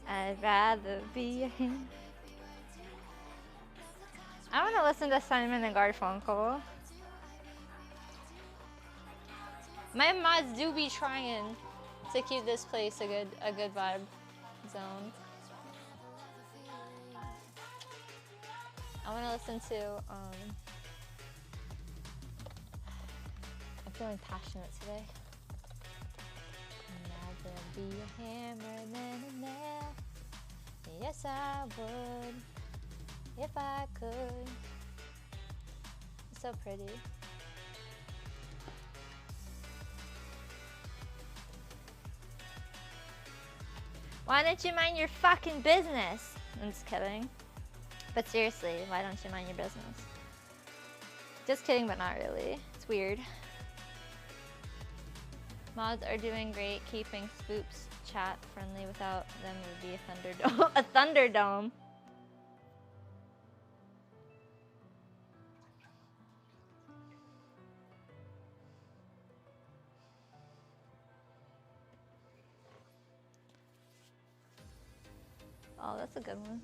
Speaker 1: I'd rather be a him. I want to listen to Simon and Garfunkel. My mods do be trying to keep this place a good vibe zone. I want to listen to I'm feeling passionate today. I'd rather be a hammer than a nail. Yes, I would, if I could. It's so pretty. Why don't you mind your fucking business? I'm just kidding. But seriously, why don't you mind your business? Just kidding, but not really. It's weird. Mods are doing great. Keeping Spoops chat friendly. Without them would be a Thunderdome. A Thunderdome. Oh, that's a good one.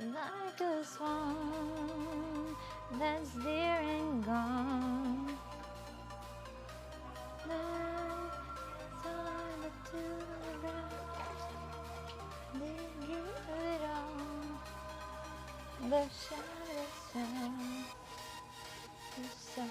Speaker 1: Like a swan that's dear and gone. Time to the ground. They give it all. The shadows sound. The sun.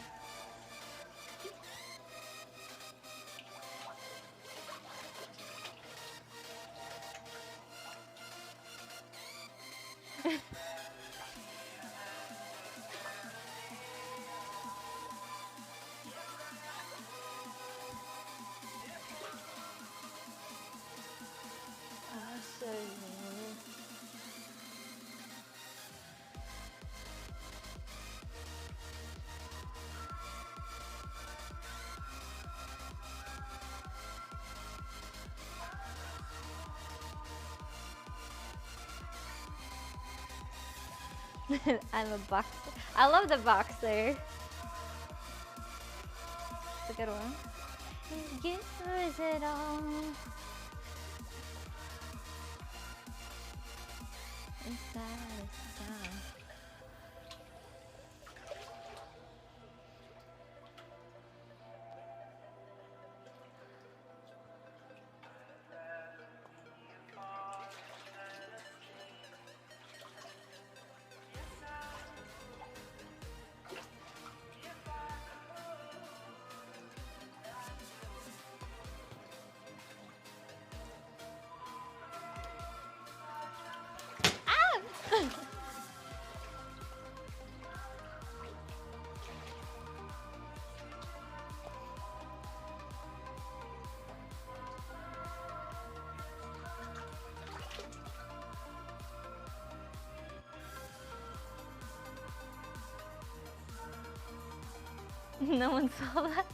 Speaker 1: I'm a boxer. I love the boxer. It's a good one. Use it all. Inside. No one saw that.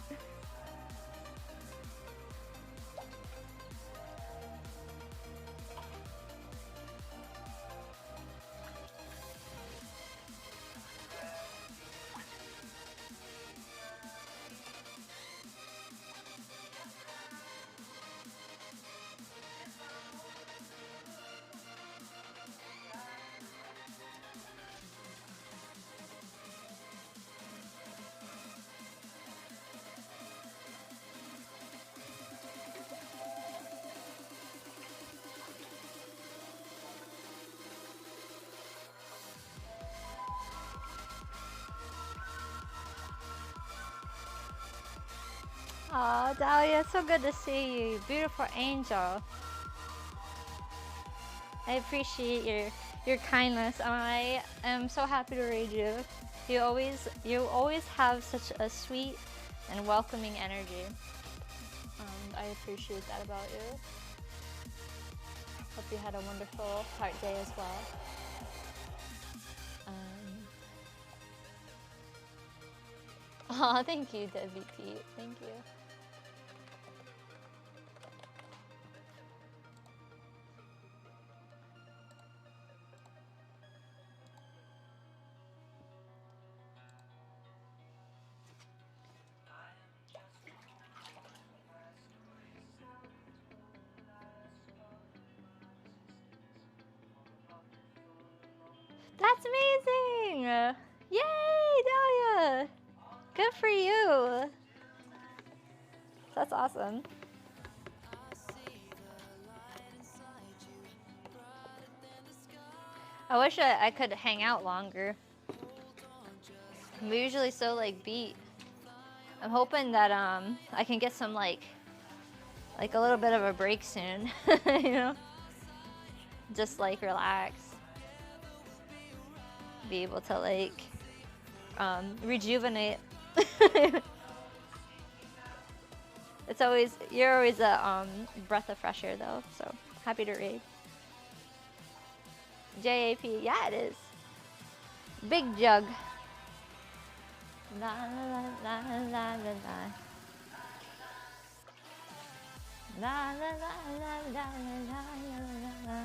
Speaker 1: Oh, Dahlia, it's so good to see you. Beautiful angel. I appreciate your kindness. I am so happy to raid you. You always have such a sweet and welcoming energy. I appreciate that about you. Hope you had a wonderful heart day as well. Oh, thank you, Debbie Pete. Thank you. That's amazing! Yay, Dahlia! Good for you! That's awesome. I wish I could hang out longer. I'm usually so like beat. I'm hoping that I can get some like a little bit of a break soon, you know? Just like relax. Be able to like rejuvenate. You're always a breath of fresh air though, so happy to raid. JAP, yeah it is. Big jug. La la la la la la. La la la la la la la la.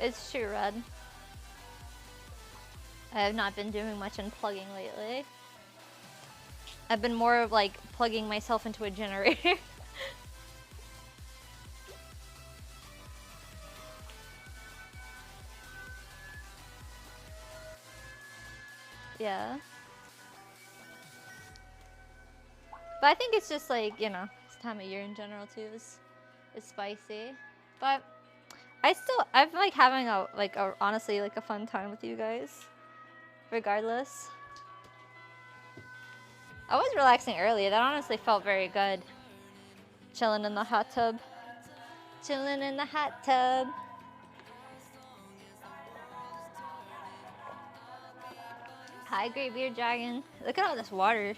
Speaker 1: It's true, Red. I have not been doing much unplugging lately. I've been more of like plugging myself into a generator. Yeah. But I think it's just like, you know, this time of year in general too is spicy. But I'm like having honestly like a fun time with you guys. Regardless. I was relaxing earlier. That honestly felt very good. Chilling in the hot tub. Chilling in the hot tub. Hi, Great Beard Dragon. Look at all this water.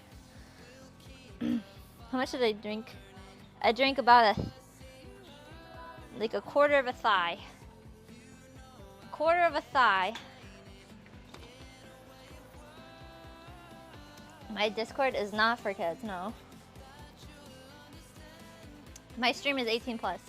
Speaker 1: How much did I drink? I drank about Like a quarter of a thigh. Quarter of a thigh. My Discord is not for kids, no. My stream is 18 plus.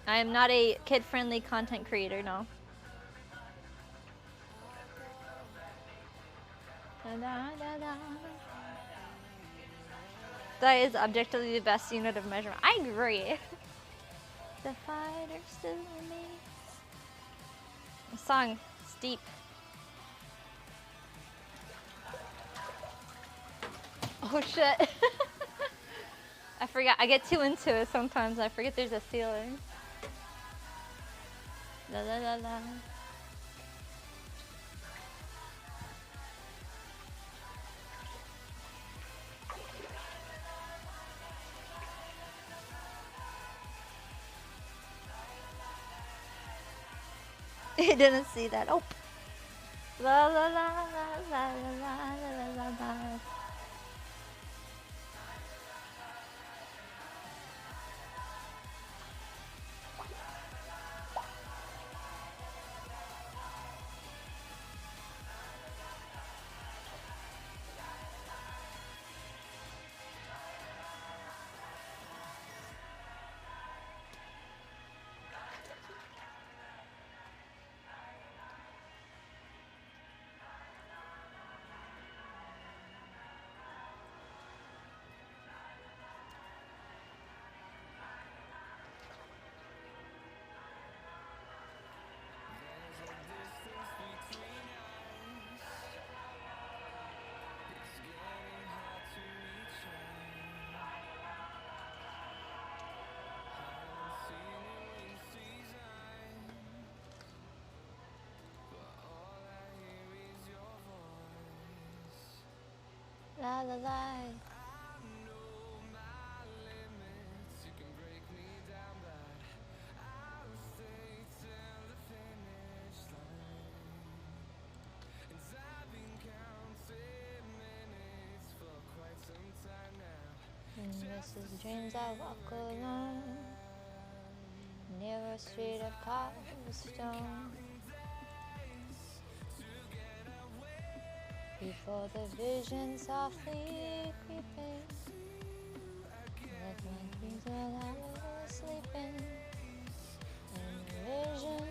Speaker 1: I am not a kid-friendly content creator, no. Da, da, da, da. That is objectively the best unit of measurement. I agree. The fighter still remains. The song, steep. Oh shit. I forgot. I get too into it sometimes. I forget there's a ceiling. La la la la. He didn't see that. Oh. La la la la la la la la la. La la la. And this is dreams I walk alone, near a street of cobblestone. Before the vision softly creeping, like my dreams while I was sleeping, and the vision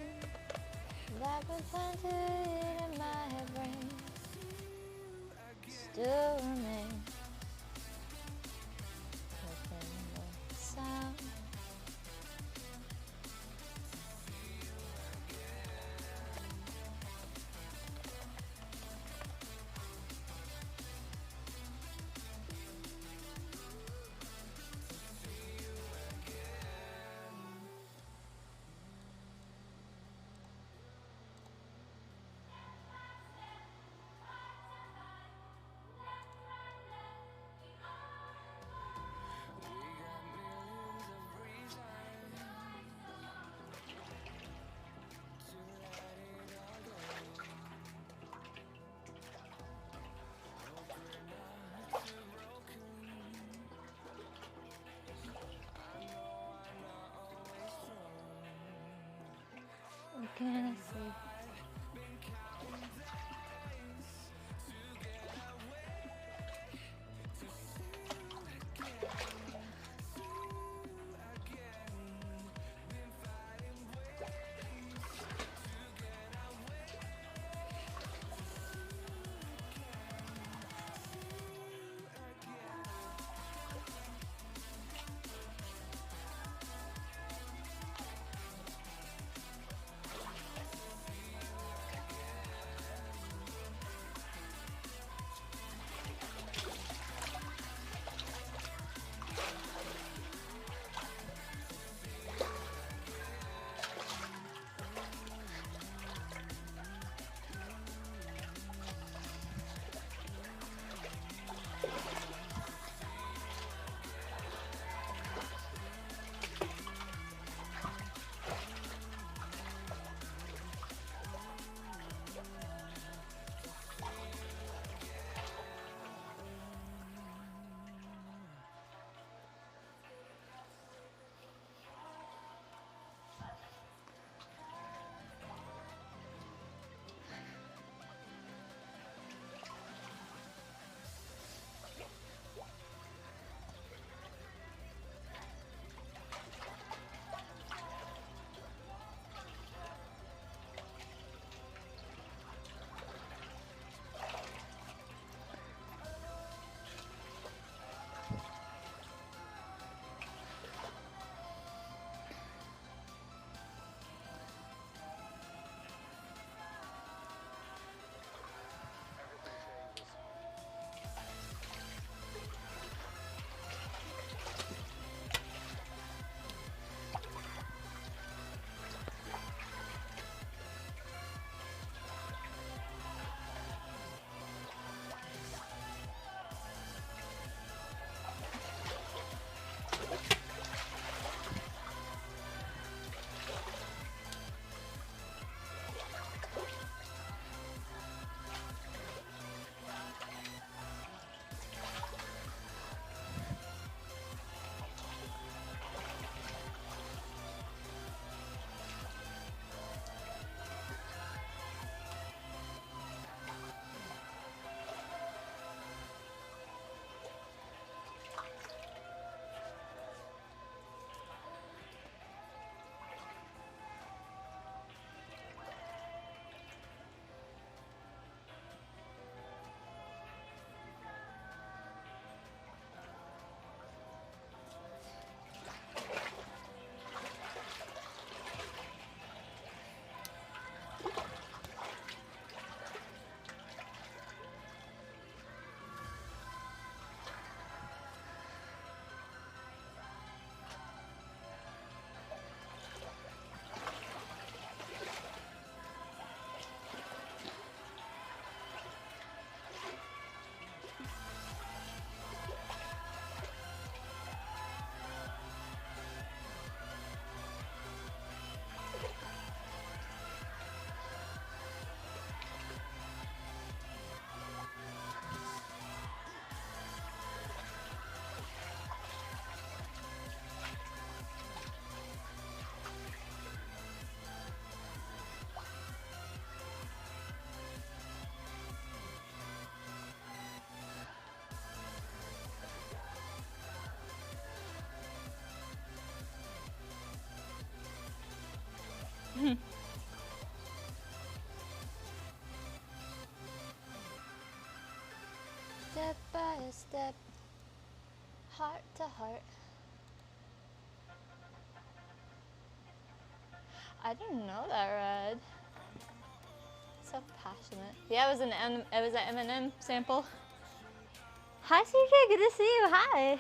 Speaker 1: that was planted in my brain still remains within the sound. What can I say? step, heart to heart. I didn't know that, Red. So passionate. Yeah, it was an Eminem sample. Hi, CJ. Good to see you. Hi.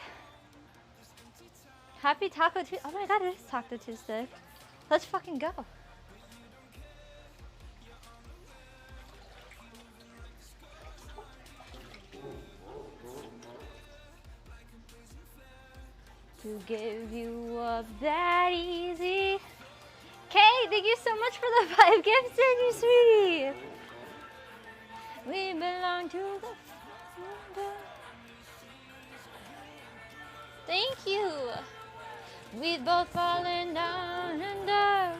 Speaker 1: Happy Taco Tuesday. Oh my God, it is Taco Tuesday. Let's fucking go. To give you up that easy. Kay, thank you so much for the 5 gifts, thank you, sweetie. We belong to the... Thank you. We've both fallen down and out.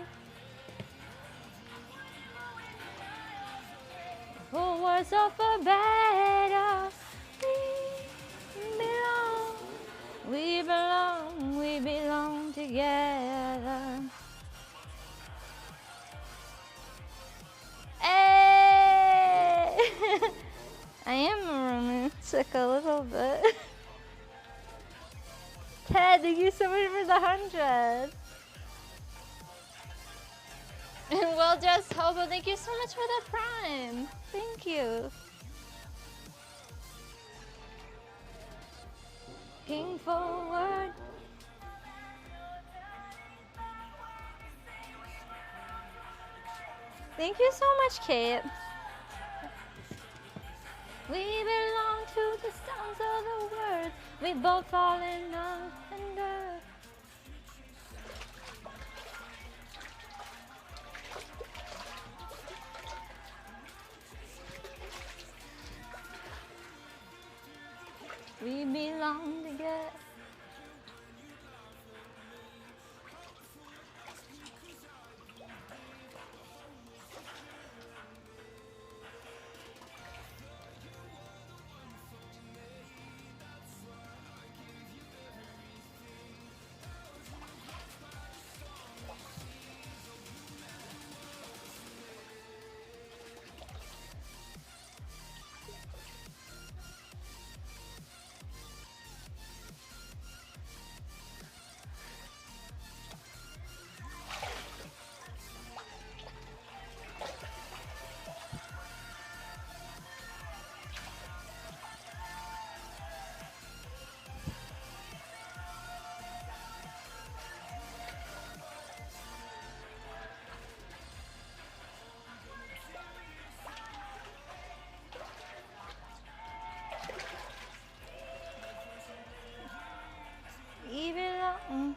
Speaker 1: For worse or for better, we belong together. Hey! I am romantic a little bit. Ted, thank you so much for the 100. And Well Dressed Hobo, thank you so much for the Prime. Thank you. Looking forward. Thank you so much, Kate. We belong to the sounds of the words. We both fall in love and earth. We belong together. We belong.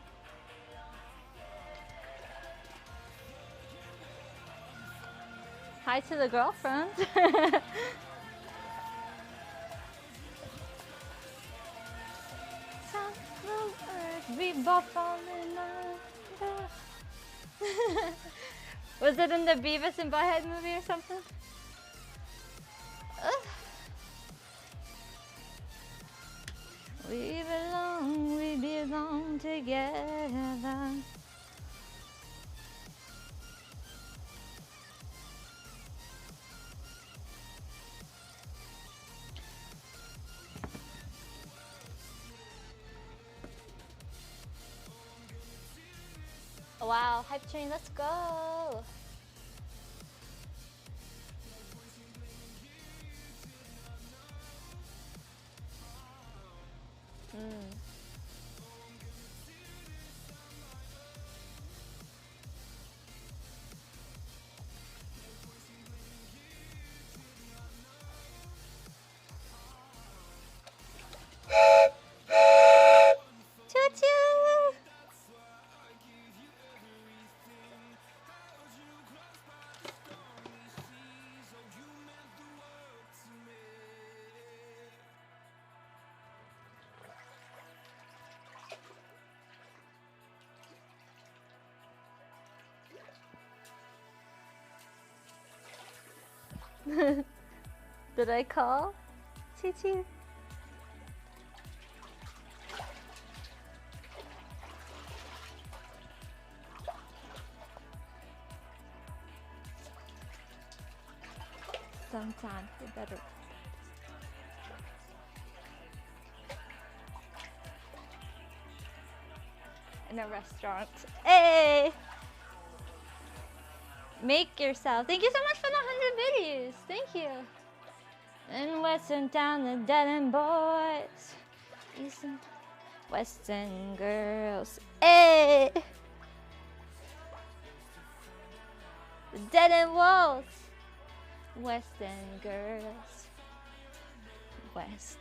Speaker 1: Hi to the girlfriend. We both fall in love. Was it in the Beavis and Butthead movie or something? We belong together. Wow, hype train, let's go. Choo-choo! Did I call? Choo-choo. Sometimes you better. in a restaurant. Hey! Make yourself. Thank you so much for the 100 videos. Thank you. In Western town, the dead end boys. Eastern, Western girls. Hey! The dead end walls. Western girls. West.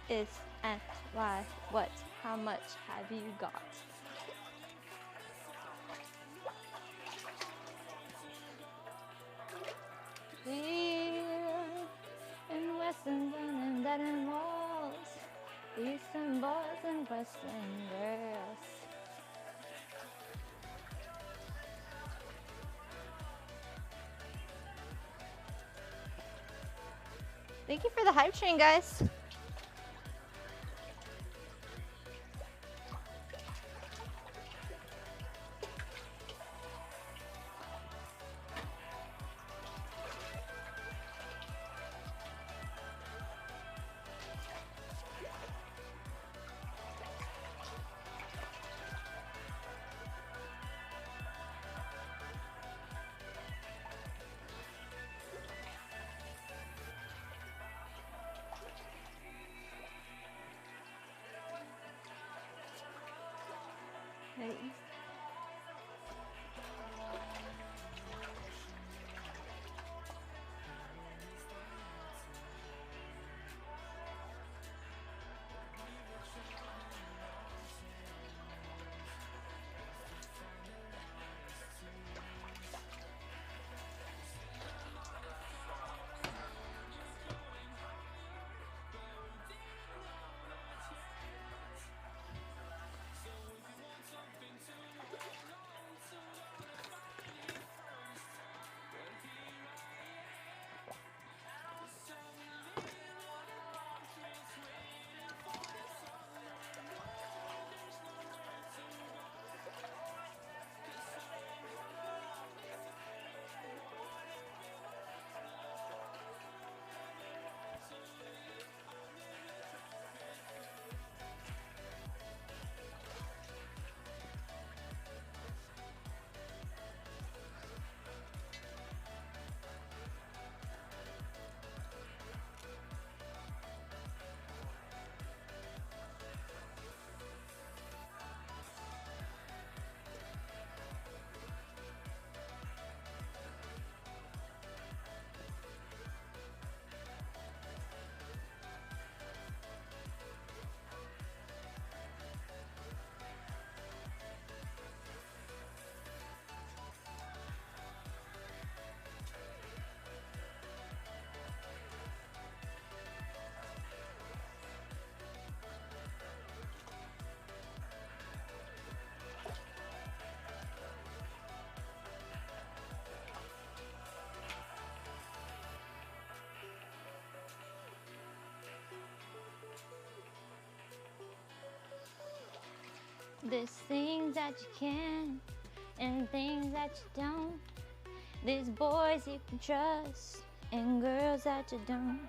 Speaker 1: It's and why, what, how much have you got? Here in Western and dead end walls, Eastern boys and Western girls. Thank you for the hype train, guys. Hey. There's things that you can and things that you don't. There's boys you can trust and girls that you don't.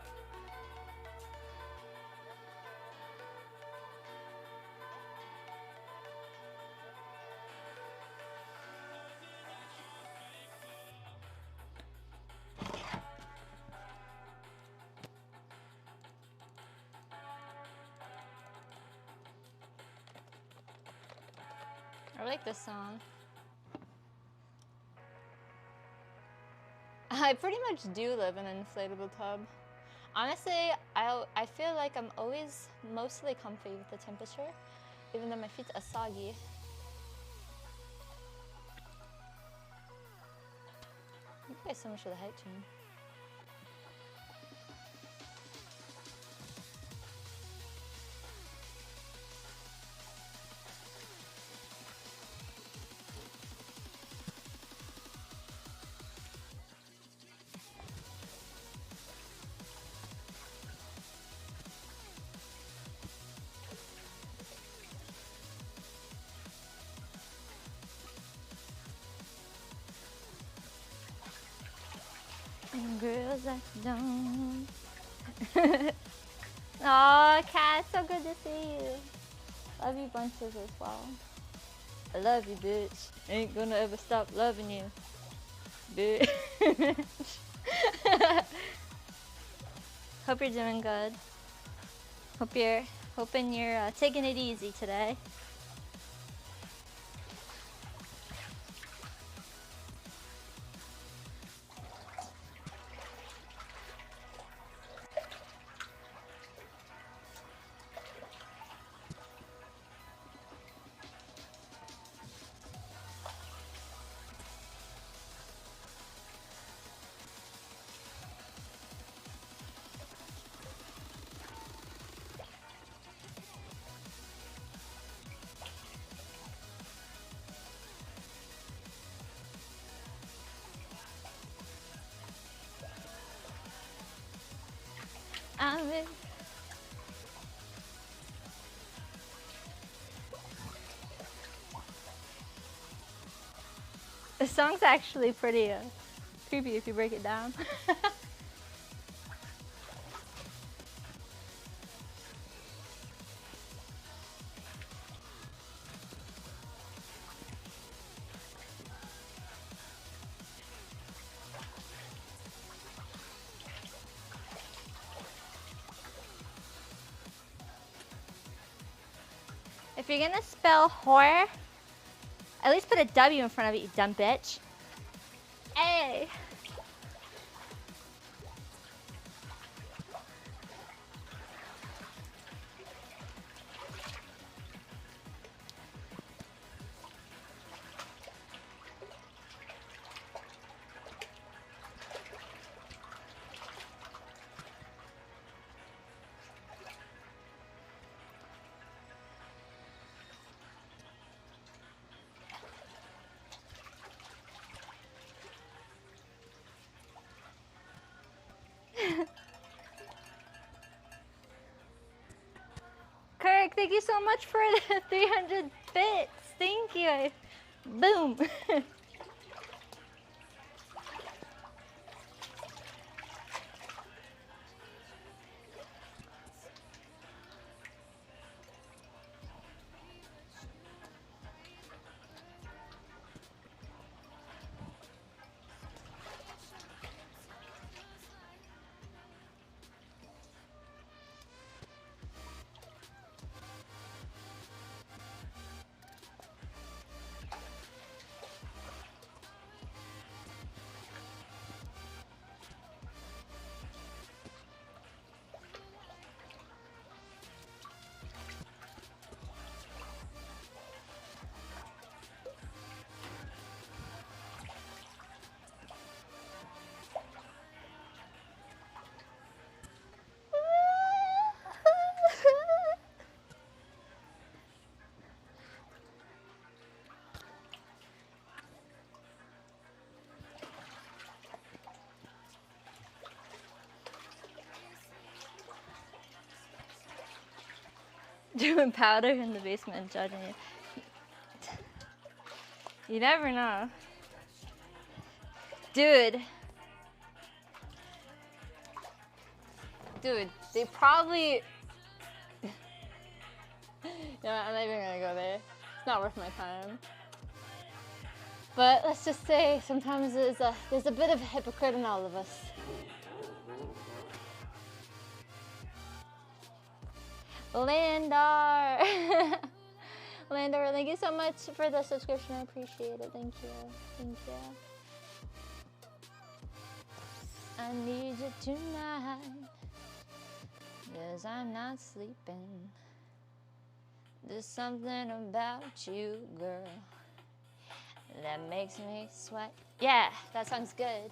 Speaker 1: I like this song. I pretty much do live in an inflatable tub. Honestly, I feel like I'm always mostly comfy with the temperature, even though my feet are soggy. Thank you guys so much for the hype tune. And girls that don't. Aw, Cat, so good to see you. Love you bunches as well. I love you, bitch. Ain't gonna ever stop loving you, bitch. Hope you're doing good. Hoping you're taking it easy today. The song's actually pretty creepy if you break it down. If you're gonna spell whore, at least put a W in front of it, you dumb bitch. Hey! Kirk, thank you so much for the 300 bits. Thank you. Boom. Doing powder in the basement and judging it. You never know. Dude, they probably... Yeah, I'm not even gonna go there. It's not worth my time. But let's just say sometimes there's a bit of a hypocrite in all of us. Landar! Landar, thank you so much for the subscription. I appreciate it. Thank you. Thank you. I need you tonight, 'cause I'm not sleeping. There's something about you, girl, that makes me sweat. Yeah, that song's good.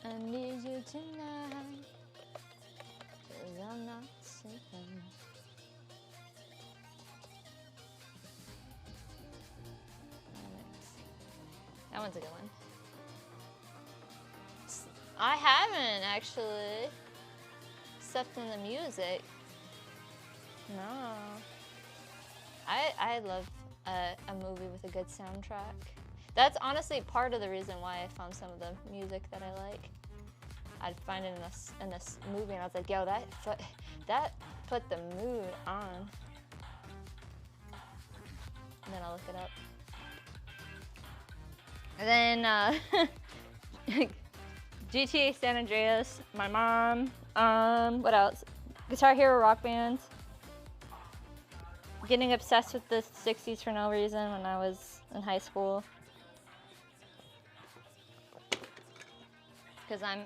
Speaker 1: I need you tonight, 'cause I'm not sleeping. That one's a good one. I haven't actually, except in the music. No. a movie with a good soundtrack. That's honestly part of the reason why I found some of the music that I like. I'd find it in this movie, and I was like, yo, that put the mood on. And then I'll look it up. And then GTA San Andreas, my mom. What else? Guitar Hero Rock Band. Getting obsessed with the 60s for no reason when I was in high school. Because I'm...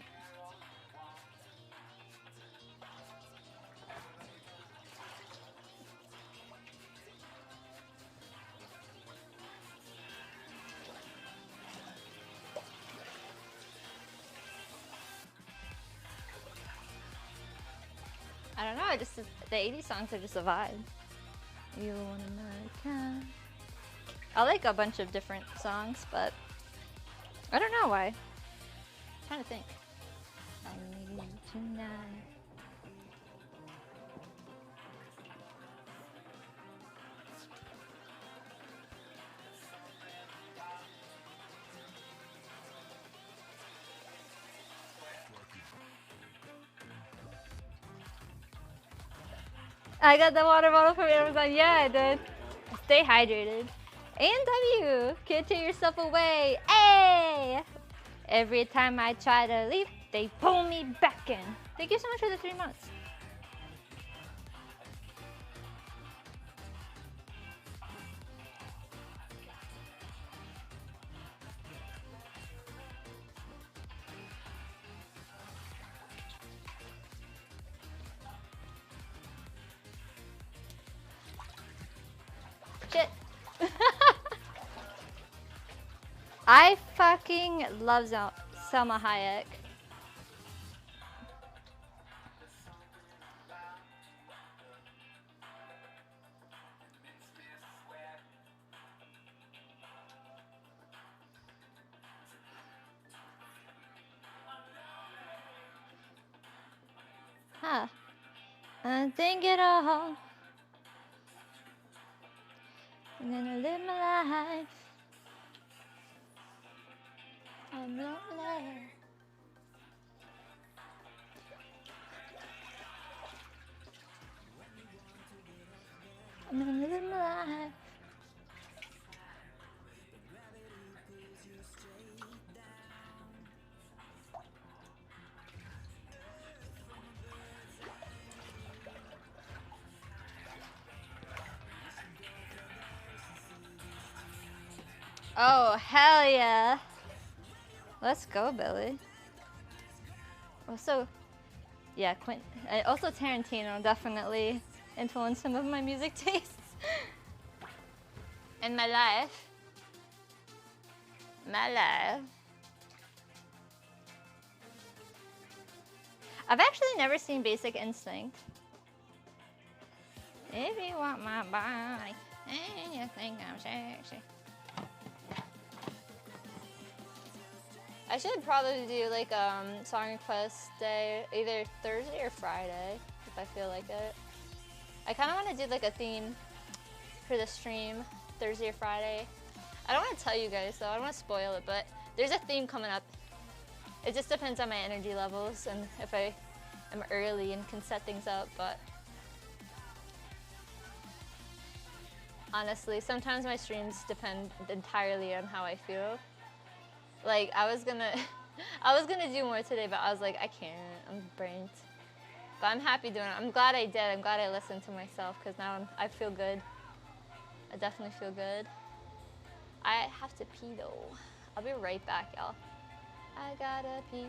Speaker 1: I don't know, the 80s songs are just a vibe. You want America. I like a bunch of different songs, but I don't know why. I'm trying to think. I need you tonight. I got the water bottle from Amazon. Yeah, I did. Stay hydrated. A&W, can't tear yourself away. Hey! Every time I try to leave, they pull me back in. Thank you so much for the 3 months. Shit. I fucking love Selma Hayek. Huh. I think it all. I'm gonna live my life. I'm lonely. I'm gonna live my life. Oh, hell yeah. Let's go, Billy. Also, yeah, also Tarantino definitely influenced some of my music tastes. In my life. I've actually never seen Basic Instinct. If you want my body, and you think I'm sexy. I should probably do like song request day, either Thursday or Friday, if I feel like it. I kind of want to do like a theme for the stream, Thursday or Friday. I don't want to tell you guys though, I don't want to spoil it, but there's a theme coming up. It just depends on my energy levels and if I am early and can set things up, but honestly, sometimes my streams depend entirely on how I feel. Like I was gonna do more today, but I was like, I can't, I'm burnt. But I'm happy doing it. I'm glad I did. I'm glad I listened to myself because now I feel good. I definitely feel good. I have to pee though. I'll be right back, y'all. I gotta pee.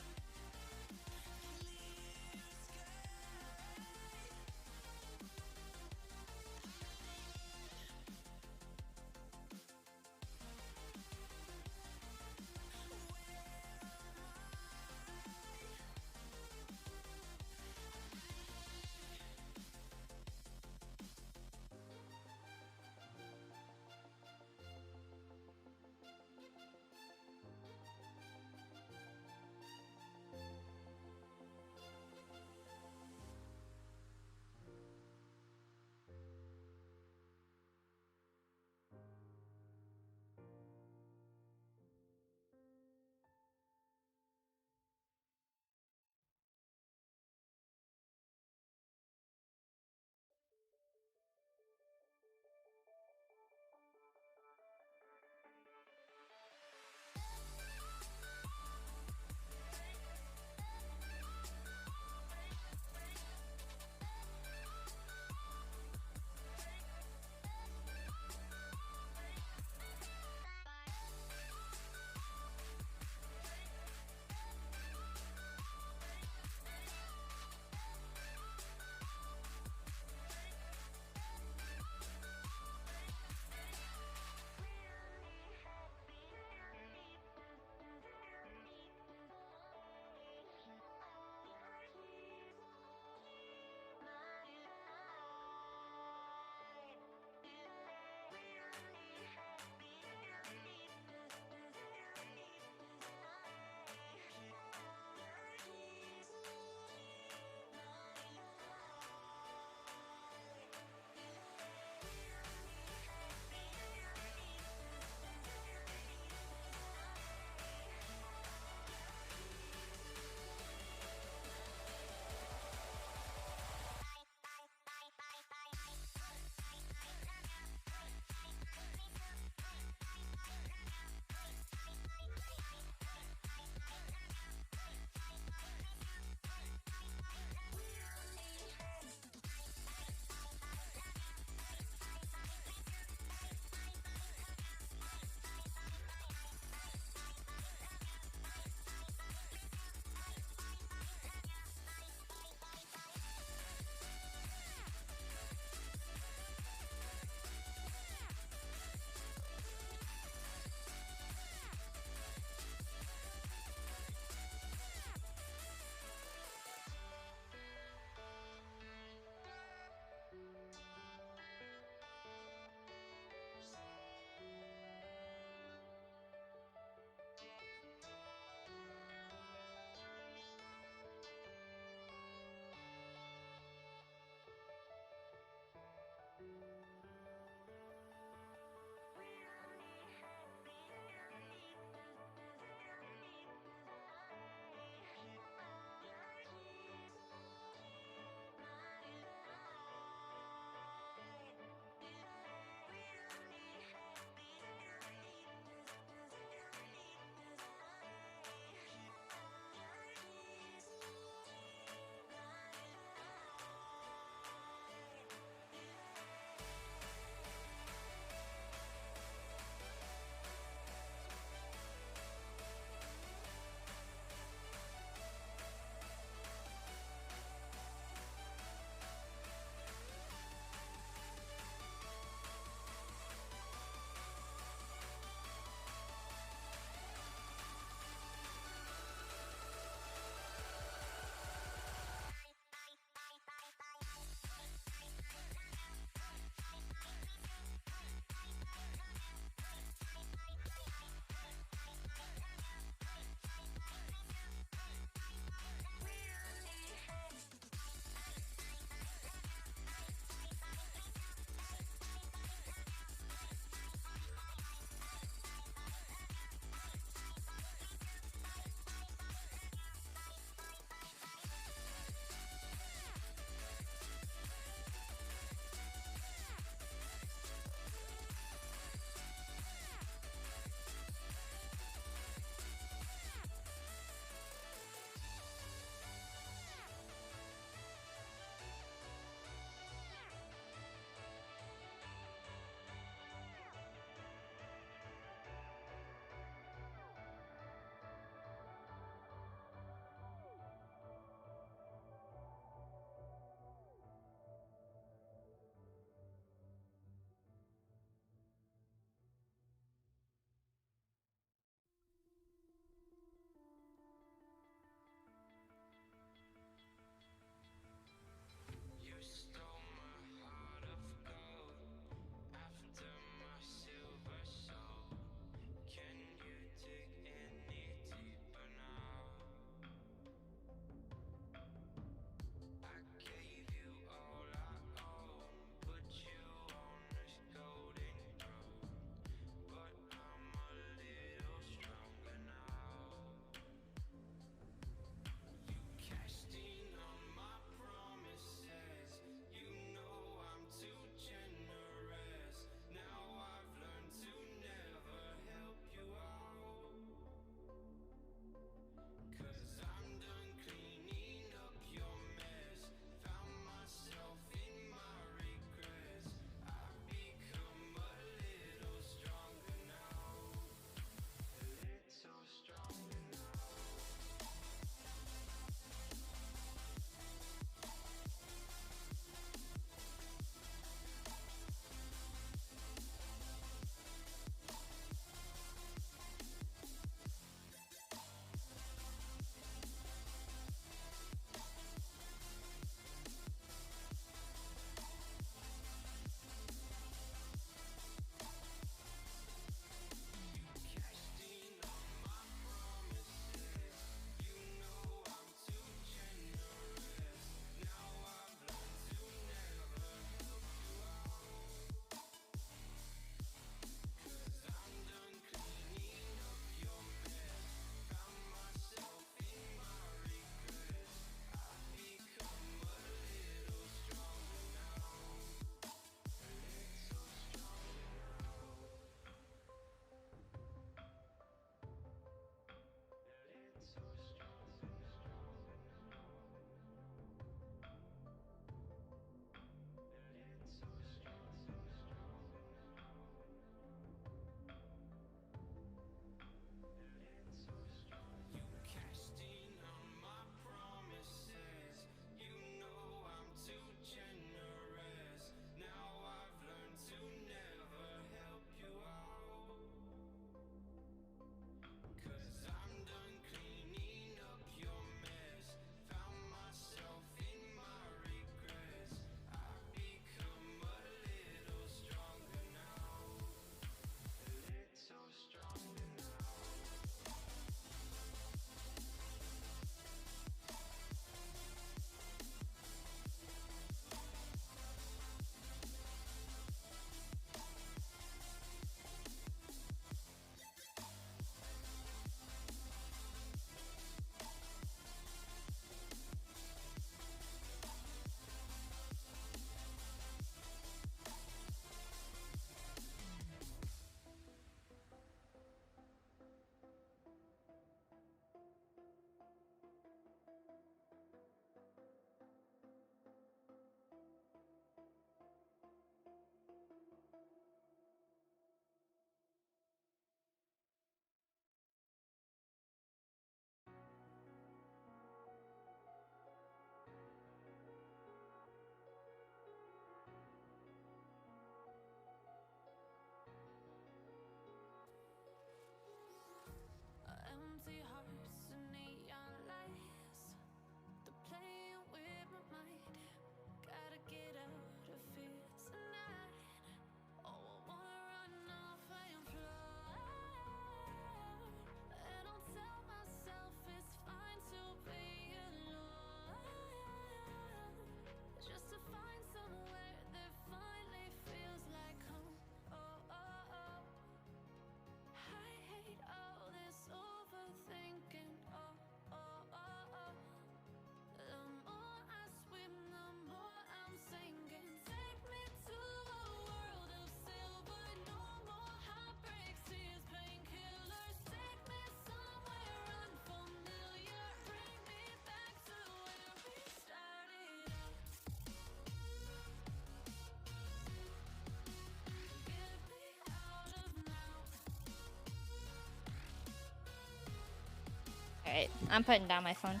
Speaker 1: Alright, I'm putting down my phone.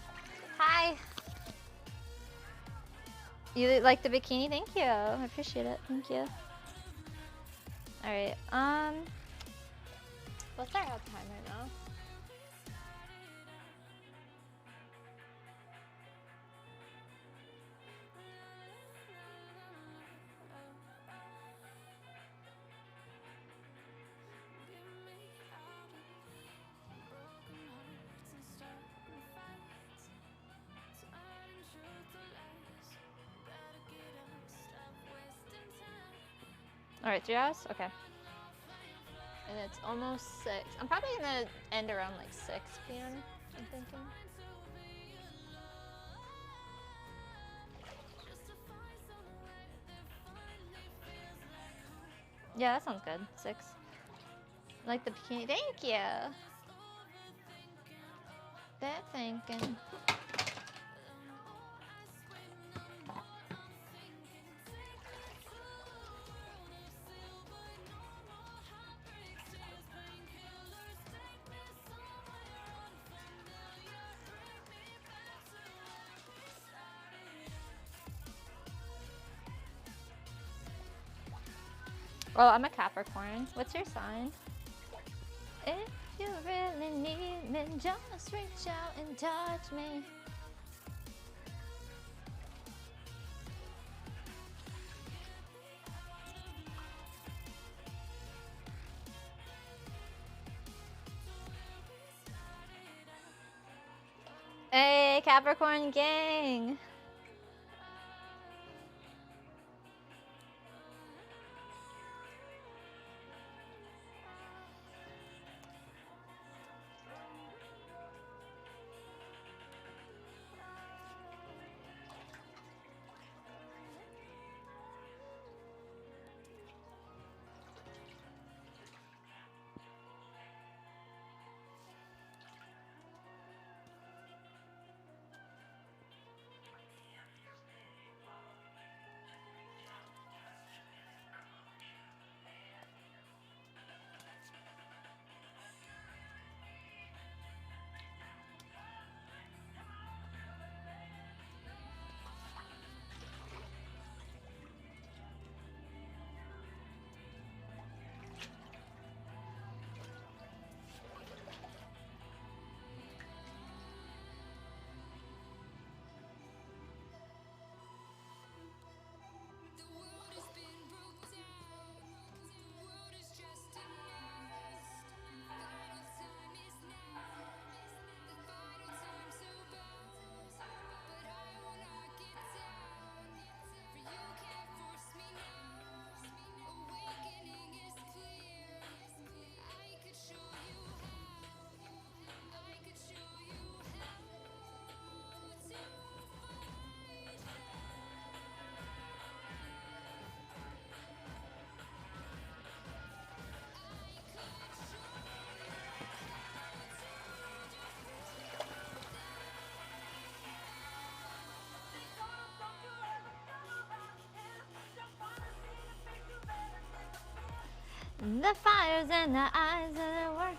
Speaker 1: Hi! You like the bikini? Thank you. I appreciate it. Thank you. Alright, what's our out time right now? Alright, 3 hours? Okay. And it's almost 6. I'm probably gonna end around like 6 p.m. I'm thinking. Yeah, that sounds good. 6. Like the bikini. Thank you. That thinking. Oh, I'm a Capricorn. What's your sign? If you really need me, just reach out and touch me. Hey, Capricorn gang! The fires in the eyes of the world.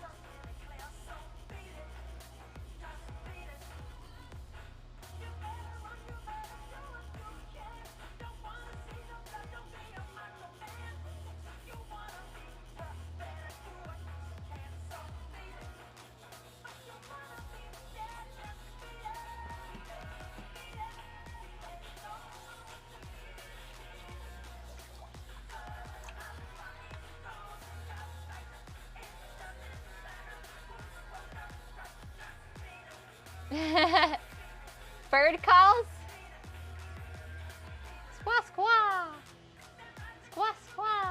Speaker 1: Bird calls? Squaw squaw! Squaw squaw!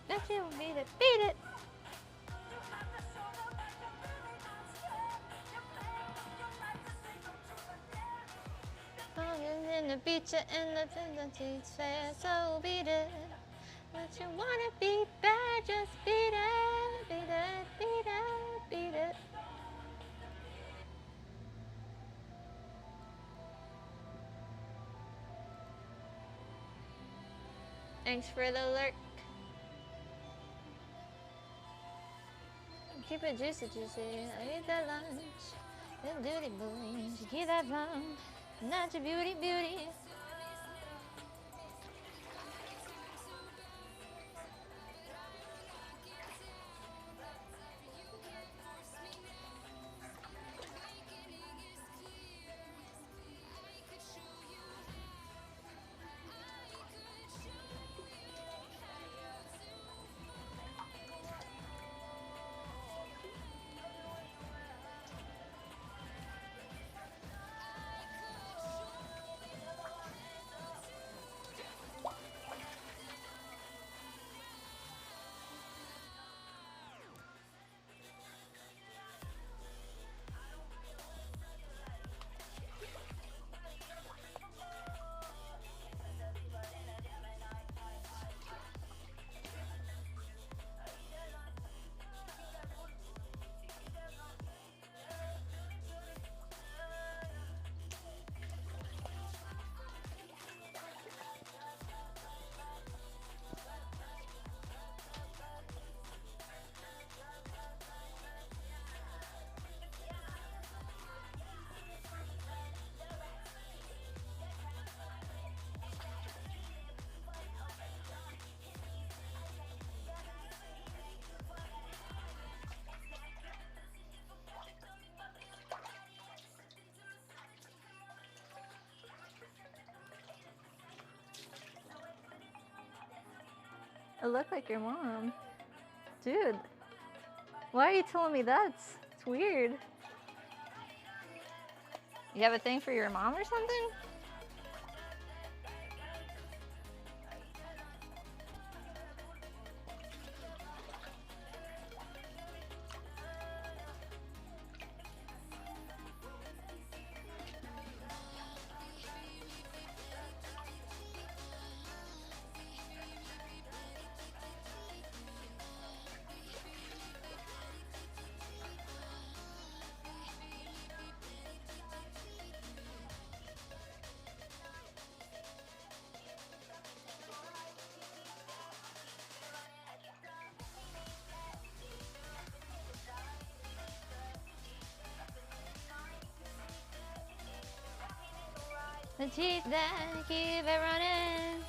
Speaker 1: Don't you beat it, beat it! In the beach and the tendencies fair, so beat it. But you wanna be bad, just beat it, beat it, beat it, beat it. Thanks for the lurk. Keep it juicy, juicy. I eat that lunch. Them duty boys, keep that rum. Not your beauty, beauty. I look like your mom. Dude, why are you telling me that? It's weird. You have a thing for your mom or something? The teeth that keep it running.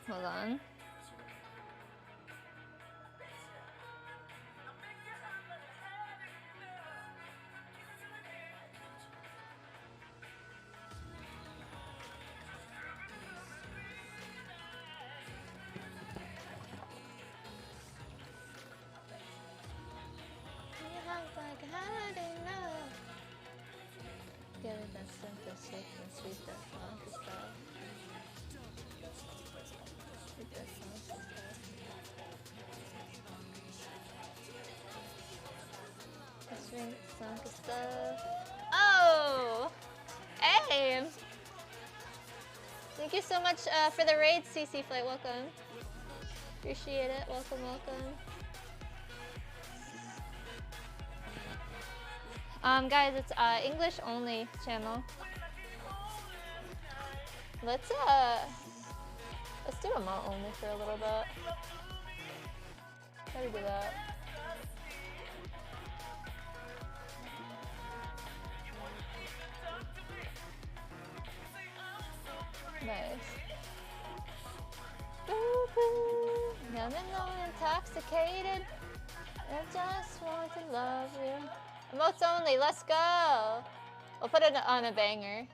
Speaker 1: Hold on. Get it, that simple, sick, and sweet, that funky stuff. Sweet, that funky stuff. Sweet, funky stuff. Oh! Hey! Thank you so much for the raid, CC Flight. Welcome. Appreciate it. Welcome, welcome. Guys, it's English only channel. Let's do emote only for a little bit. How do we do that? Nice. Now I'm intoxicated. I just want to love you. Emotes only, let's go! We'll put it on a banger.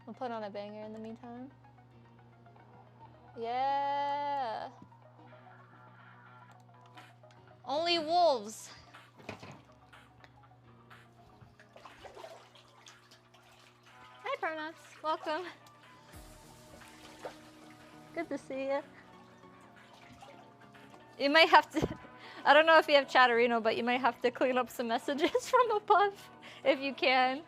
Speaker 1: We'll put on a banger in the meantime. Yeah. Only wolves. Hi, Pronox. Welcome. Good to see you. You might have to, I don't know if you have Chatterino, but you might have to clean up some messages from above if you can.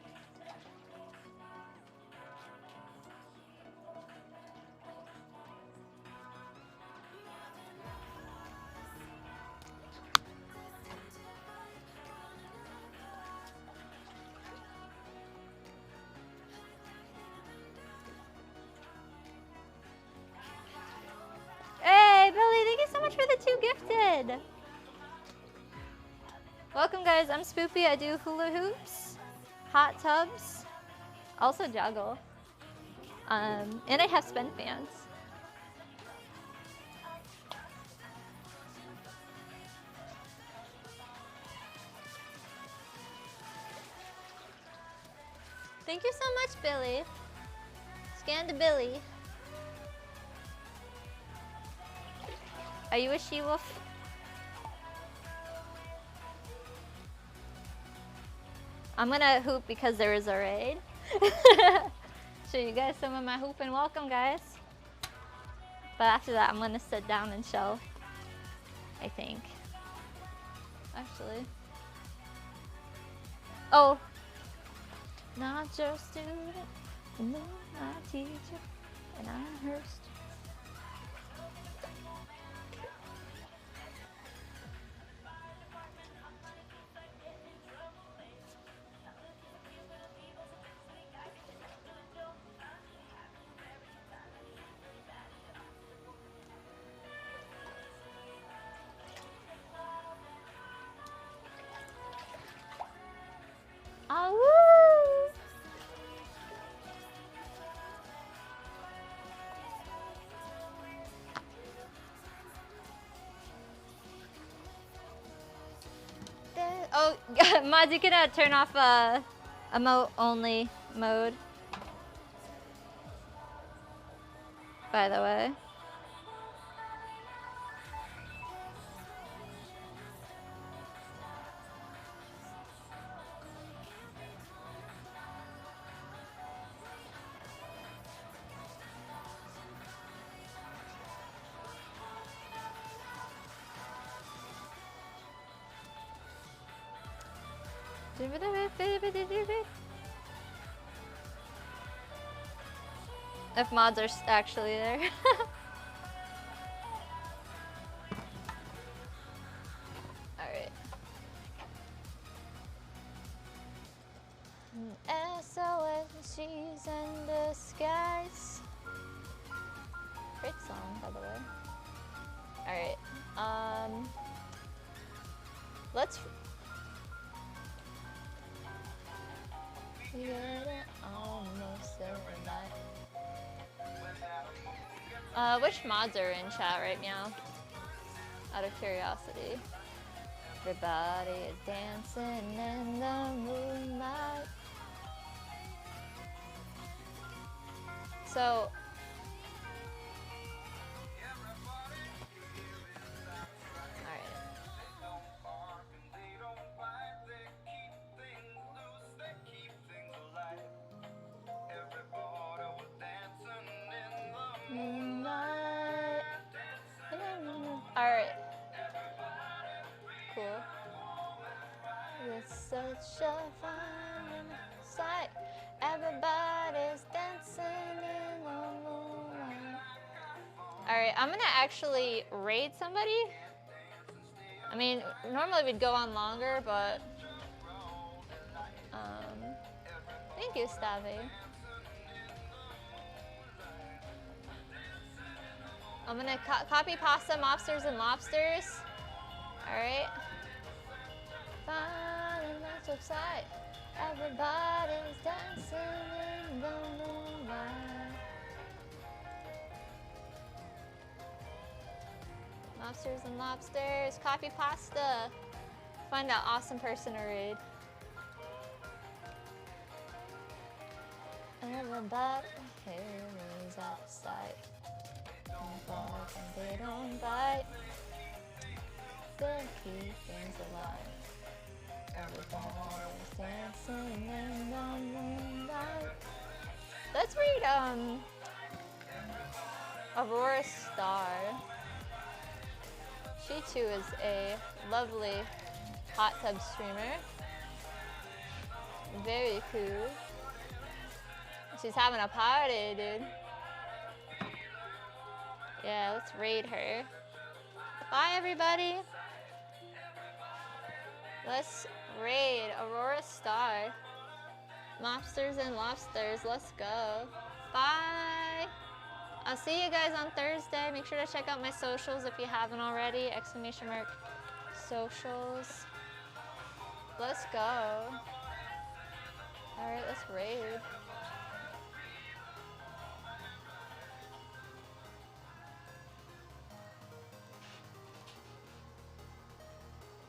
Speaker 1: Hey, Billy, thank you so much for the 2 gifted. Welcome, guys. I'm Spoopy. I do hula hoops, hot tubs, also juggle, and I have spin fans. Thank you so much, Billy. Scan to Billy. Are you a she-wolf? I'm gonna hoop because there is a raid. Show you guys some of my hooping. Welcome, guys. But after that, I'm gonna sit down and show. I think. Actually. Oh. Not your student, and not my teacher, and I'm her student. Oh, woo! Oh, Mods, you can turn off emote only mode. By the way. If mods are actually there. Alright. SOS, she's in disguise. Great song, by the way. Alright. Let's get it almost every night. Which mods are in chat right now? Out of curiosity. Everybody is dancing in the moonlight. So, alright. Cool. It's such a fun sight. Everybody's dancing in the moonlight. Alright, I'm gonna actually raid somebody. I mean, normally we'd go on longer, but... thank you, Stabby. I'm gonna copy pasta, mobsters, and lobsters. Alright. Fun and that's upside. Everybody's dancing in the moonlight. Mobsters and lobsters. Copy pasta. Find that awesome person to raid. Everybody here is outside. And they don't bite. They keep things alive. Everybody's dancing in the moonlight. Let's read Aurora Star. She too is a lovely hot tub streamer. Very cool. She's having a party, dude. Yeah, let's raid her. Bye, everybody. Let's raid Aurora Star. Mobsters and lobsters, let's go. Bye. I'll see you guys on Thursday. Make sure to check out my socials if you haven't already. ! Socials. Let's go. All right, let's raid.